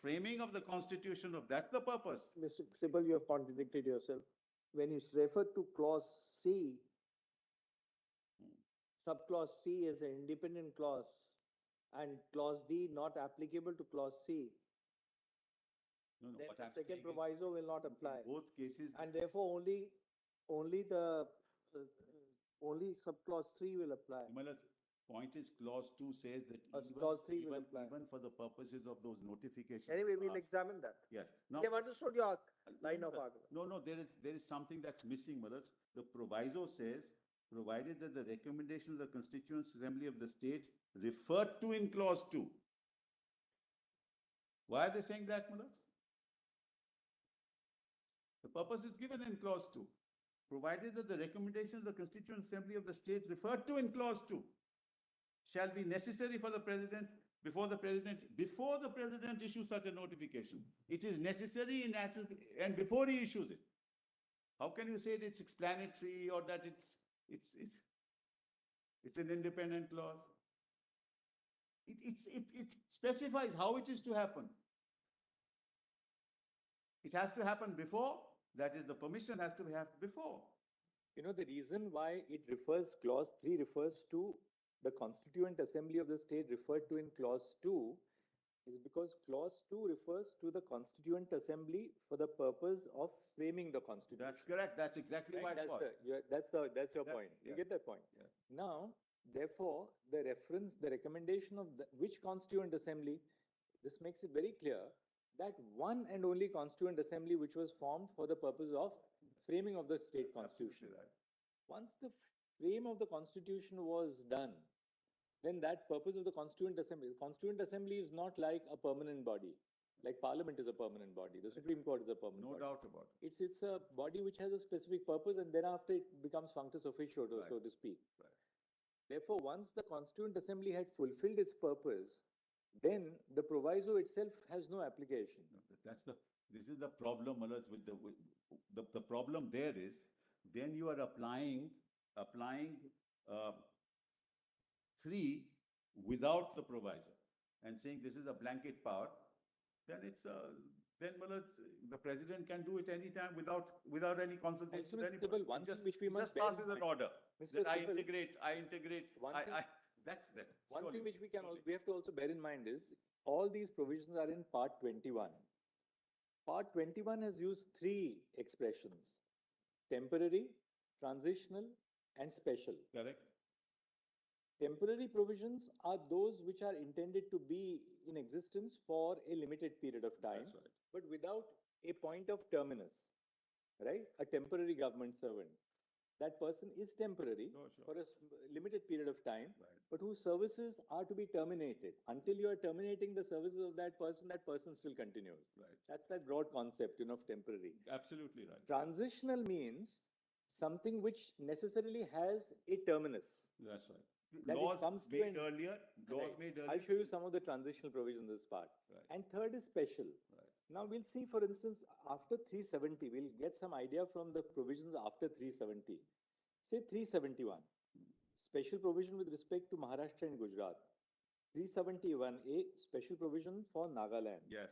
framing of the Constitution of, that's the purpose. Mr. Sibal, you have contradicted yourself. When you refer to clause C, subclause C is an independent clause and clause D not applicable to clause C. No, no, Then what the I'm second saying is, proviso will not in apply. both cases. And therefore only subclause 3 will apply. Himala's point is clause 2 says that Clause 3 will even, apply. even for the purposes of those notifications. Anyway, we'll asked- examine that. Yes. We Now, have understood your no, line of no, argument. no, there is something that's missing, Malas. The proviso says, provided that the recommendation of the Constituent Assembly of the state referred to in clause 2. Why are they saying that, Malas? The purpose is given in clause 2. Provided that the recommendation of the Constituent Assembly of the state referred to in clause 2 shall be necessary for the president before the president issues such a notification. It is necessary in actual, and before he issues it. How can you say that it's explanatory or that it's an independent clause? It specifies how it is to happen. It has to happen before, that is, the permission has to have before. You know, the reason why clause 3 refers to the Constituent Assembly of the state referred to in clause 2 is because clause 2 refers to the Constituent Assembly for the purpose of framing the Constitution. That's correct. That's exactly Right? my point. That's your Yeah, point. You yeah, get that point? yeah. Now, therefore, the recommendation of which Constituent Assembly, this makes it very clear that one and only Constituent Assembly which was formed for the purpose of framing of the state constitution. Absolutely right. Once the frame of the constitution was done, then that purpose of the Constituent Assembly is not like a permanent body. Like Parliament is a permanent body, the Supreme Court is a permanent No body. doubt about it. It's a body which has a specific purpose and then after it becomes functus officio, Right. so to speak. Right. Therefore, once the Constituent Assembly had fulfilled its purpose, then the proviso itself has no application. No, this is the problem, Malaj, the problem there is, then you are applying 3 without the proviso and saying this is a blanket power, then then Malaj, the president can do it anytime without any consultation Also, with Mr. anybody. Sibal, one He thing just, which we he must just bear in passes an mind- order. Mr. That I Sibal, integrate, one thing- that's. One surely, thing which we surely. have to also bear in mind is all these provisions are in Part 21. Part 21 has used 3 expressions: temporary, transitional, and special. Correct? Temporary provisions are those which are intended to be in existence for a limited period of time, That's right. but without a point of terminus, right? A temporary government servant. That person is temporary Sure. for a limited period of time, Right. but whose services are to be terminated. Until you are terminating the services of that person still continues. Right. That's that broad concept, of temporary. Absolutely right. Transitional means something which necessarily has a terminus. That's right. That it Laws comes to made an- earlier, laws Right. made I'll earlier. show you some of the transitional provisions in this part. Right. And third is special. Right. Now we'll see, for instance, after 370, we'll get some idea from the provisions after 370. Say 371, special provision with respect to Maharashtra and Gujarat. 371A, special provision for Nagaland. Yes.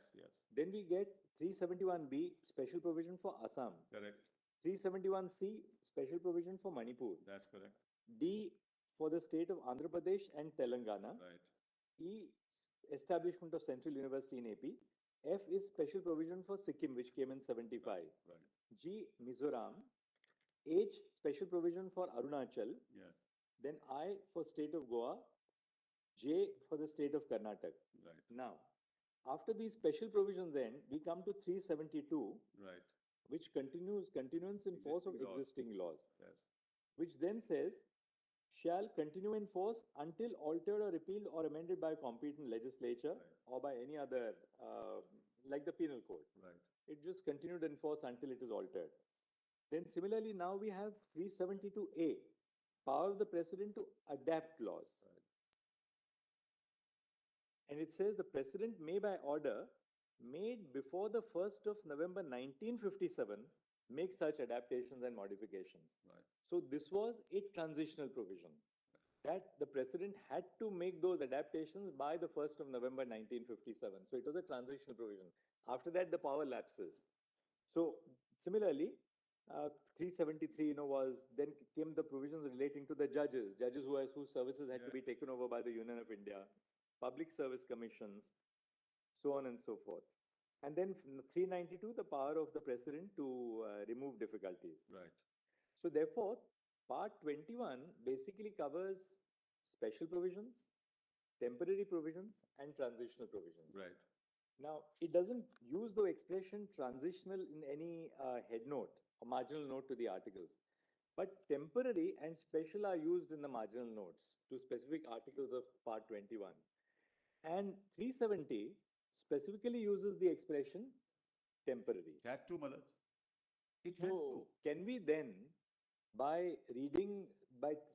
Then we get 371B, special provision for Assam. Correct. 371C, special provision for Manipur. That's correct. D, for the state of Andhra Pradesh and Telangana. Right. E, establishment of Central University in AP. F is special provision for Sikkim, which came in 75. Right. G, Mizoram. H, special provision for Arunachal. Yes. Then I for state of Goa. J for the state of Karnataka. Right. Now, after these special provisions end, we come to 372, Right. which continuance in force of Existing laws. existing laws, Yes. which then says, shall continue in force until altered or repealed or amended by competent legislature Right. or by any other, like the penal code. Right. It just continued in force until it is altered. Then similarly, now we have 372A, power of the president to adapt laws. Right. And it says the president may by order made before the 1st of November 1957 make such adaptations and modifications. Right. So this was a transitional provision that the president had to make those adaptations by the 1st of November 1957. So it was a transitional provision. After that, the power lapses. So similarly, 373, was then came the provisions relating to the judges whose services had to be taken over by the Union of India, public service commissions, so on and so forth. And then 392, the power of the president to remove difficulties. Right. So therefore, part 21 basically covers special provisions, temporary provisions, and transitional provisions. Right. Now, it doesn't use the expression transitional in any head note or marginal note to the articles. But temporary and special are used in the marginal notes to specific articles of part 21. And 370 specifically uses the expression temporary. It had to, Malad. It had to. So, can we then, by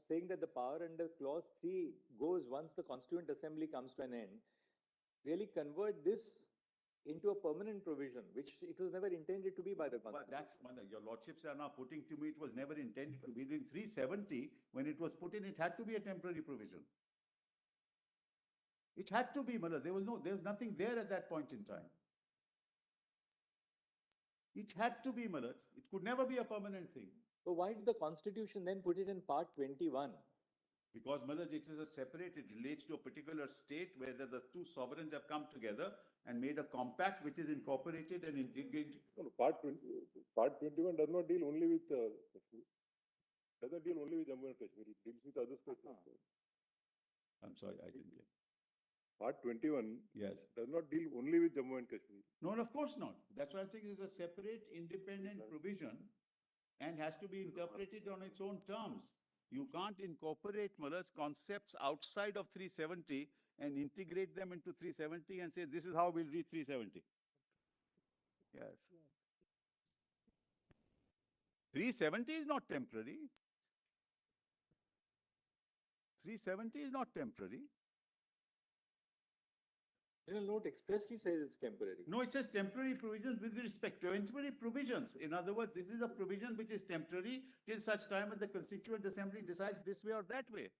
saying that the power under clause 3 goes once the Constituent Assembly comes to an end, really convert this into a permanent provision, which it was never intended to be by the But Constitution? that's, Malad, your lordships are now putting to me, it was never intended to be. In 370, when it was put in, it had to be a temporary provision. It had to be, Malad. There was nothing there at that point in time. It had to be, Malad. It could never be a permanent thing. So why did the Constitution then put it in part 21? Because, Malad, it is a separate, it relates to a particular state where the two sovereigns have come together and made a compact which is incorporated and integrated. No, part 21 does not deal only with Kashmir. Doesn't deal only with Jammu and Kashmir. It deals with other states also. I'm sorry, I didn't get. Part 21 Yes. does not deal only with Jammu and Kashmir. No, of course not. That's why I'm saying it's a separate independent provision and has to be interpreted on its own terms. You can't incorporate Muller's concepts outside of 370 and integrate them into 370 and say, this is how we'll read 370. Yes. 370 is not temporary. 370 is not temporary. General note expressly says it's temporary. No, it says temporary provisions with respect to temporary provisions. In other words, this is a provision which is temporary till such time as the Constituent Assembly decides this way or that way.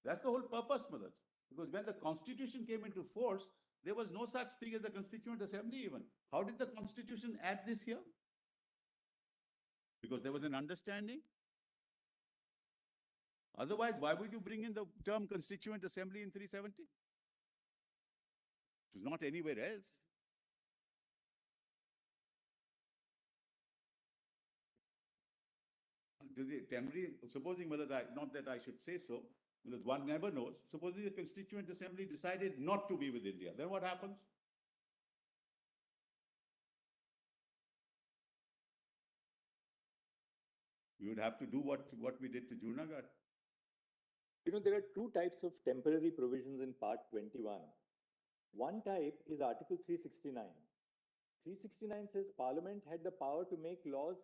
That's the whole purpose, Mullah. Because when the Constitution came into force, there was no such thing as the Constituent Assembly even. How did the Constitution add this here? Because there was an understanding. Otherwise, why would you bring in the term Constituent Assembly in 370? It was not anywhere else. Supposing, not that I should say so, because one never knows. Supposing the Constituent Assembly decided not to be with India, then what happens? We would have to do what we did to Junagadh. There are two types of temporary provisions in Part 21. One type is Article 369. 369 says Parliament had the power to make laws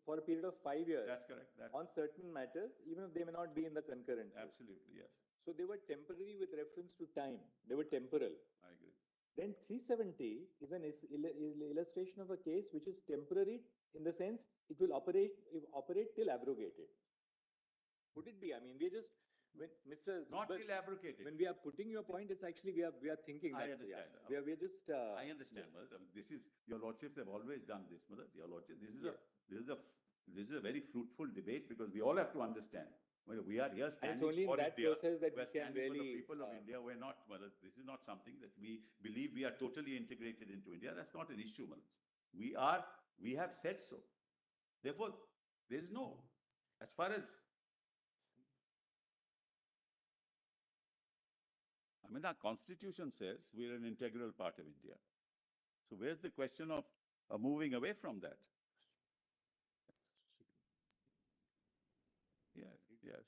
for a period of 5 years. That's correct. On certain matters, even if they may not be in the concurrent. Absolutely, yes. So they were temporary with reference to time. They were temporal. I agree. Then 370 is an illustration of a case which is temporary in the sense it will operate till abrogated. Would it be? I mean, we're just, when Mr. Not Zubar, till abrogated. when we are putting your point, it's actually we are thinking I that. understand. We are just. I understand, Malad. This is, your lordships have always done this, Malad. Your lordships, this is a very fruitful debate because we all have to understand. Well, we are here And standing it's only in for that India. process that We're we can standing for the really. people of India. We're not, Malad. This is not something that we believe we are totally integrated into India. That's not an issue, Malad. We have said so. Therefore, there is no, as far as, I mean, our constitution says we're an integral part of India. So where's the question of moving away from that? Yes, yes.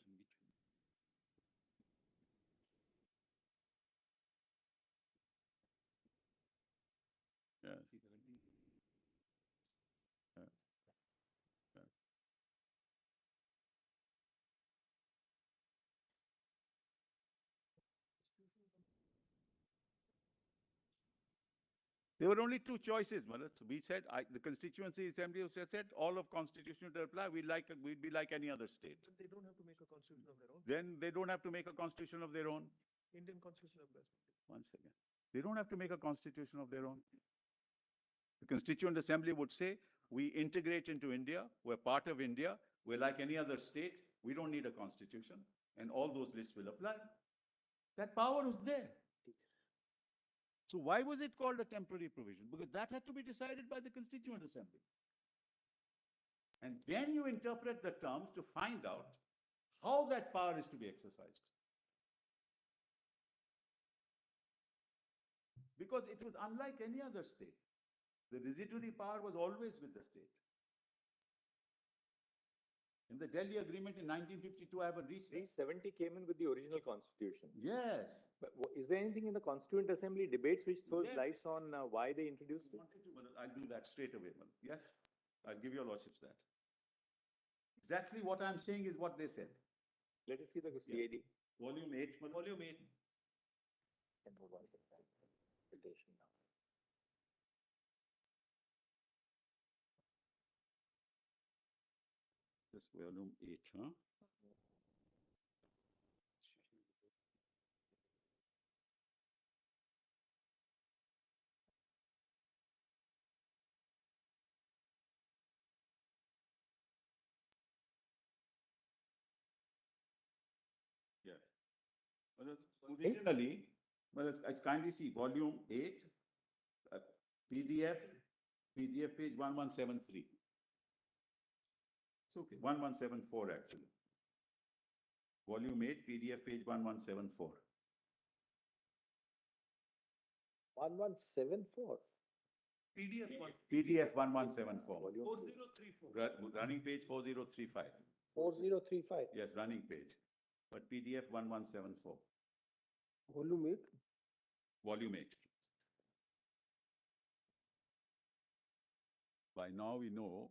Yes. There were only two choices, Malad. So we said, the Constituency Assembly said, all of Constitution to apply, we'd be like any other state. But they don't have to make a constitution of their own. Then they don't have to make a constitution of their own. Indian constitution applies. Once again, they don't have to make a constitution of their own. The Constituent Assembly would say, we integrate into India, we're part of India, we're like any other state, we don't need a constitution, and all those lists will apply. That power is there. So why was it called a temporary provision? Because that had to be decided by the Constituent Assembly. And then you interpret the terms to find out how that power is to be exercised. Because it was unlike any other state. The residuary power was always with the state. In the Delhi Agreement in 1952, I haven't reached that. 370 came in with the original constitution. Yes. But is there anything in the Constituent Assembly debates which throws Yes. lights on why they introduced it? I'll do that straight away. Malad. Yes, I'll give your lordships that. Exactly what I'm saying is what they said. Let us see the CAD. Volume 8, Malad. Volume 8. Can provide interpretation now. This volume 8, huh? Yeah. Originally, I kindly see volume 8, PDF page 1173. It's okay, 1174 actually. Volume 8, PDF page 1174. 1174. PDF 1174. Volume 4034. Running page 4035. 4035. Yes, running page. But PDF 1174, Volume 8. volume 8. By now we know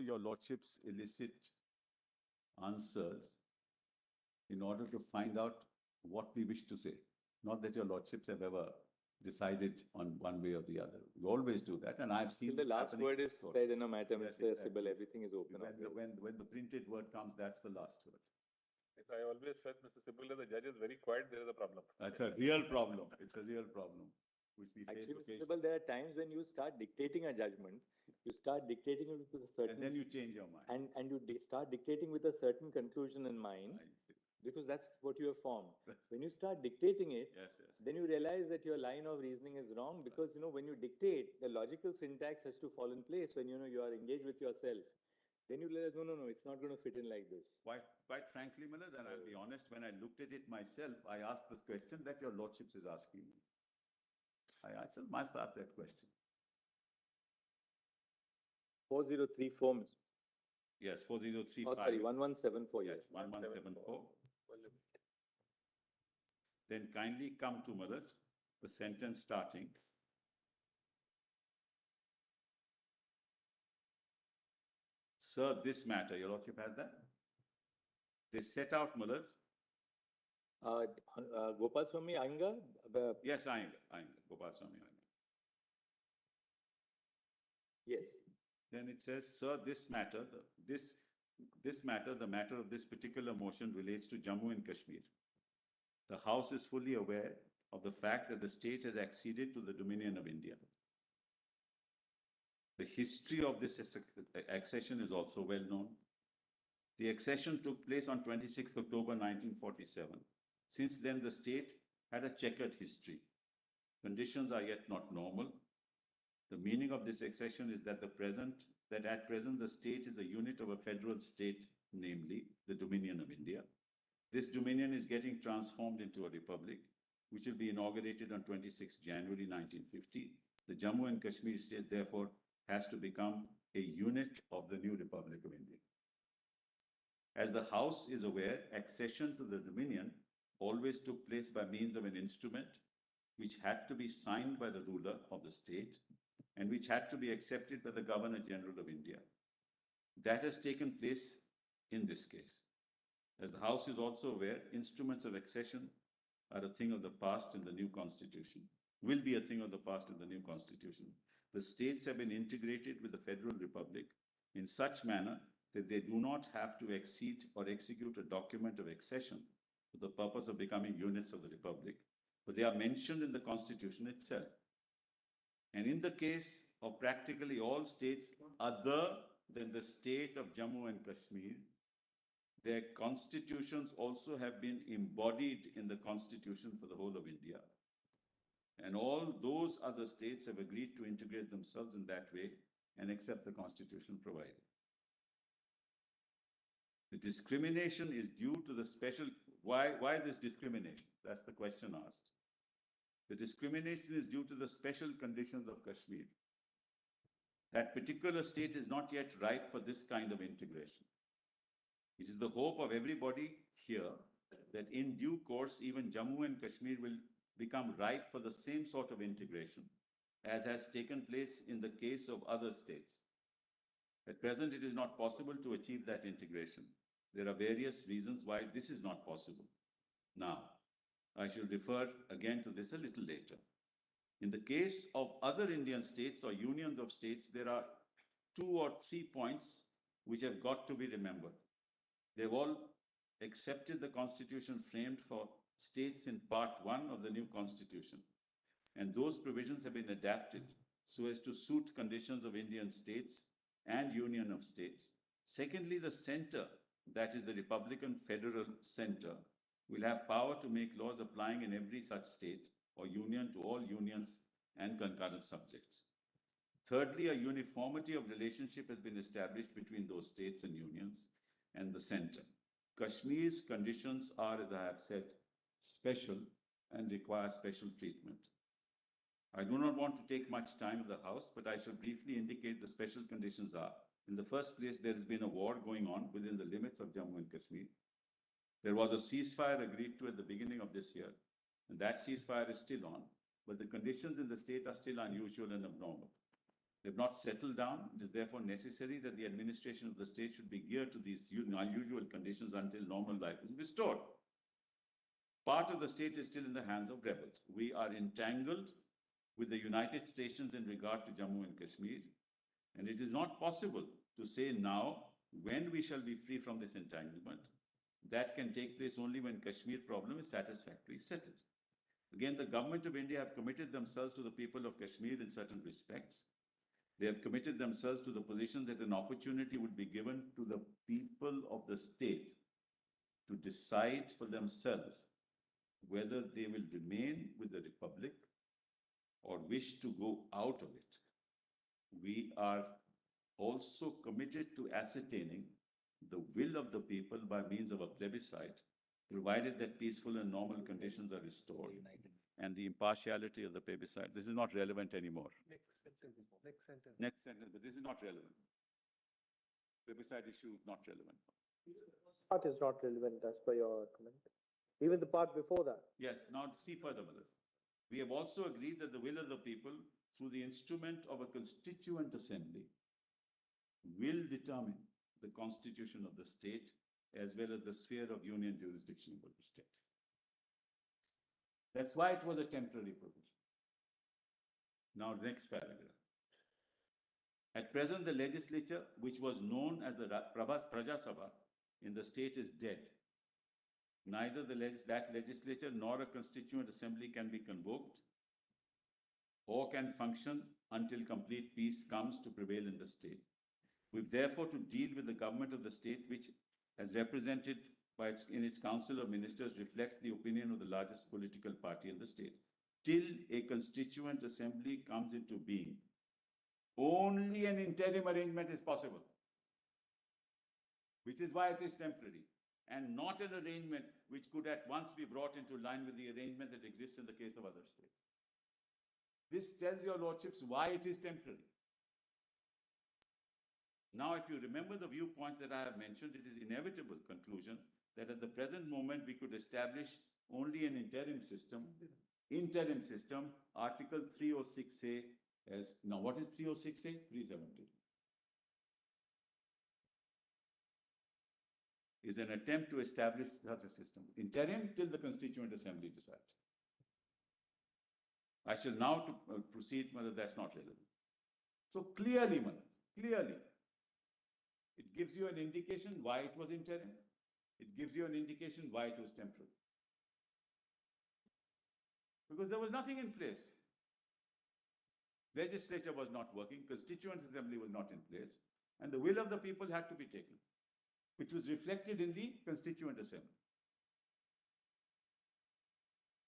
your lordships elicit answers in order to find out what we wish to say. Not that your lordships have ever decided on one way or the other. You always do that, and I've seen Till the this last happening word is before. said in a matter, Yes, Mr. exactly. Sibal, everything is open. When the printed word comes, that's the last word. Yes, I always felt, Mr. Sibal, the judge is very quiet, there is a problem. That's a real problem. It's a real problem, which we face Actually, Mr. occasionally. Sibal, there are times when you start dictating a judgment, you start dictating it with a certain, And then you change your mind. and you start dictating with a certain conclusion in mind, I see. because that's what you have formed. When you start dictating it, Yes, yes. then you realize that your line of reasoning is wrong, because, when you dictate, the logical syntax has to fall in place when, you are engaged with yourself. Then you realize, no, it's not going to fit in like this. Quite frankly, Malad, and I'll be honest, when I looked at it myself, I asked this question that your lordships is asking me. I must ask that question. 4034, Mr. Yes, 4035. Oh, sorry, 1174, Yes, yes. 1174. Then kindly come to Malad, the sentence starting. Sir, this matter, your lordship has that? They set out, Malad. Gopal Swami Iyengar, Yes, I am. Gopal Swami. yes. Then it says, sir, this matter, the matter of this particular motion relates to Jammu and Kashmir. The House is fully aware of the fact that the state has acceded to the dominion of India. The history of this accession is also well known. The accession took place on 26th October 1947. Since then, the state had a checkered history. Conditions are yet not normal. The meaning of this accession is that at present the state is a unit of a federal state, namely the Dominion of India. This Dominion is getting transformed into a republic, which will be inaugurated on 26 January 1950. The Jammu and Kashmir state, therefore, has to become a unit of the new Republic of India. As the House is aware, accession to the Dominion always took place by means of an instrument which had to be signed by the ruler of the state and which had to be accepted by the Governor General of India. That has taken place in this case. As the House is also aware, instruments of accession are a thing of the past in the new constitution, will be a thing of the past in the new constitution. The states have been integrated with the Federal Republic in such manner that they do not have to exceed or execute a document of accession for the purpose of becoming units of the Republic, but they are mentioned in the constitution itself. And in the case of practically all states other than the state of Jammu and Kashmir, their constitutions also have been embodied in the constitution for the whole of India. And all those other states have agreed to integrate themselves in that way and accept the constitution provided. The discrimination is due to the special, why this discrimination? That's the question asked. The discrimination is due to the special conditions of Kashmir. That particular state is not yet ripe for this kind of integration. It is the hope of everybody here that in due course, even Jammu and Kashmir will become ripe for the same sort of integration as has taken place in the case of other states. At present, it is not possible to achieve that integration. There are various reasons why this is not possible. Now, I shall refer again to this a little later. In the case of other Indian states or unions of states, there are 2 or 3 points which have got to be remembered. They've all accepted the constitution framed for states in part 1 of the new constitution. And those provisions have been adapted so as to suit conditions of Indian states and union of states. Secondly, the center, that is the Republican Federal Center, will have power to make laws applying in every such state or union to all unions and concurrent subjects. Thirdly, a uniformity of relationship has been established between those states and unions and the center. Kashmir's conditions are, as I have said, special and require special treatment. I do not want to take much time of the House, but I shall briefly indicate the special conditions are. In the first place, there has been a war going on within the limits of Jammu and Kashmir. There was a ceasefire agreed to at the beginning of this year, and that ceasefire is still on, but the conditions in the state are still unusual and abnormal. They've not settled down. It is therefore necessary that the administration of the state should be geared to these unusual conditions until normal life is restored. Part of the state is still in the hands of rebels. We are entangled with the United Nations in regard to Jammu and Kashmir, and it is not possible to say now when we shall be free from this entanglement. That can take place only when Kashmir problem is satisfactorily settled. Again, the government of India have committed themselves to the people of Kashmir in certain respects. They have committed themselves to the position that an opportunity would be given to the people of the state to decide for themselves whether they will remain with the Republic or wish to go out of it. We are also committed to ascertaining the will of the people by means of a plebiscite, provided that peaceful and normal conditions are restored and the impartiality of the plebiscite. This is not relevant anymore. Next sentence, but this is not relevant. Plebiscite issue is not relevant. Part is not relevant as per your comment. Even the part before that. Yes, now see further, Malad. We have also agreed that the will of the people, through the instrument of a constituent assembly, will determine the constitution of the state as well as the sphere of union jurisdiction of the state. That's why it was a temporary provision. Now, next paragraph. At present, the legislature, which was known as the Praja Sabha in the state, is dead. Neither that legislature nor a constituent assembly can be convoked or can function until complete peace comes to prevail in the state. We've therefore to deal with the government of the state, which, as represented in its council of ministers, reflects the opinion of the largest political party in the state. Till a constituent assembly comes into being, only an interim arrangement is possible, which is why it is temporary, and not an arrangement which could at once be brought into line with the arrangement that exists in the case of other states. This tells your lordships why it is temporary. Now, if you remember the viewpoints that I have mentioned, it is inevitable conclusion that at the present moment we could establish only an interim system. Article 306A as, now what is 306A? 370. is an attempt to establish such a system. Interim till the Constituent Assembly decides. I shall now proceed, Madam, that's not relevant. So clearly, Madam, clearly, it gives you an indication why it was interim. It gives you an indication why it was temporary. Because there was nothing in place. Legislature was not working, Constituent Assembly was not in place, and the will of the people had to be taken, which was reflected in the Constituent Assembly.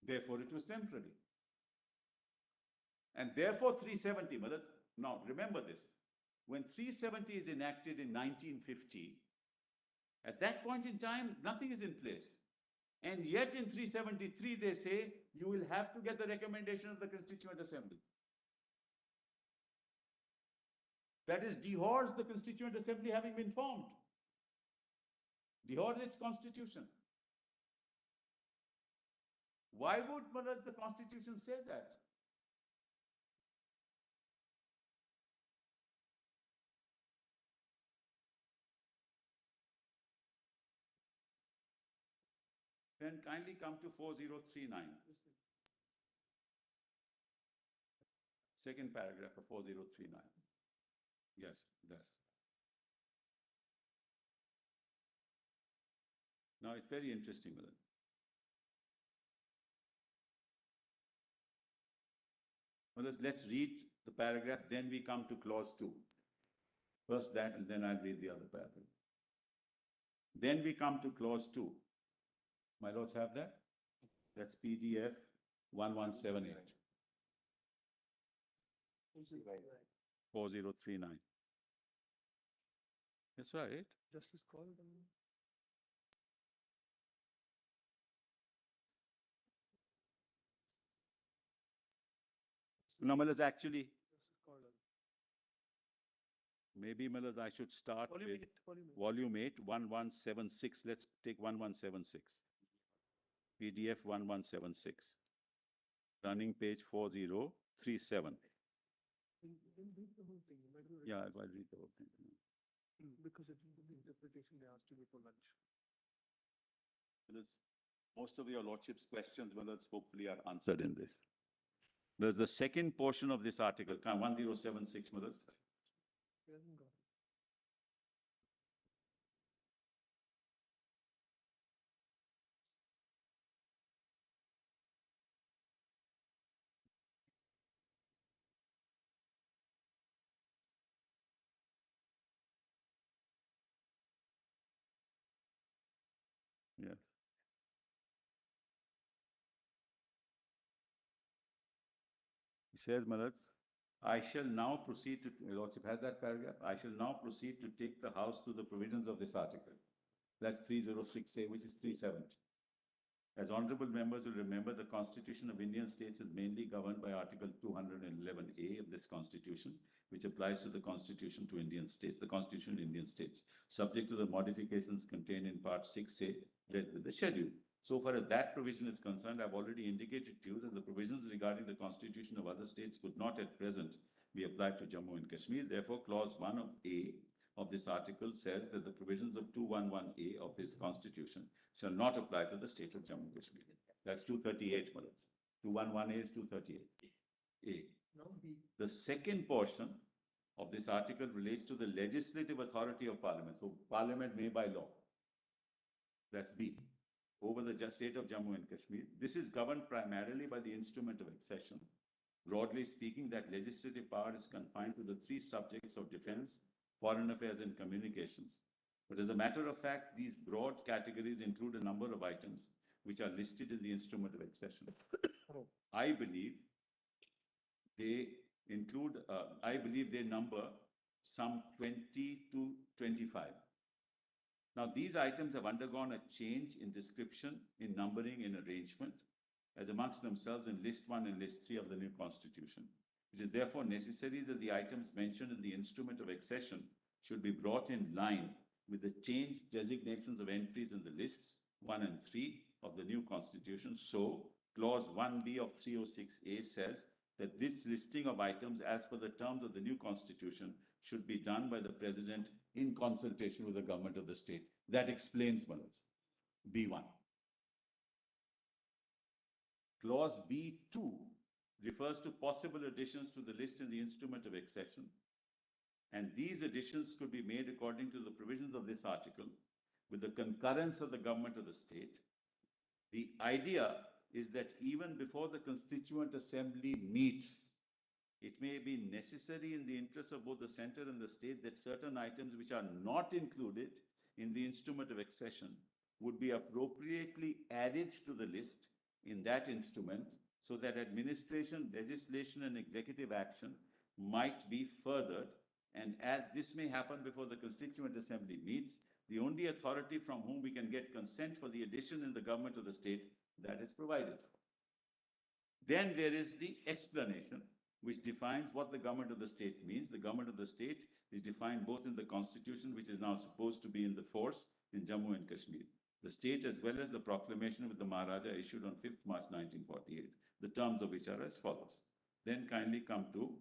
Therefore, it was temporary. And therefore, 370, Madam, now remember this, when 370 is enacted in 1950, at that point in time, nothing is in place. And yet in 373, they say, you will have to get the recommendation of the Constituent Assembly. That is, dehors the Constituent Assembly having been formed. Dehors its constitution. Why would, Madam, the Constitution say that? Then kindly come to 4039. Second paragraph of 4039. Yes, that's. Now it's very interesting, Madam. Let's read the paragraph, then we come to clause 2. First that, and then I'll read the other paragraph. Then we come to clause 2. My lords have that? That's PDF 1178. 4039. That's right. Justice called them. No, Malas, actually, Justice called them. maybe, Malas, I should start Volume with 8, volume 8. volume 8, 1176. Let's take 1176. PDF 1176. Running page 4037. Then read the whole thing. You might be Yeah, I'll read the whole thing. Because it will be the interpretation they asked you before lunch. Malas, most of your lordship's questions, Malas, hopefully are answered in this. There's the second portion of this article, 1076, Malas. He hasn't got it. Yes. He says, Malas, I shall now proceed to, your lordship has that paragraph? I shall now proceed to take the House through the provisions of this article. That's 306A, which is 370. As honorable members will remember, the Constitution of Indian States is mainly governed by Article 211A of this Constitution, which applies to the Constitution to Indian States, the Constitution of Indian States, subject to the modifications contained in Part 6A, read with the schedule. So far as that provision is concerned, I've already indicated to you that the provisions regarding the Constitution of other states could not at present be applied to Jammu and Kashmir. Therefore, Clause 1 of A of this article says that the provisions of 211A of his Constitution shall not apply to the state of Jammu and Kashmir. That's 238, Malas. 211A is 238A. Now B. The second portion of this article relates to the legislative authority of Parliament. So Parliament may by law. That's B. Over the state of Jammu and Kashmir. This is governed primarily by the instrument of accession. Broadly speaking, that legislative power is confined to the three subjects of defense, foreign affairs, and communications. But as a matter of fact, these broad categories include a number of items which are listed in the instrument of accession. I believe they include, I believe they number some 20 to 25. Now, these items have undergone a change in description, in numbering, in arrangement, as amongst themselves in List 1 and List 3 of the new Constitution. It is therefore necessary that the items mentioned in the instrument of accession should be brought in line with the changed designations of entries in the lists 1 and 3 of the new Constitution. So, Clause 1B of 306A says that this listing of items as per the terms of the new Constitution should be done by the President in consultation with the government of the state. that explains, Manoj. B1. Clause B2 refers to possible additions to the list in the instrument of accession. And these additions could be made according to the provisions of this article with the concurrence of the government of the state. The idea is that even before the Constituent Assembly meets, it may be necessary in the interest of both the center and the state that certain items which are not included in the instrument of accession would be appropriately added to the list in that instrument so that administration, legislation, and executive action might be furthered. And as this may happen before the Constituent Assembly meets, the only authority from whom we can get consent for the addition in the government of the state that is provided for. Then there is the explanation, which defines what the government of the state means. The government of the state is defined both in the constitution, which is now supposed to be in the force in Jammu and Kashmir, the state, as well as the proclamation with the Maharaja issued on 5th March 1948, the terms of which are as follows. Then kindly come to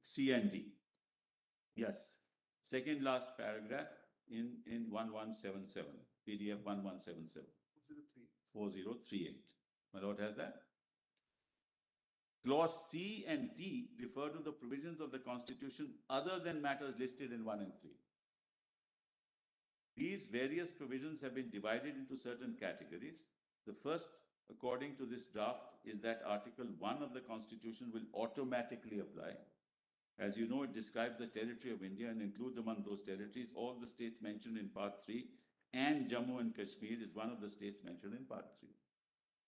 C and D. Yes, second last paragraph in 1177, PDF 1177. 4038. My lord has that. Clause C and D refer to the provisions of the Constitution other than matters listed in 1 and 3. These various provisions have been divided into certain categories. The first, according to this draft, is that Article 1 of the Constitution will automatically apply. As you know, it describes the territory of India and includes among those territories all the states mentioned in Part 3, and Jammu and Kashmir is one of the states mentioned in Part 3.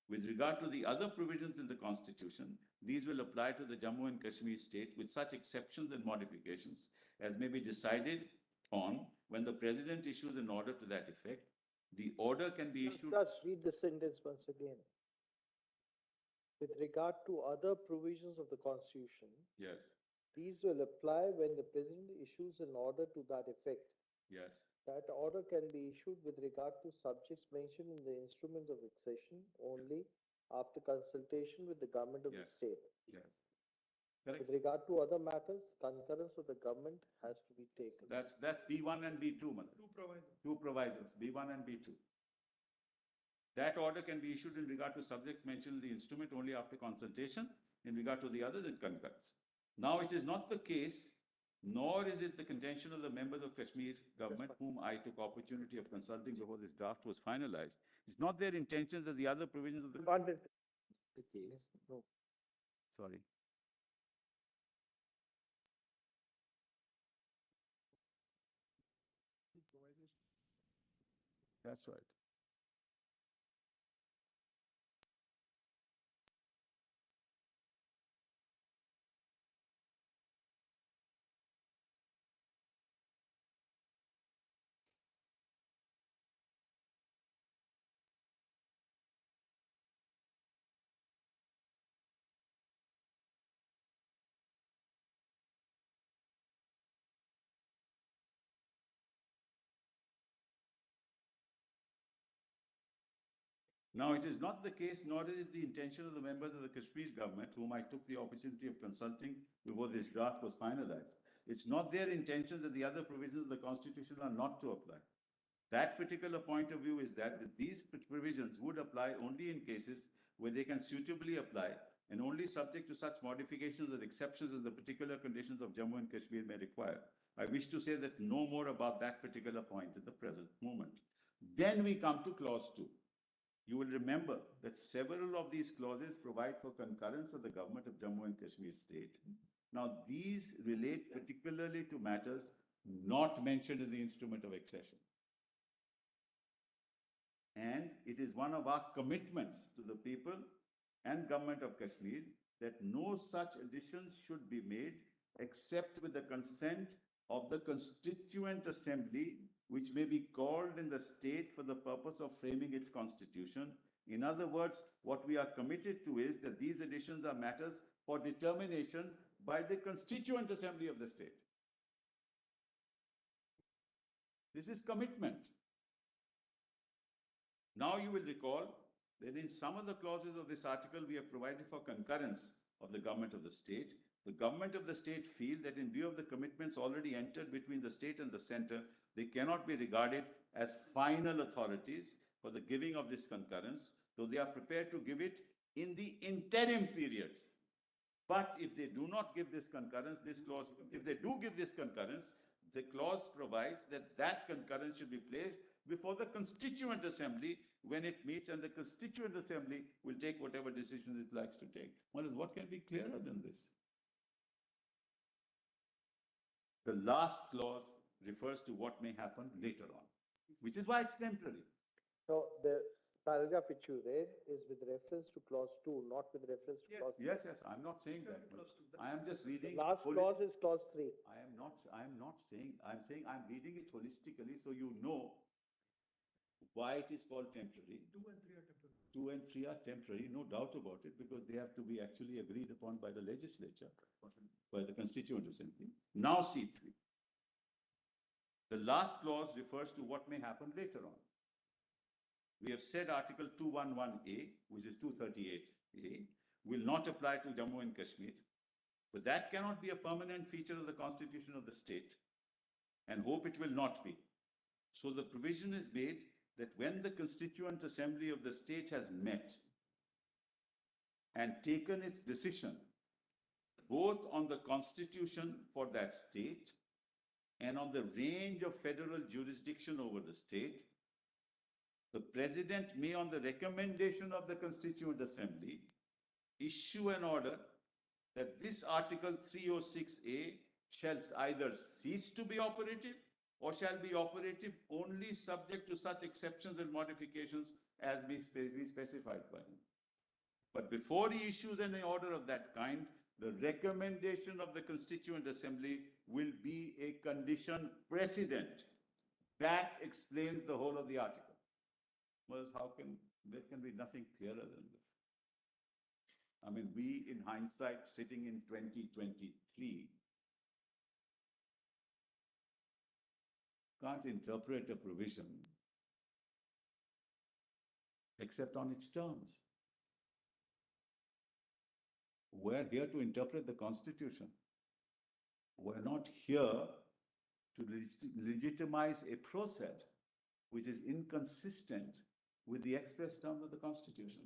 With regard to the other provisions in the Constitution, these will apply to the Jammu and Kashmir state with such exceptions and modifications as may be decided on when the President issues an order to that effect. The order can be issued. Just read the sentence once again. With regard to other provisions of the Constitution, Yes, these will apply when the President issues an order to that effect. yes, That order can be issued with regard to subjects mentioned in the instrument of accession only after consultation with the government of the Yes. state. yes. With Correct. regard to other matters, concurrence of the government has to be taken. That's B1 and B2, Madam. Two provisos, B1 and B2. That order can be issued in regard to subjects mentioned in the instrument only after consultation. In regard to the others, it concurs. Now, it is not the case, nor is it the contention of the members of Kashmir government, whom I took opportunity of consulting before this draft was finalized. It's not their intention that the other provisions of the. The case, No. Sorry. That's right. Now, it is not the case, nor is it the intention of the members of the Kashmir government, whom I took the opportunity of consulting before this draft was finalized. It's not their intention that the other provisions of the Constitution are not to apply. That particular point of view is that these provisions would apply only in cases where they can suitably apply and only subject to such modifications or exceptions as the particular conditions of Jammu and Kashmir may require. I wish to say that no more about that particular point at the present moment. Then we come to clause 2. You will remember that several of these clauses provide for concurrence of the government of Jammu and Kashmir state. Now, these relate particularly to matters not mentioned in the instrument of accession. And it is one of our commitments to the people and government of Kashmir that no such additions should be made except with the consent of the Constituent Assembly, which may be called in the state for the purpose of framing its constitution. In other words, what we are committed to is that these additions are matters for determination by the Constituent Assembly of the state. This is commitment. Now you will recall that in some of the clauses of this article, we have provided for concurrence of the government of the state. The government of the state feel that in view of the commitments already entered between the state and the center, they cannot be regarded as final authorities for the giving of this concurrence, though they are prepared to give it in the interim periods. But if they do not give this concurrence, this clause, if they do give this concurrence, the clause provides that that concurrence should be placed before the Constituent Assembly when it meets, and the Constituent Assembly will take whatever decisions it likes to take. What can be clearer than this? The last clause refers to what may happen later on, which is why it's temporary. So the paragraph which you read is with reference to clause 2, not with reference to clause 3. Yes, I'm not saying that. I am just The reading. last clause is clause 3. I'm not saying, I'm saying I'm reading it holistically so you know why it is called temporary. 2 and 3 are temporary, no doubt about it, because they have to be actually agreed upon by the legislature, by the Constituent Assembly. Now C3. The last clause refers to what may happen later on. We have said Article 211A, which is 238A, will not apply to Jammu and Kashmir, but that cannot be a permanent feature of the constitution of the state, and hope it will not be. So the provision is made that when the Constituent Assembly of the state has met and taken its decision, both on the constitution for that state and on the range of federal jurisdiction over the state, the President may, on the recommendation of the Constituent Assembly, issue an order that this Article 306A shall either cease to be operative or shall be operative only subject to such exceptions and modifications as be specified by him. But before he issues any order of that kind, the recommendation of the Constituent Assembly will be a condition precedent. That explains the whole of the article. Well, there can be nothing clearer than this. I mean, we in hindsight, sitting in 2023, can't interpret a provision except on its terms. We're here to interpret the Constitution. We're not here to legitimize a process which is inconsistent with the express terms of the Constitution.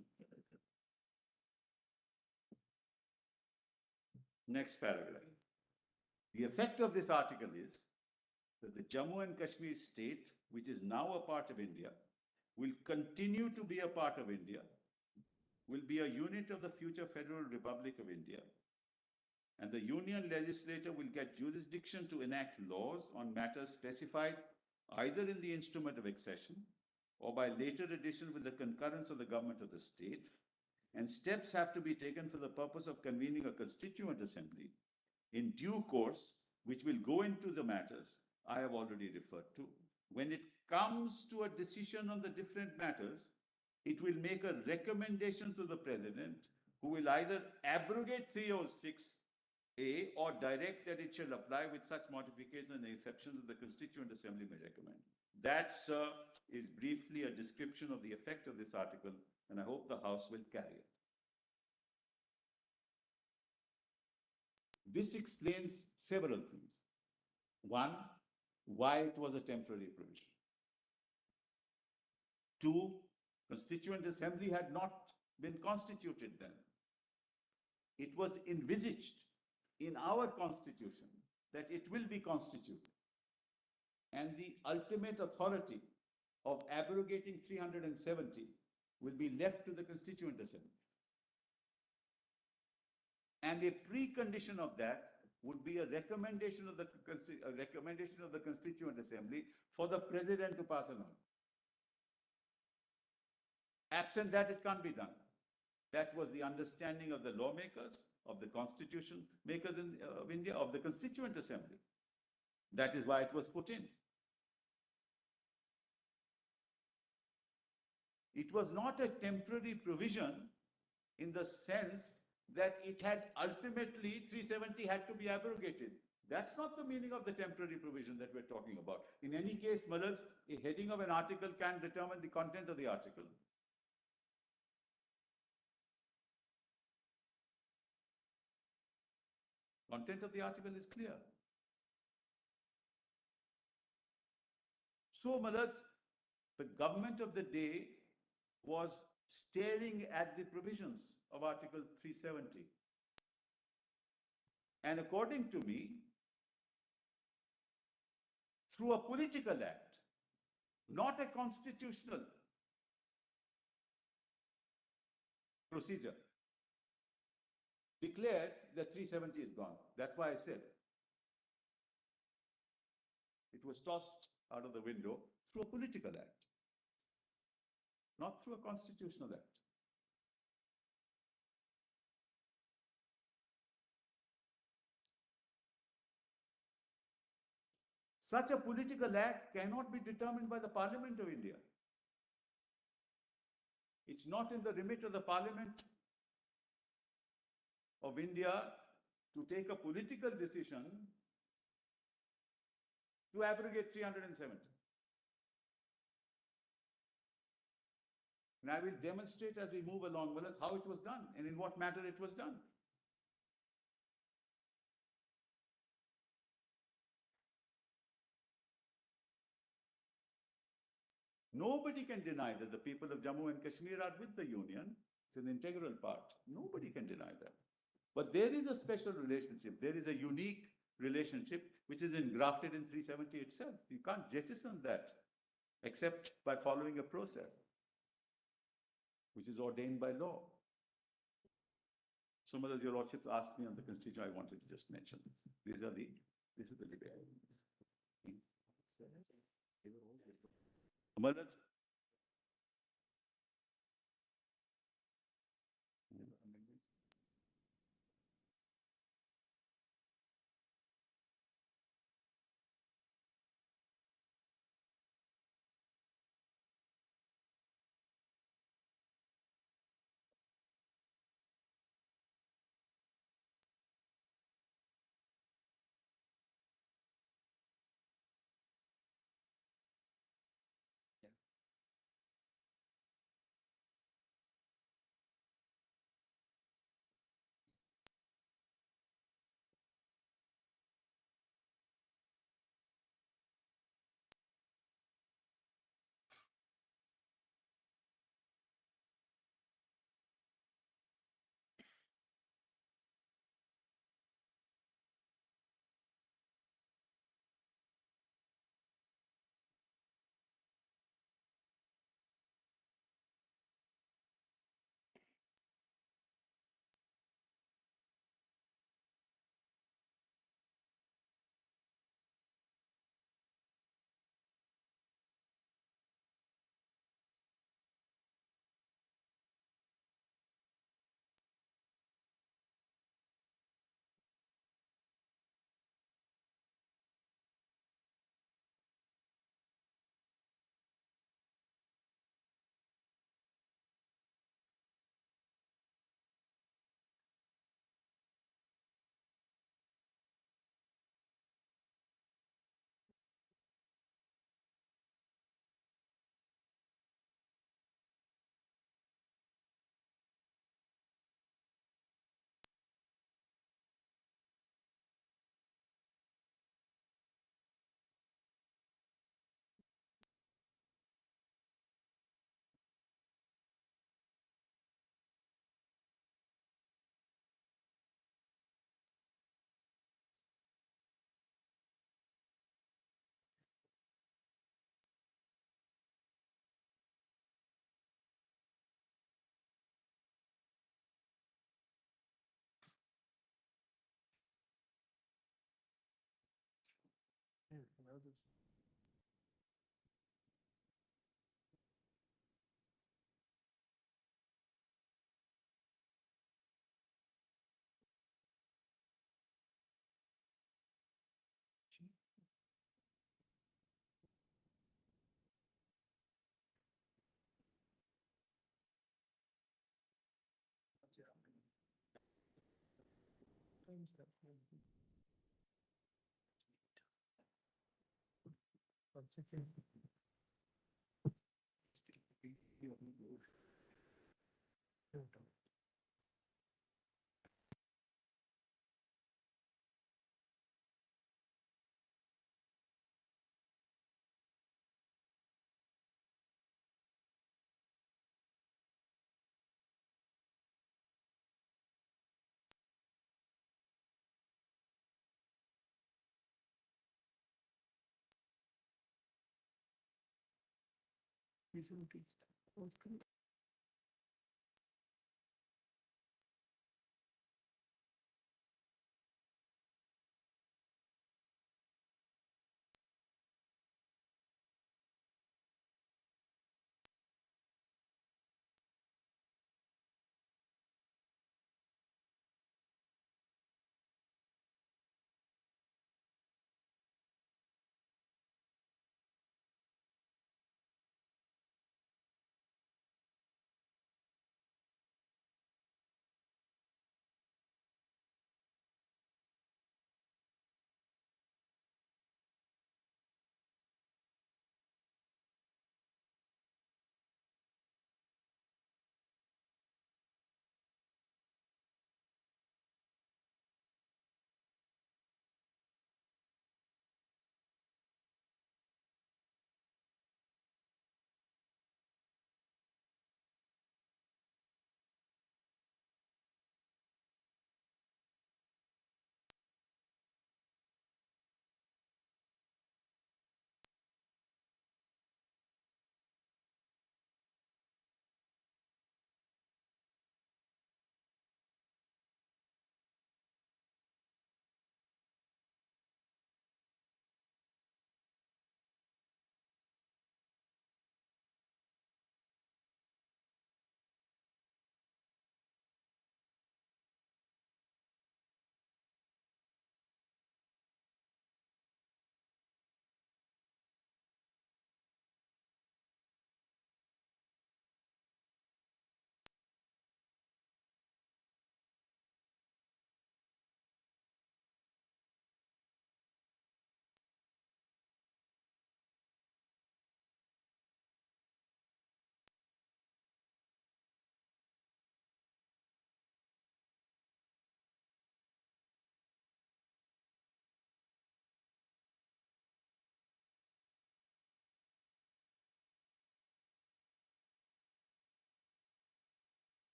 Next paragraph. The effect of this article is that the Jammu and Kashmir state, which is now a part of India, will continue to be a part of India, will be a unit of the future Federal Republic of India, and the Union legislature will get jurisdiction to enact laws on matters specified either in the instrument of accession or by later addition with the concurrence of the government of the state, and steps have to be taken for the purpose of convening a Constituent Assembly in due course, which will go into the matters I have already referred to. When it comes to a decision on the different matters, it will make a recommendation to the President, who will either abrogate 306A or direct that it shall apply with such modifications and exceptions that the Constituent Assembly may recommend. That, sir, is briefly a description of the effect of this article, and I hope the House will carry it. This explains several things. One, why it was a temporary provision. Two, Constituent Assembly had not been constituted then. It was envisaged in our Constitution that it will be constituted. And the ultimate authority of abrogating 370 will be left to the Constituent Assembly. And a precondition of that would be a recommendation of the Constituent Assembly for the President to pass an order. Absent that, it can't be done. That was the understanding of the lawmakers, of the Constitution makers of India, of the Constituent Assembly. That is why it was put in. It was not a temporary provision in the sense that it had ultimately 370 had to be abrogated. That's not the meaning of the temporary provision that we're talking about. In any case, Malaz, a heading of an article can determine the content of the article. Content of the article is clear. So, Malads, the government of the day was staring at the provisions of Article 370. And according to me, through a political act, not a constitutional procedure, declared that 370 is gone. That's why I said it was tossed out of the window through a political act, not through a constitutional act. Such a political act cannot be determined by the Parliament of India. It's not in the remit of the Parliament of India to take a political decision to abrogate 370. And I will demonstrate as we move along, Wallace, how it was done and in what manner it was done. Nobody can deny that the people of Jammu and Kashmir are with the Union. It's an integral part. Nobody can deny that. But there is a special relationship. There is a unique relationship which is engrafted in 370 itself. You can't jettison that except by following a process which is ordained by law. So, as your lordships asked me on the constitution, I wanted to just mention this. This is the debate. Amaranth.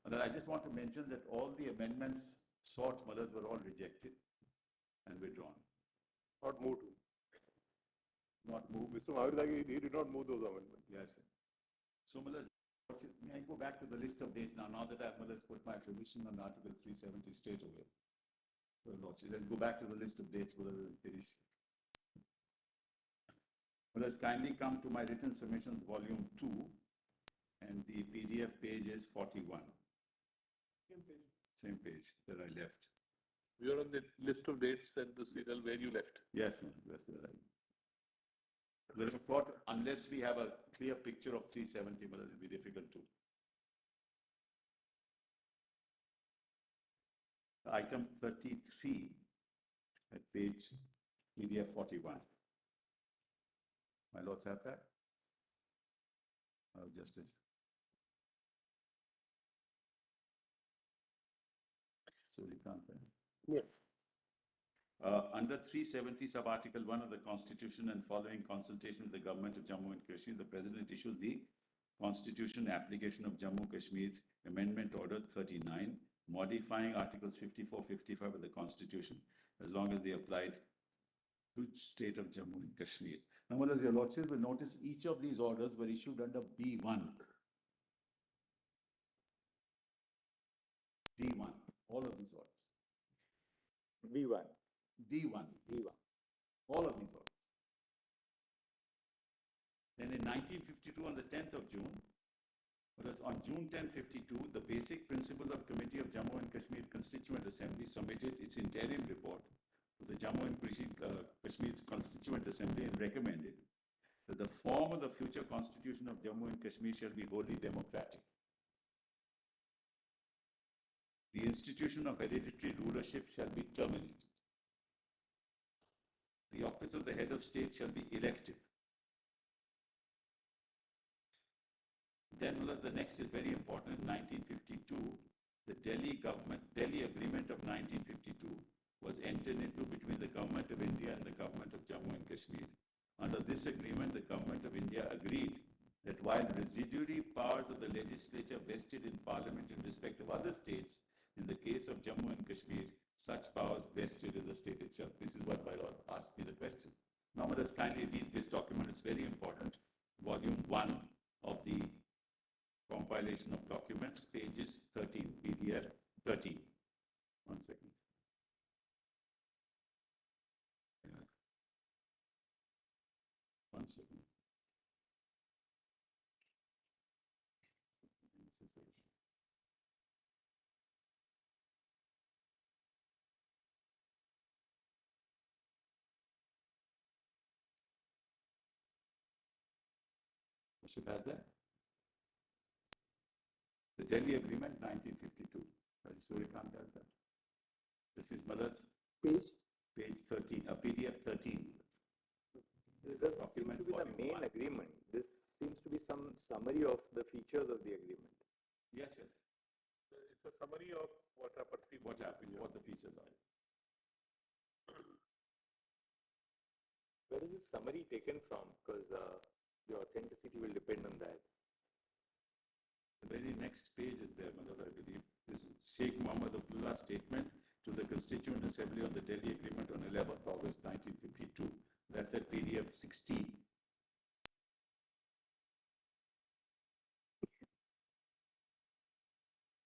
And then I just want to mention that all the amendments sought, Malad, were all rejected and withdrawn, Not moved. not moved. Mr. Mahavir, he did not move those amendments. Yes. So, Malad, may I go back to the list of dates now that I've, Malad, put my permission on Article 370 straight away? Well, Lordship, let's go back to the list of dates, Malad, Girish. Malad, kindly come to my written submissions, volume 2, And the PDF page is 41. Same page that I left. We are on the list of dates and the serial where you left. Yes, ma'am, that's right. The report, unless we have a clear picture of 370, but it will be difficult to. Item 33 at page PDF 41. My lords have that? Justice. So we can't. Yes. Under 370 sub-article 1 of the Constitution and following consultation with the government of Jammu and Kashmir, the President issued the Constitution application of Jammu Kashmir Amendment Order 39, modifying Articles 54, 55 of the Constitution, as long as they applied to state of Jammu and Kashmir. Now, as your lordships will notice, each of these orders were issued under B1. D1, all of these orders. B1. D1, B1. all of these orders. Then in 1952, on the 10th of June, whereas on June 10, 52, the basic principles of Committee of Jammu and Kashmir Constituent Assembly submitted its interim report to the Jammu and Kashmir Constituent Assembly and recommended that the form of the future constitution of Jammu and Kashmir shall be wholly democratic. The institution of hereditary rulership shall be terminated. The office of the head of state shall be elective. Then the next is very important. In 1952, the Delhi Agreement of 1952 was entered into between the Government of India and the Government of Jammu and Kashmir. Under this agreement, the Government of India agreed that while residuary powers of the legislature vested in Parliament in respect of other states, in the case of Jammu and Kashmir, such powers vested in the state itself. This is what my lord asked me the question. Now, let us kindly read this document. It's very important. Volume 1 of the compilation of documents, pages 13, PDF 13. 1 second. Yes. 1 second. Should have that. The Delhi Agreement 1952. Surikant has that. This is Madhav's Page, page 13, PDF 13. This doesn't seem to be the main 41. agreement. This seems to be some summary of the features of the agreement. Yes, yes. It's a summary of what are perceived. What happened, what the features are. Where is this summary taken from? Because the authenticity will depend on that. The very next page is there, Madhav, I believe. This is Sheikh Mohammed Abdullah's statement to the Constituent Assembly on the Delhi Agreement on 11th August 1952. That's at PDF 16.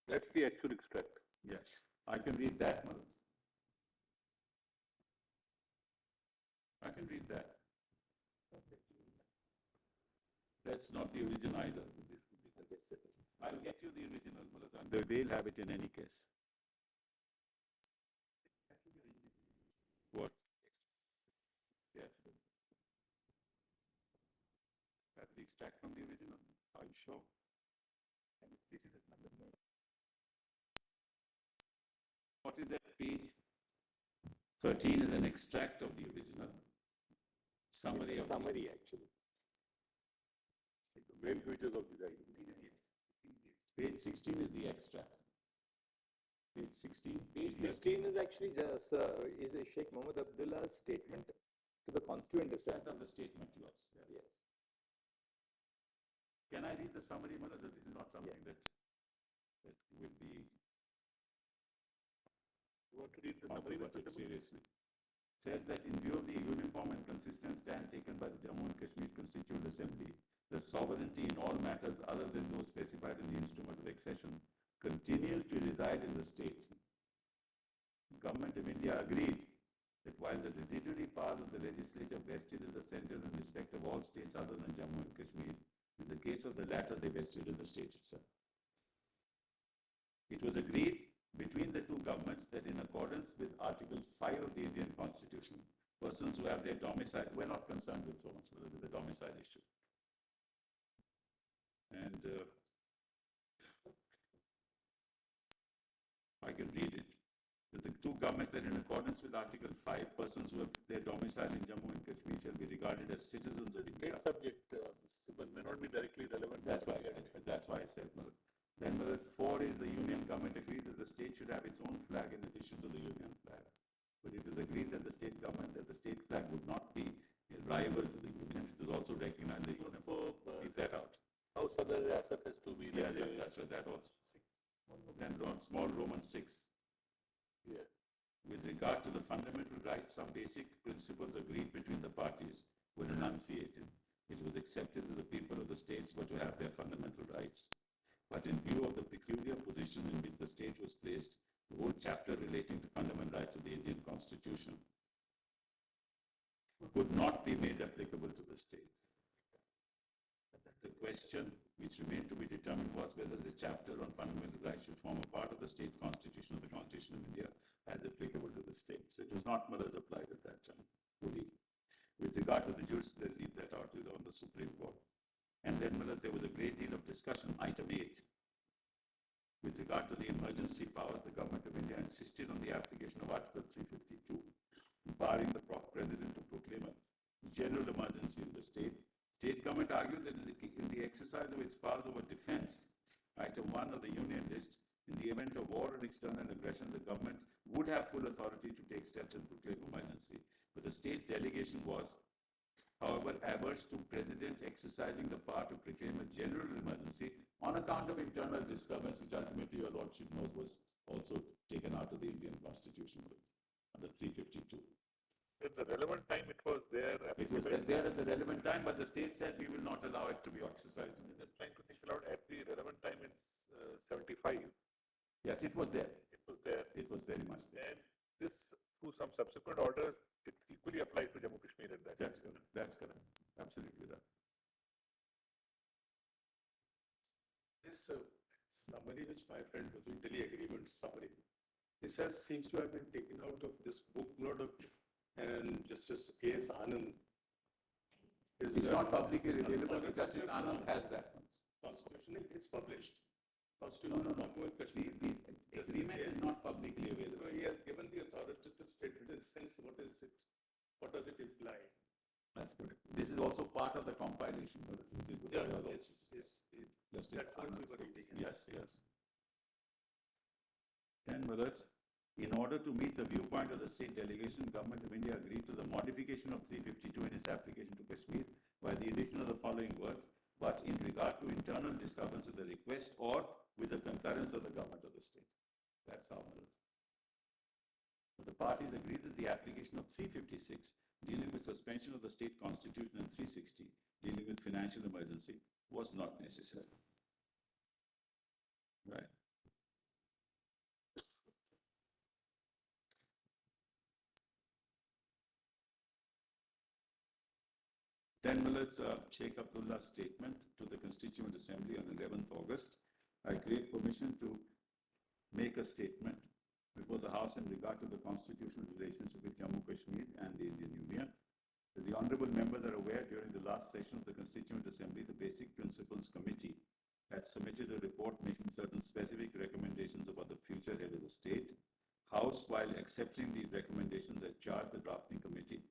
That's the actual extract. Yes, I can read that, Madhav. I can read that. That's not the original either. I'll get you the original, Madhav. They'll have it in any case. What? Yes. That's the extract from the original. Are you sure? What is that page? 13 is an extract of the original. Summary of Summary, actually. The main features of this agreement. Page 16 is the extract. Page 16. Page 16 is actually just is a Sheikh Mohammed Abdullah's statement to the Constituent Extract Assembly. of the statement, yours. Yes. Can I read the summary, Madhav? This is not something that will be. You want to read the Not summary? to take seriously. Says that in view of the uniform and consistent stand taken by the Jammu and Kashmir Constituent Assembly, the sovereignty in all matters other than those specified in the instrument of accession continues to reside in the state. The Government of India agreed that while the residuary powers of the legislature vested in the centre in respect of all states other than Jammu and Kashmir, In the case of the latter, they vested in the state itself. It was agreed between the two governments that in accordance with Article 5 of the Indian Constitution, persons who have their domicile, we're not concerned with so much with the domicile issue. And I can read it. That the two governments that in accordance with Article 5, persons who have their domicile in Jammu and Kashmir shall be regarded as citizens of India. Subject, but may not be directly relevant. That's why I said, Malad. Then Malad 4 is the union government agreed that the state should have its own flag in addition to the union flag. But it was agreed that the state government, that the state flag would not be a rival to the union. It was also recognized the union. Keep that out. House other asset has to be. Yeah, that's what that also. Then small Roman 6. Yeah. With regard to the fundamental rights, some basic principles agreed between the parties were enunciated. It was accepted that the people of the states were to have their fundamental rights. But in view of the peculiar position in which the state was placed, the whole chapter relating to fundamental rights of the Indian Constitution could not be made applicable to the state. The question which remained to be determined was whether the chapter on fundamental rights should form a part of the state constitution of the Constitution of India as applicable to the state. So it was not Malaz applied at that time, fully. With regard to the jurisdiction, let's leave that out on the Supreme Court. And then Malaz, there was a great deal of discussion. Item 8. With regard to the emergency powers, the government of India insisted on the application of Article 352, barring the president to proclaim a general emergency in the state. State government argued that in the exercise of its powers over defense, item 1 of the union list, in the event of war and external aggression, the government would have full authority to take steps and proclaim emergency. But the state delegation was, however, averse to president exercising the power to proclaim a general emergency on account of internal disturbance, which ultimately your lordship knows was also taken out of the Indian Constitution under 352. At the relevant time, it was there. It was there at the relevant time, but the state said we will not allow it to be exercised. I'm just trying to think aloud. At the relevant time, it's 75. Yes, it was there. It was there. It was very much there. And this, through some subsequent orders, it equally applied to Jammu Kashmir at that time. That's correct. That's correct. Absolutely right. This summary which my friend was doing, Delhi agreement summary, this seems to have been taken out of this booklet of and Justice A.S. Anand. It's not publicly available, but Justice Anand has that. Constitutionally, it's published. No, Constitution no, no. of Jammu and Kashmir. The agreement is not publicly available. He has given the authoritative statement in sense, what is it? What does it imply? That's correct. This is also part of the compilation. Which is Yeah, yes. Justice That point we Anand. were reading. Yes, yes. 10 minutes. In order to meet the viewpoint of the state delegation, Government of India agreed to the modification of 352 in its application to Kashmir by the addition of the following words, but in regard to internal disturbance of the request or with the concurrence of the government of the state. That's how it is. But the parties agreed that the application of 356 dealing with suspension of the state constitution and 360 dealing with financial emergency was not necessary. Right. Then let's Sheikh Abdullah's statement to the Constituent Assembly on 11th August. I crave permission to make a statement before the House in regard to the constitutional relationship with Jammu Kashmir and the Indian Union. As the honorable members are aware, during the last session of the Constituent Assembly, the Basic Principles Committee had submitted a report making certain specific recommendations about the future head of the state. House, while accepting these recommendations, had charged the drafting committee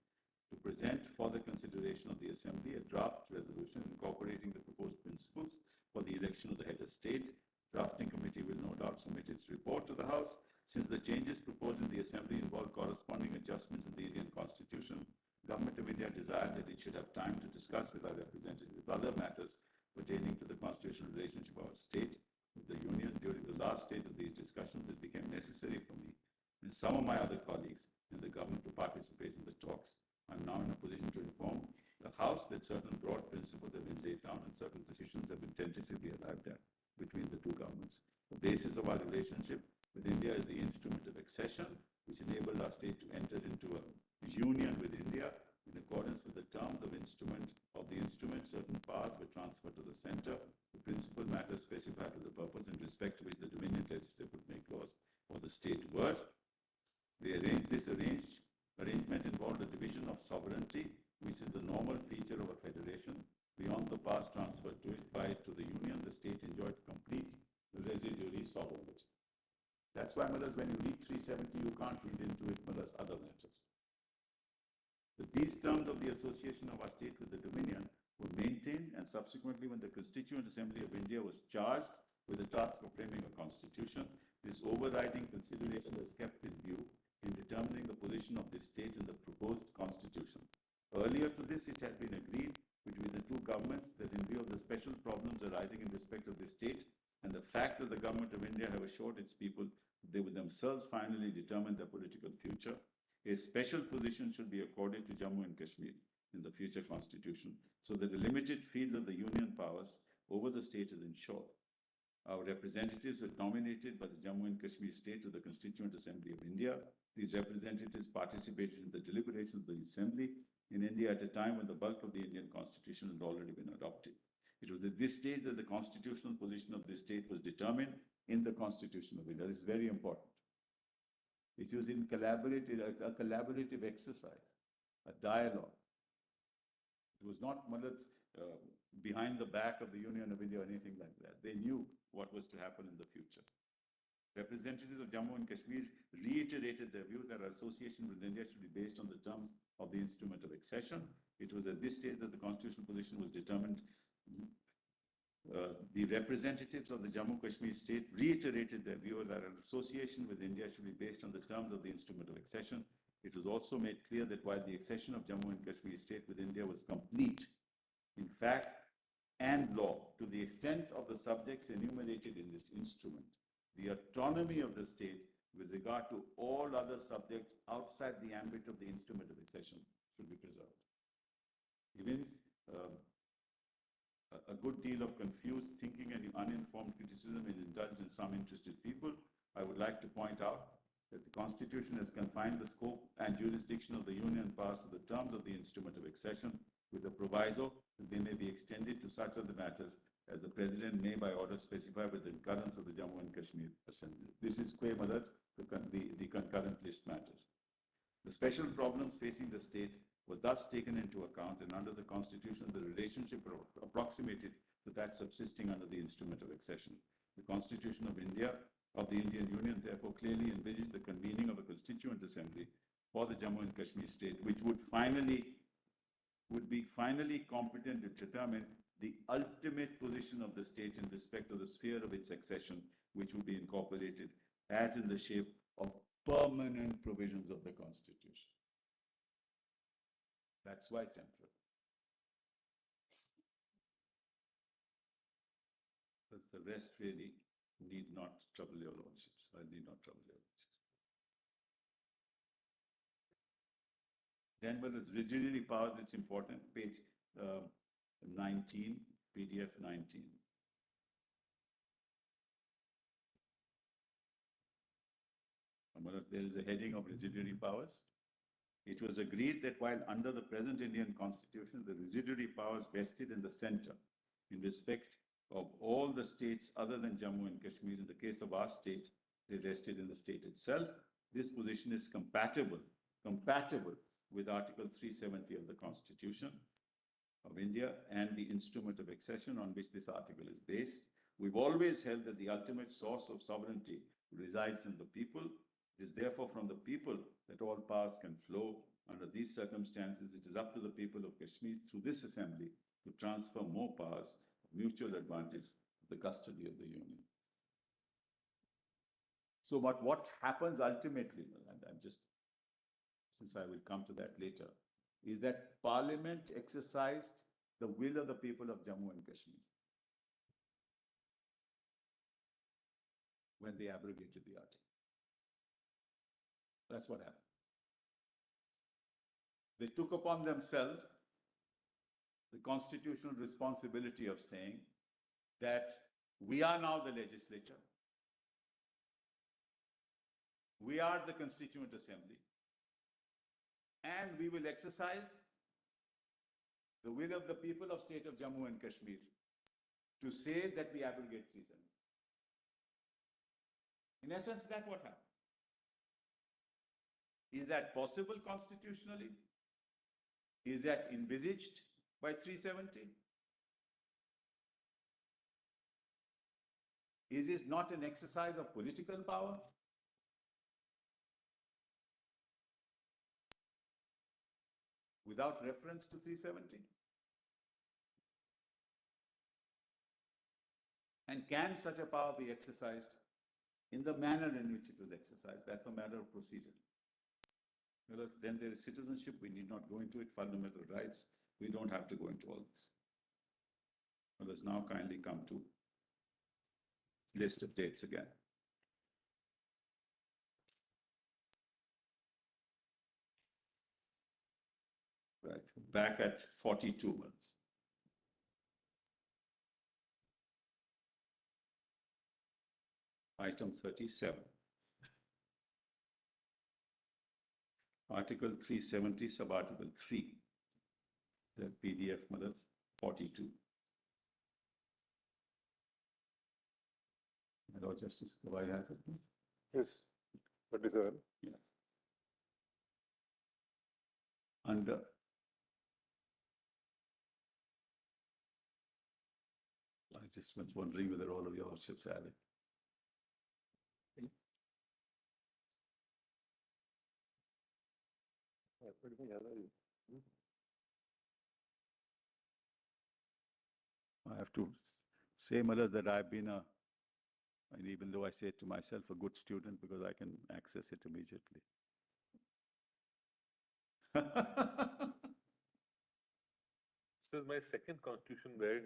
to present for the consideration of the Assembly a draft resolution incorporating the proposed principles for the election of the head of state. Drafting committee will no doubt submit its report to the House. Since the changes proposed in the Assembly involve corresponding adjustments in the Indian Constitution, Government of India desired that it should have time to discuss with our representatives with other matters pertaining to the constitutional relationship of our state with the Union. During the last stage of these discussions, it became necessary for me and some of my other colleagues in the government to participate in the talks. I'm now in a position to inform the House that certain broad principles have been laid down and certain decisions have been tentatively arrived at between the two governments. The basis of our relationship with India is the instrument of accession, which enabled our state to enter into a union with India. In accordance with the terms of the instrument, certain powers were transferred to the the state were. This arrangement involved a division of sovereignty, which is the normal feature of a federation. Beyond the past transferred to it to the union, the state enjoyed complete residuary sovereignty. That's why, Malas, when you read 370, you can't read into it, Malas, other matters. But these terms of the association of our state with the Dominion were maintained, and subsequently, when the Constituent Assembly of India was charged with the task of framing a constitution, this overriding consideration was kept in view in determining the position of this state in the proposed constitution. Earlier to this, it had been agreed between the two governments that in view of the special problems arising in respect of this state and the fact that the government of India have assured its people they would themselves finally determine their political future, a special position should be accorded to Jammu and Kashmir in the future constitution so that a limited field of the union powers over the state is ensured. Our representatives were nominated by the Jammu and Kashmir state to the Constituent Assembly of India. These representatives participated in the deliberations of the Assembly in India at a time when the bulk of the Indian constitution had already been adopted. It was at this stage that the constitutional position of this state was determined in the Constitution of India. This is very important. It was in a collaborative exercise, a dialogue. It was not behind the back of the Union of India or anything like that. They knew what was to happen in the future. Representatives of Jammu and Kashmir reiterated their view that our association with India should be based on the terms of the instrument of accession. It was at this stage that the constitutional position was determined. The representatives of the Jammu and Kashmir state reiterated their view that our association with India should be based on the terms of the instrument of accession. It was also made clear that while the accession of Jammu and Kashmir state with India was complete in fact and law to the extent of the subjects enumerated in this instrument, the autonomy of the state with regard to all other subjects outside the ambit of the instrument of accession should be preserved. It means a good deal of confused thinking and uninformed criticism is indulged in some interested people. I would like to point out that the Constitution has confined the scope and jurisdiction of the Union powers to the terms of the instrument of accession, with a proviso that they may be extended to such other matters as the President may by order specify with the concurrence of the Jammu and Kashmir Assembly. This is the concurrent list matters. The special problems facing the state were thus taken into account, and under the Constitution, the relationship approximated to that subsisting under the instrument of accession. The Constitution of India, of the Indian Union, therefore clearly envisaged the convening of a Constituent Assembly for the Jammu and Kashmir state, which would be finally competent to determine the ultimate position of the state in respect of the sphere of its accession, which would be incorporated as in the shape of permanent provisions of the Constitution. That's why temporal. But the rest really need not trouble your lordships. I need not trouble your lordships. Then, when it's rigidity powers, it's important. Page 19, PDF 19. There is a heading of residuary powers. It was agreed that while under the present Indian Constitution, the residuary powers vested in the center in respect of all the states other than Jammu and Kashmir, in the case of our state, they vested in the state itself. This position is compatible with Article 370 of the Constitution of India and the instrument of accession on which this article is based. We've always held that the ultimate source of sovereignty resides in the people. It is therefore from the people that all powers can flow. Under these circumstances, it is up to the people of Kashmir through this assembly to transfer more powers of mutual advantage to the custody of the Union. So what happens ultimately, and I'm just, since I will come to that later, is that Parliament exercised the will of the people of Jammu and Kashmir when they abrogated the article. That's what happened. They took upon themselves the constitutional responsibility of saying that we are now the legislature. We are the Constituent Assembly. And we will exercise the will of the people of state of Jammu and Kashmir to say that we abrogate 370. In essence, that's what happened. Is that possible constitutionally? Is that envisaged by 370? Is this not an exercise of political power? Without reference to 370? And can such a power be exercised in the manner in which it was exercised? That's a matter of procedure. Well, then there is citizenship, we need not go into it, fundamental rights, we don't have to go into all this. Let us now kindly come to list of dates again. Right, back at 42 months. Item 37. Article 370, sub-article 3. The PDF, Madam, 42. My Lord Justice, Gawai has it. Yes, 37. Yeah. Under I just was wondering whether all of your lordships had it. I have to say, Malad, that I've been and even though I say it to myself, a good student because I can access it immediately. This is my second constitution where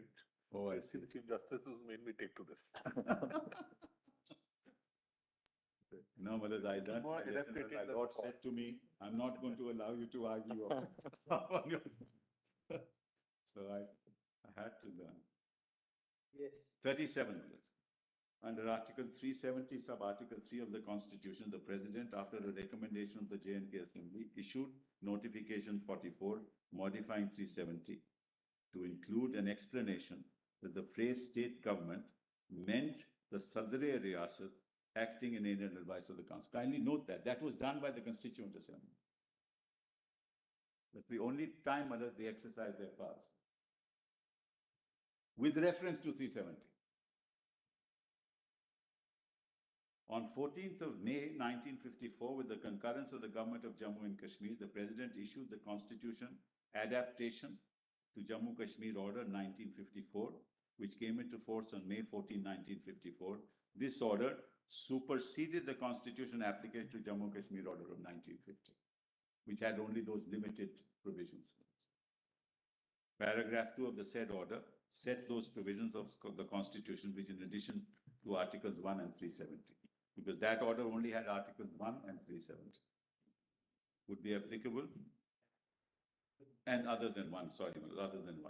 Oh, I see see. the Chief Justice who's made me take to this. No, Malad, I learned More my lesson when adapted my than Lord the said to me, I'm not going to allow you to argue on your. So I had to learn. Yes. 37 minutes. Under Article 370, sub-Article 3 of the Constitution, the President, after a recommendation of the J&K Assembly, issued Notification 44, modifying 370, to include an explanation that the phrase state government meant the Sadre Riyasat acting in aid and advice of the Council. Kindly note that. That was done by the Constituent Assembly. That's the only time others they exercise their powers. With reference to 370. On 14th of May 1954, with the concurrence of the government of Jammu and Kashmir, the President issued the Constitution Adaptation to Jammu Kashmir Order 1954, which came into force on May 14, 1954. This order superseded the Constitution application to Jammu Kashmir Order of 1950, which had only those limited provisions. Paragraph 2 of the said order set those provisions of the Constitution, which in addition to Articles 1 and 370, because that order only had Articles 1 and 370, would be applicable, and other than one,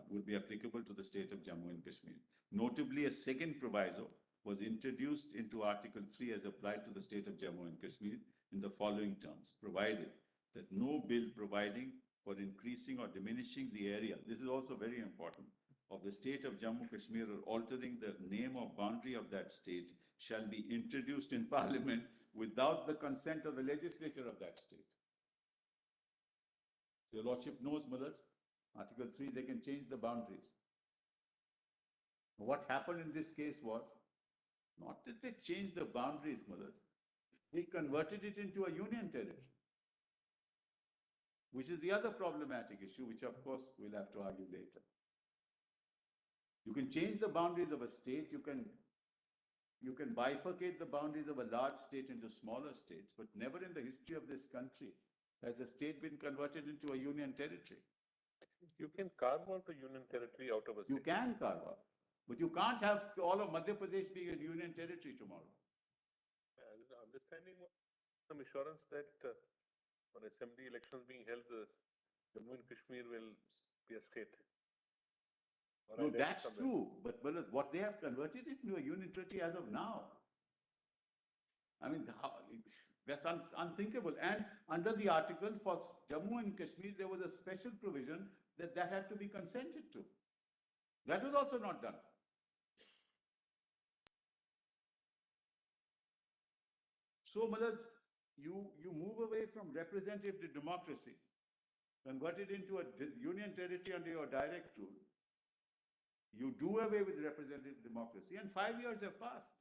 would be applicable to the state of Jammu and Kashmir. Notably, a second proviso was introduced into Article 3 as applied to the state of Jammu and Kashmir in the following terms, provided that no bill providing for increasing or diminishing the area, this is also very important, of the state of Jammu Kashmir or altering the name or boundary of that state shall be introduced in Parliament without the consent of the legislature of that state. So your Lordship knows, Malad, Article 3, they can change the boundaries. What happened in this case was, not that they changed the boundaries, Malad, they converted it into a union territory, which is the other problematic issue, which of course we'll have to argue later. You can change the boundaries of a state, you can bifurcate the boundaries of a large state into smaller states, but never in the history of this country has a state been converted into a union territory. You can carve out a union territory out of a You state. can carve out, but you can't have all of Madhya Pradesh being a union territory tomorrow. Understanding some assurance that on assembly elections being held, Jammu and Kashmir will be a state. Or No, I read that's somewhere. true, but what they have converted it into a union territory as of now. I mean, that's unthinkable. And under the article for Jammu and Kashmir, there was a special provision that had to be consented to. That was also not done. So, Malaz, you move away from representative to democracy, convert it into a union territory under your direct rule. You do away with representative democracy, and 5 years have passed.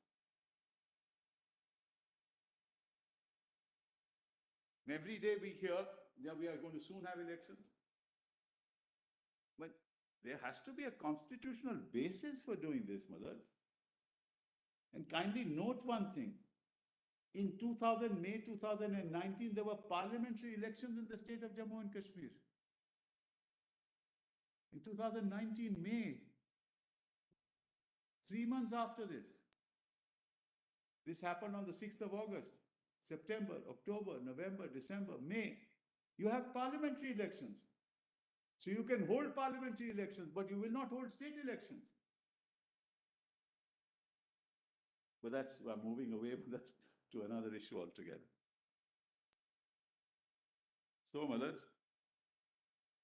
And every day we hear that we are going to soon have elections. But there has to be a constitutional basis for doing this, Malad. And kindly note one thing. In May 2019, there were parliamentary elections in the state of Jammu and Kashmir. In 2019, May, 3 months after this. This happened on the 6th of August, September, October, November, December, May. You have parliamentary elections. So you can hold parliamentary elections, but you will not hold state elections. But I'm moving away from that to another issue altogether. So, Malad,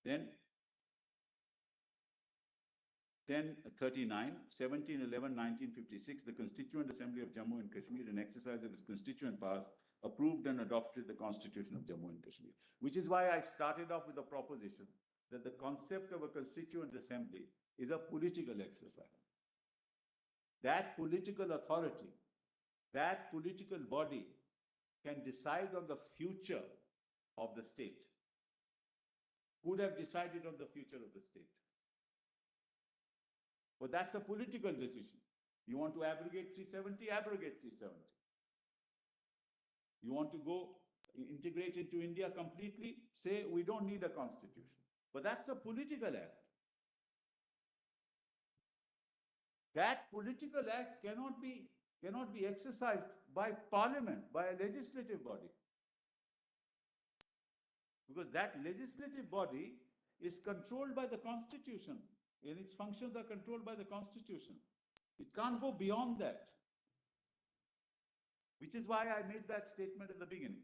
then 1039, 1711, 1956, the Constituent Assembly of Jammu and Kashmir, in exercise of its constituent powers, approved and adopted the Constitution of Jammu and Kashmir. Which is why I started off with the proposition that the concept of a Constituent Assembly is a political exercise. That political authority, that political body can decide on the future of the state. Could have decided on the future of the state. But that's a political decision. You want to abrogate 370, abrogate 370. You want to go integrate into India completely, say we don't need a constitution. But that's a political act. That political act cannot be exercised by parliament, by a legislative body. Because that legislative body is controlled by the Constitution, and its functions are controlled by the Constitution. It can't go beyond that. Which is why I made that statement at the beginning.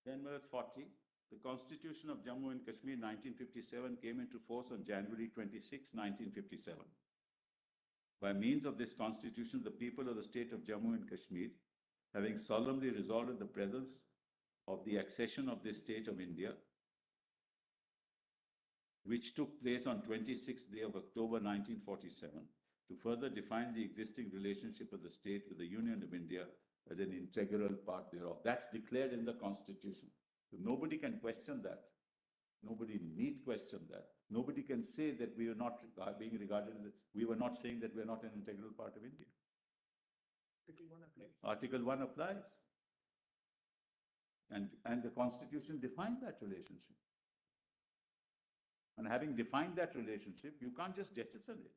Then verse 40, the Constitution of Jammu and Kashmir 1957 came into force on January 26, 1957. By means of this constitution, the people of the state of Jammu and Kashmir, having solemnly resolved in the presence of the accession of this state of India, which took place on 26th day of October 1947, to further define the existing relationship of the state with the Union of India as an integral part thereof. That's declared in the Constitution. So nobody can question that. Nobody need question that. Nobody can say that we are not being regarded as, we were not saying that we are not an integral part of India. Article 1 applies. And the Constitution defined that relationship. And having defined that relationship, you can't just jettison it.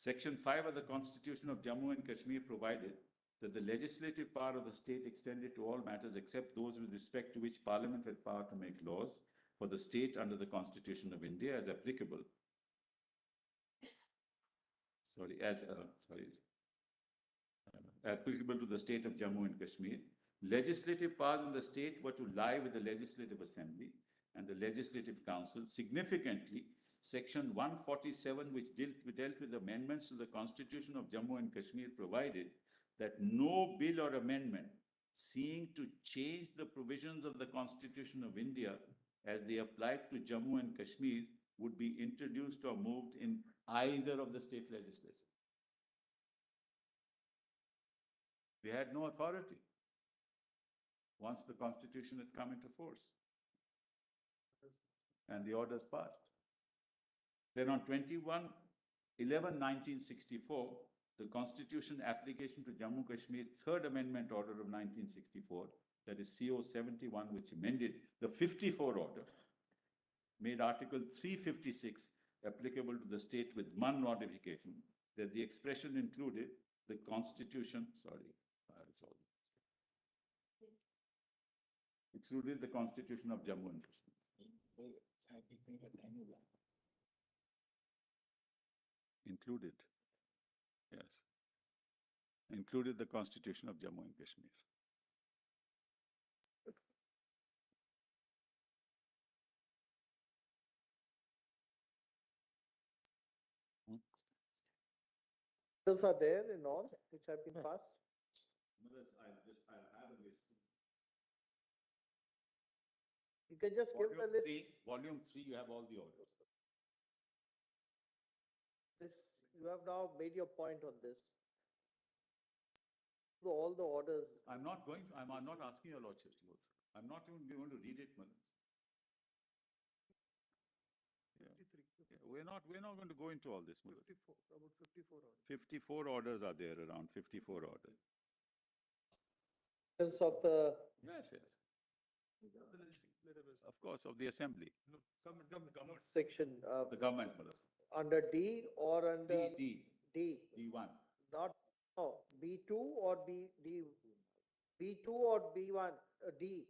Section 5 of the Constitution of Jammu and Kashmir provided that the legislative power of the state extended to all matters except those with respect to which Parliament had power to make laws for the state under the Constitution of India as applicable. Applicable to the state of Jammu and Kashmir. Legislative powers in the state were to lie with the Legislative Assembly and the Legislative Council. Significantly, Section 147, which dealt with amendments to the Constitution of Jammu and Kashmir, provided that no bill or amendment seeking to change the provisions of the Constitution of India as they applied to Jammu and Kashmir would be introduced or moved in either of the state legislatures. They had no authority once the Constitution had come into force and the orders passed. Then on 21/11/1964, the Constitution application to Jammu Kashmir Third Amendment Order of 1964, that is CO 71, which amended the 54 order, made Article 356 applicable to the state with one modification, that the expression included the Constitution, excluded the Constitution of Jammu and Kashmir. Included, yes. Included the Constitution of Jammu and Kashmir. Those are there in all which have been passed. I'll have a list. You can just give the list. Volume 3, you have all the orders. This, you have now made your point on this. So all the orders, I'm not asking your lordship to go through. I'm not even going to read it, Manas. Yeah, we're not going to go into all this, Manas. 54, about 54 orders. 54 orders are there, around 54 orders. because of the, Yes, yes. Let us- Of course, of the assembly, No, some government. section, the government, Manas. under D or under D, D1. not, no, B2 or B2 or B1, D,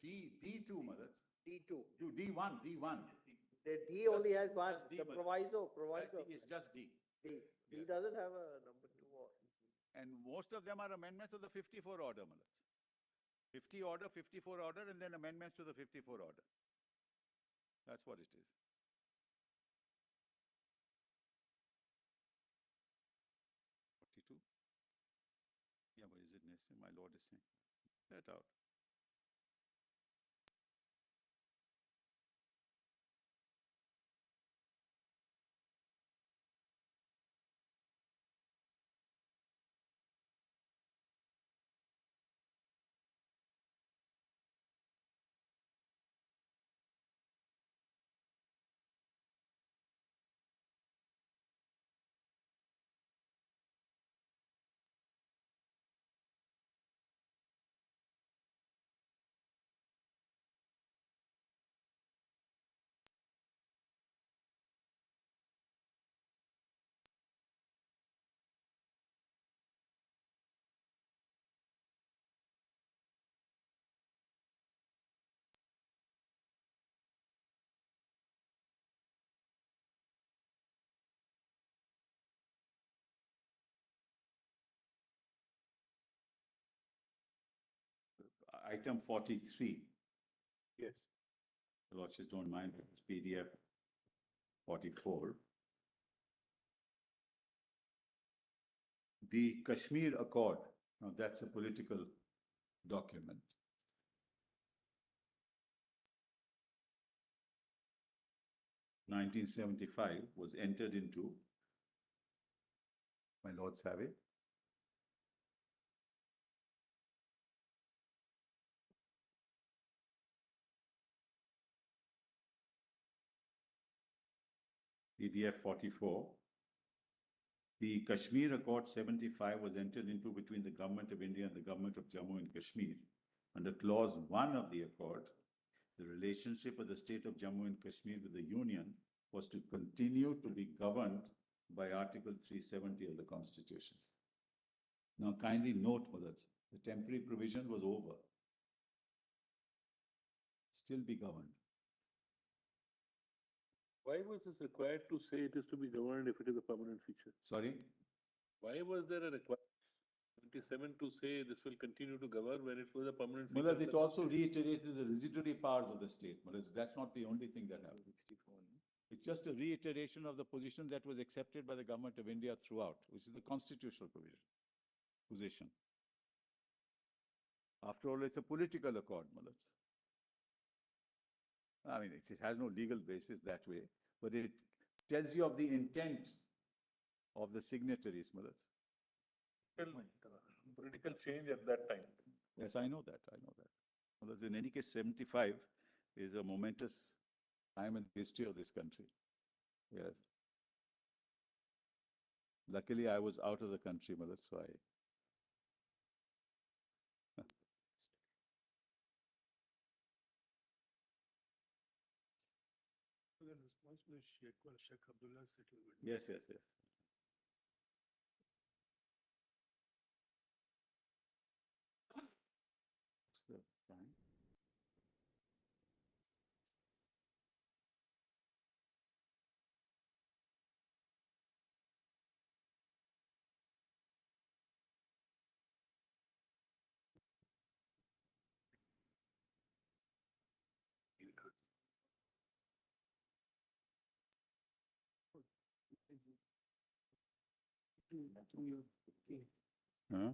D2, Manas. D2. D1. The D only has one, just D, the but- proviso, It's just D. D. D Yeah. doesn't have a number 2 or. And most of them are amendments of the 54 order, Manas. 50 order, 54 order, and then amendments to the 54 order. That's what it is. Yeah, but is it necessary? My lord is saying. Let out. Item 43. Yes. The lordships don't mind, it's PDF 44. The Kashmir Accord, now that's a political document. (1975) was entered into, my lords have it, PDF 44. The Kashmir Accord 75 was entered into between the Government of India and the Government of Jammu and Kashmir. Under Clause 1 of the Accord, the relationship of the state of Jammu and Kashmir with the Union was to continue to be governed by Article 370 of the Constitution. Now kindly note, Madhaj, the temporary provision was over. Still be governed. Why was this required to say it is to be governed if it is a permanent feature? Sorry? Why was there a requirement 27 to say this will continue to govern when it was a permanent feature? Madhaj, it also reiterated the residuary powers of the state. Madhaj, that's not the only thing that happened. It's just a reiteration of the position that was accepted by the Government of India throughout, which is the constitutional position. After all, it's a political accord, Madhaj. I mean, it has no legal basis that way, but it tells you of the intent of the signatories, Madhaj. Political change at that time. Yes, I know that. Madhaj, in any case, 75 is a momentous time in the history of this country. Yes. Luckily, I was out of the country, Madhaj, so I. The response to Sheikh Abdullah's settlement. Yes. What's the time? Huh?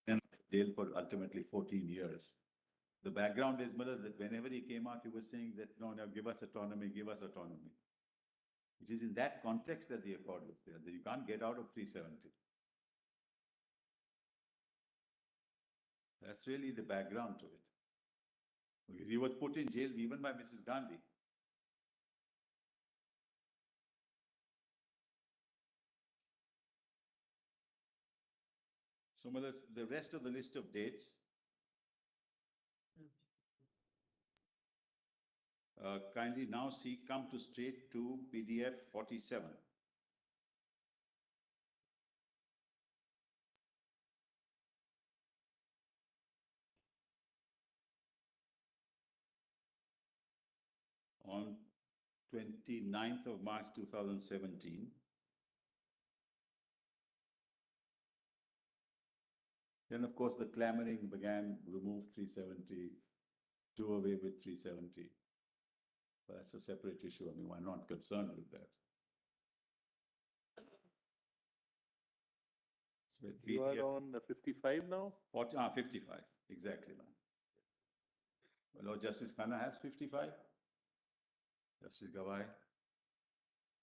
And jail for ultimately 14 years. The background is, Mullah, that whenever he came out, he was saying that, no, no, give us autonomy, give us autonomy. It is in that context that the accord was there, that you can't get out of 370. That's really the background to it. Because he was put in jail even by Mrs. Gandhi. So, Mullah, the rest of the list of dates. Kindly now see, come to straight to PDF 47. On 29th of March 2017. Then, of course, the clamoring began, remove 370, do away with 370. But that's a separate issue. I mean, we're not concerned with that. So You are PDF on 55 now? 55, exactly, man. Well, Lord Justice Khanna has 55. Justice Gawai.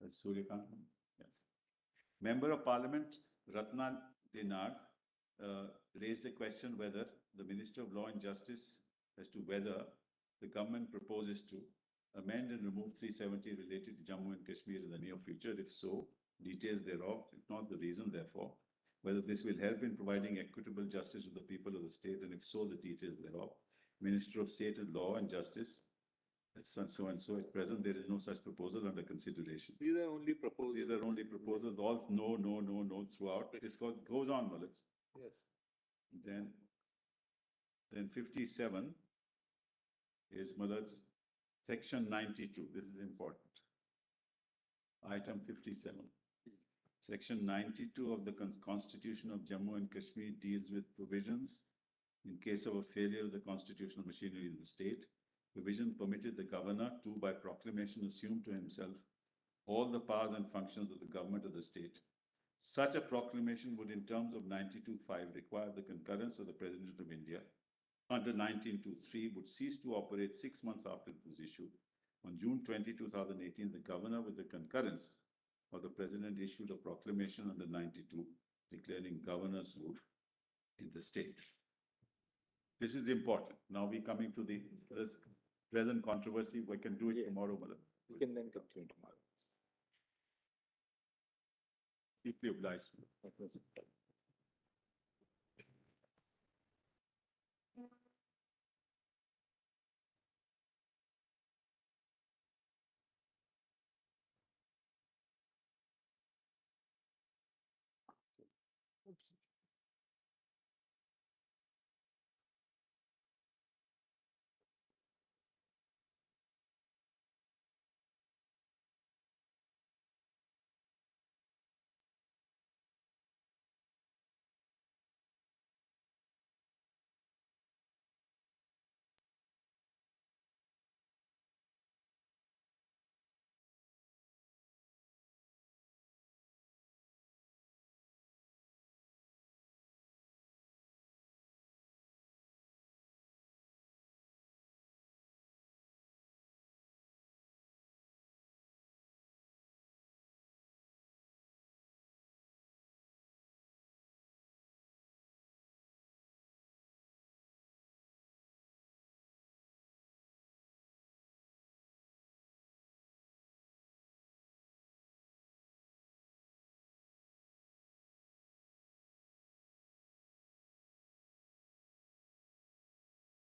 That's Suryakant. Yes. Member of Parliament Ratna Dinag raised a question whether the Minister of Law and Justice, as to whether the government proposes to amend and remove 370 related to Jammu and Kashmir in the near future. If so, details thereof, if not the reason therefore, whether this will help in providing equitable justice to the people of the state, and if so, the details thereof. Minister of State and Law and Justice, so and so. At present, there is no such proposal under consideration. These are only proposals. These are only proposals, all no, no, no, no throughout. This goes on, Malik. Yes. Then 57 is Malad's section 92. This is important. Item 57. Section 92 of the Constitution of Jammu and Kashmir deals with provisions in case of a failure of the constitutional machinery in the state. Provision permitted the governor to, by proclamation, assume to himself all the powers and functions of the government of the state. Such a proclamation would, in terms of 92(5), require the concurrence of the President of India. Under 1923, would cease to operate 6 months after it was issued. On June 20, 2018, the governor, with the concurrence of the President, issued a proclamation under 92, declaring governor's rule in the state. This is important. Now we're coming to the present controversy. We can do it tomorrow, Madam. We can then continue tomorrow. Deeply obliged.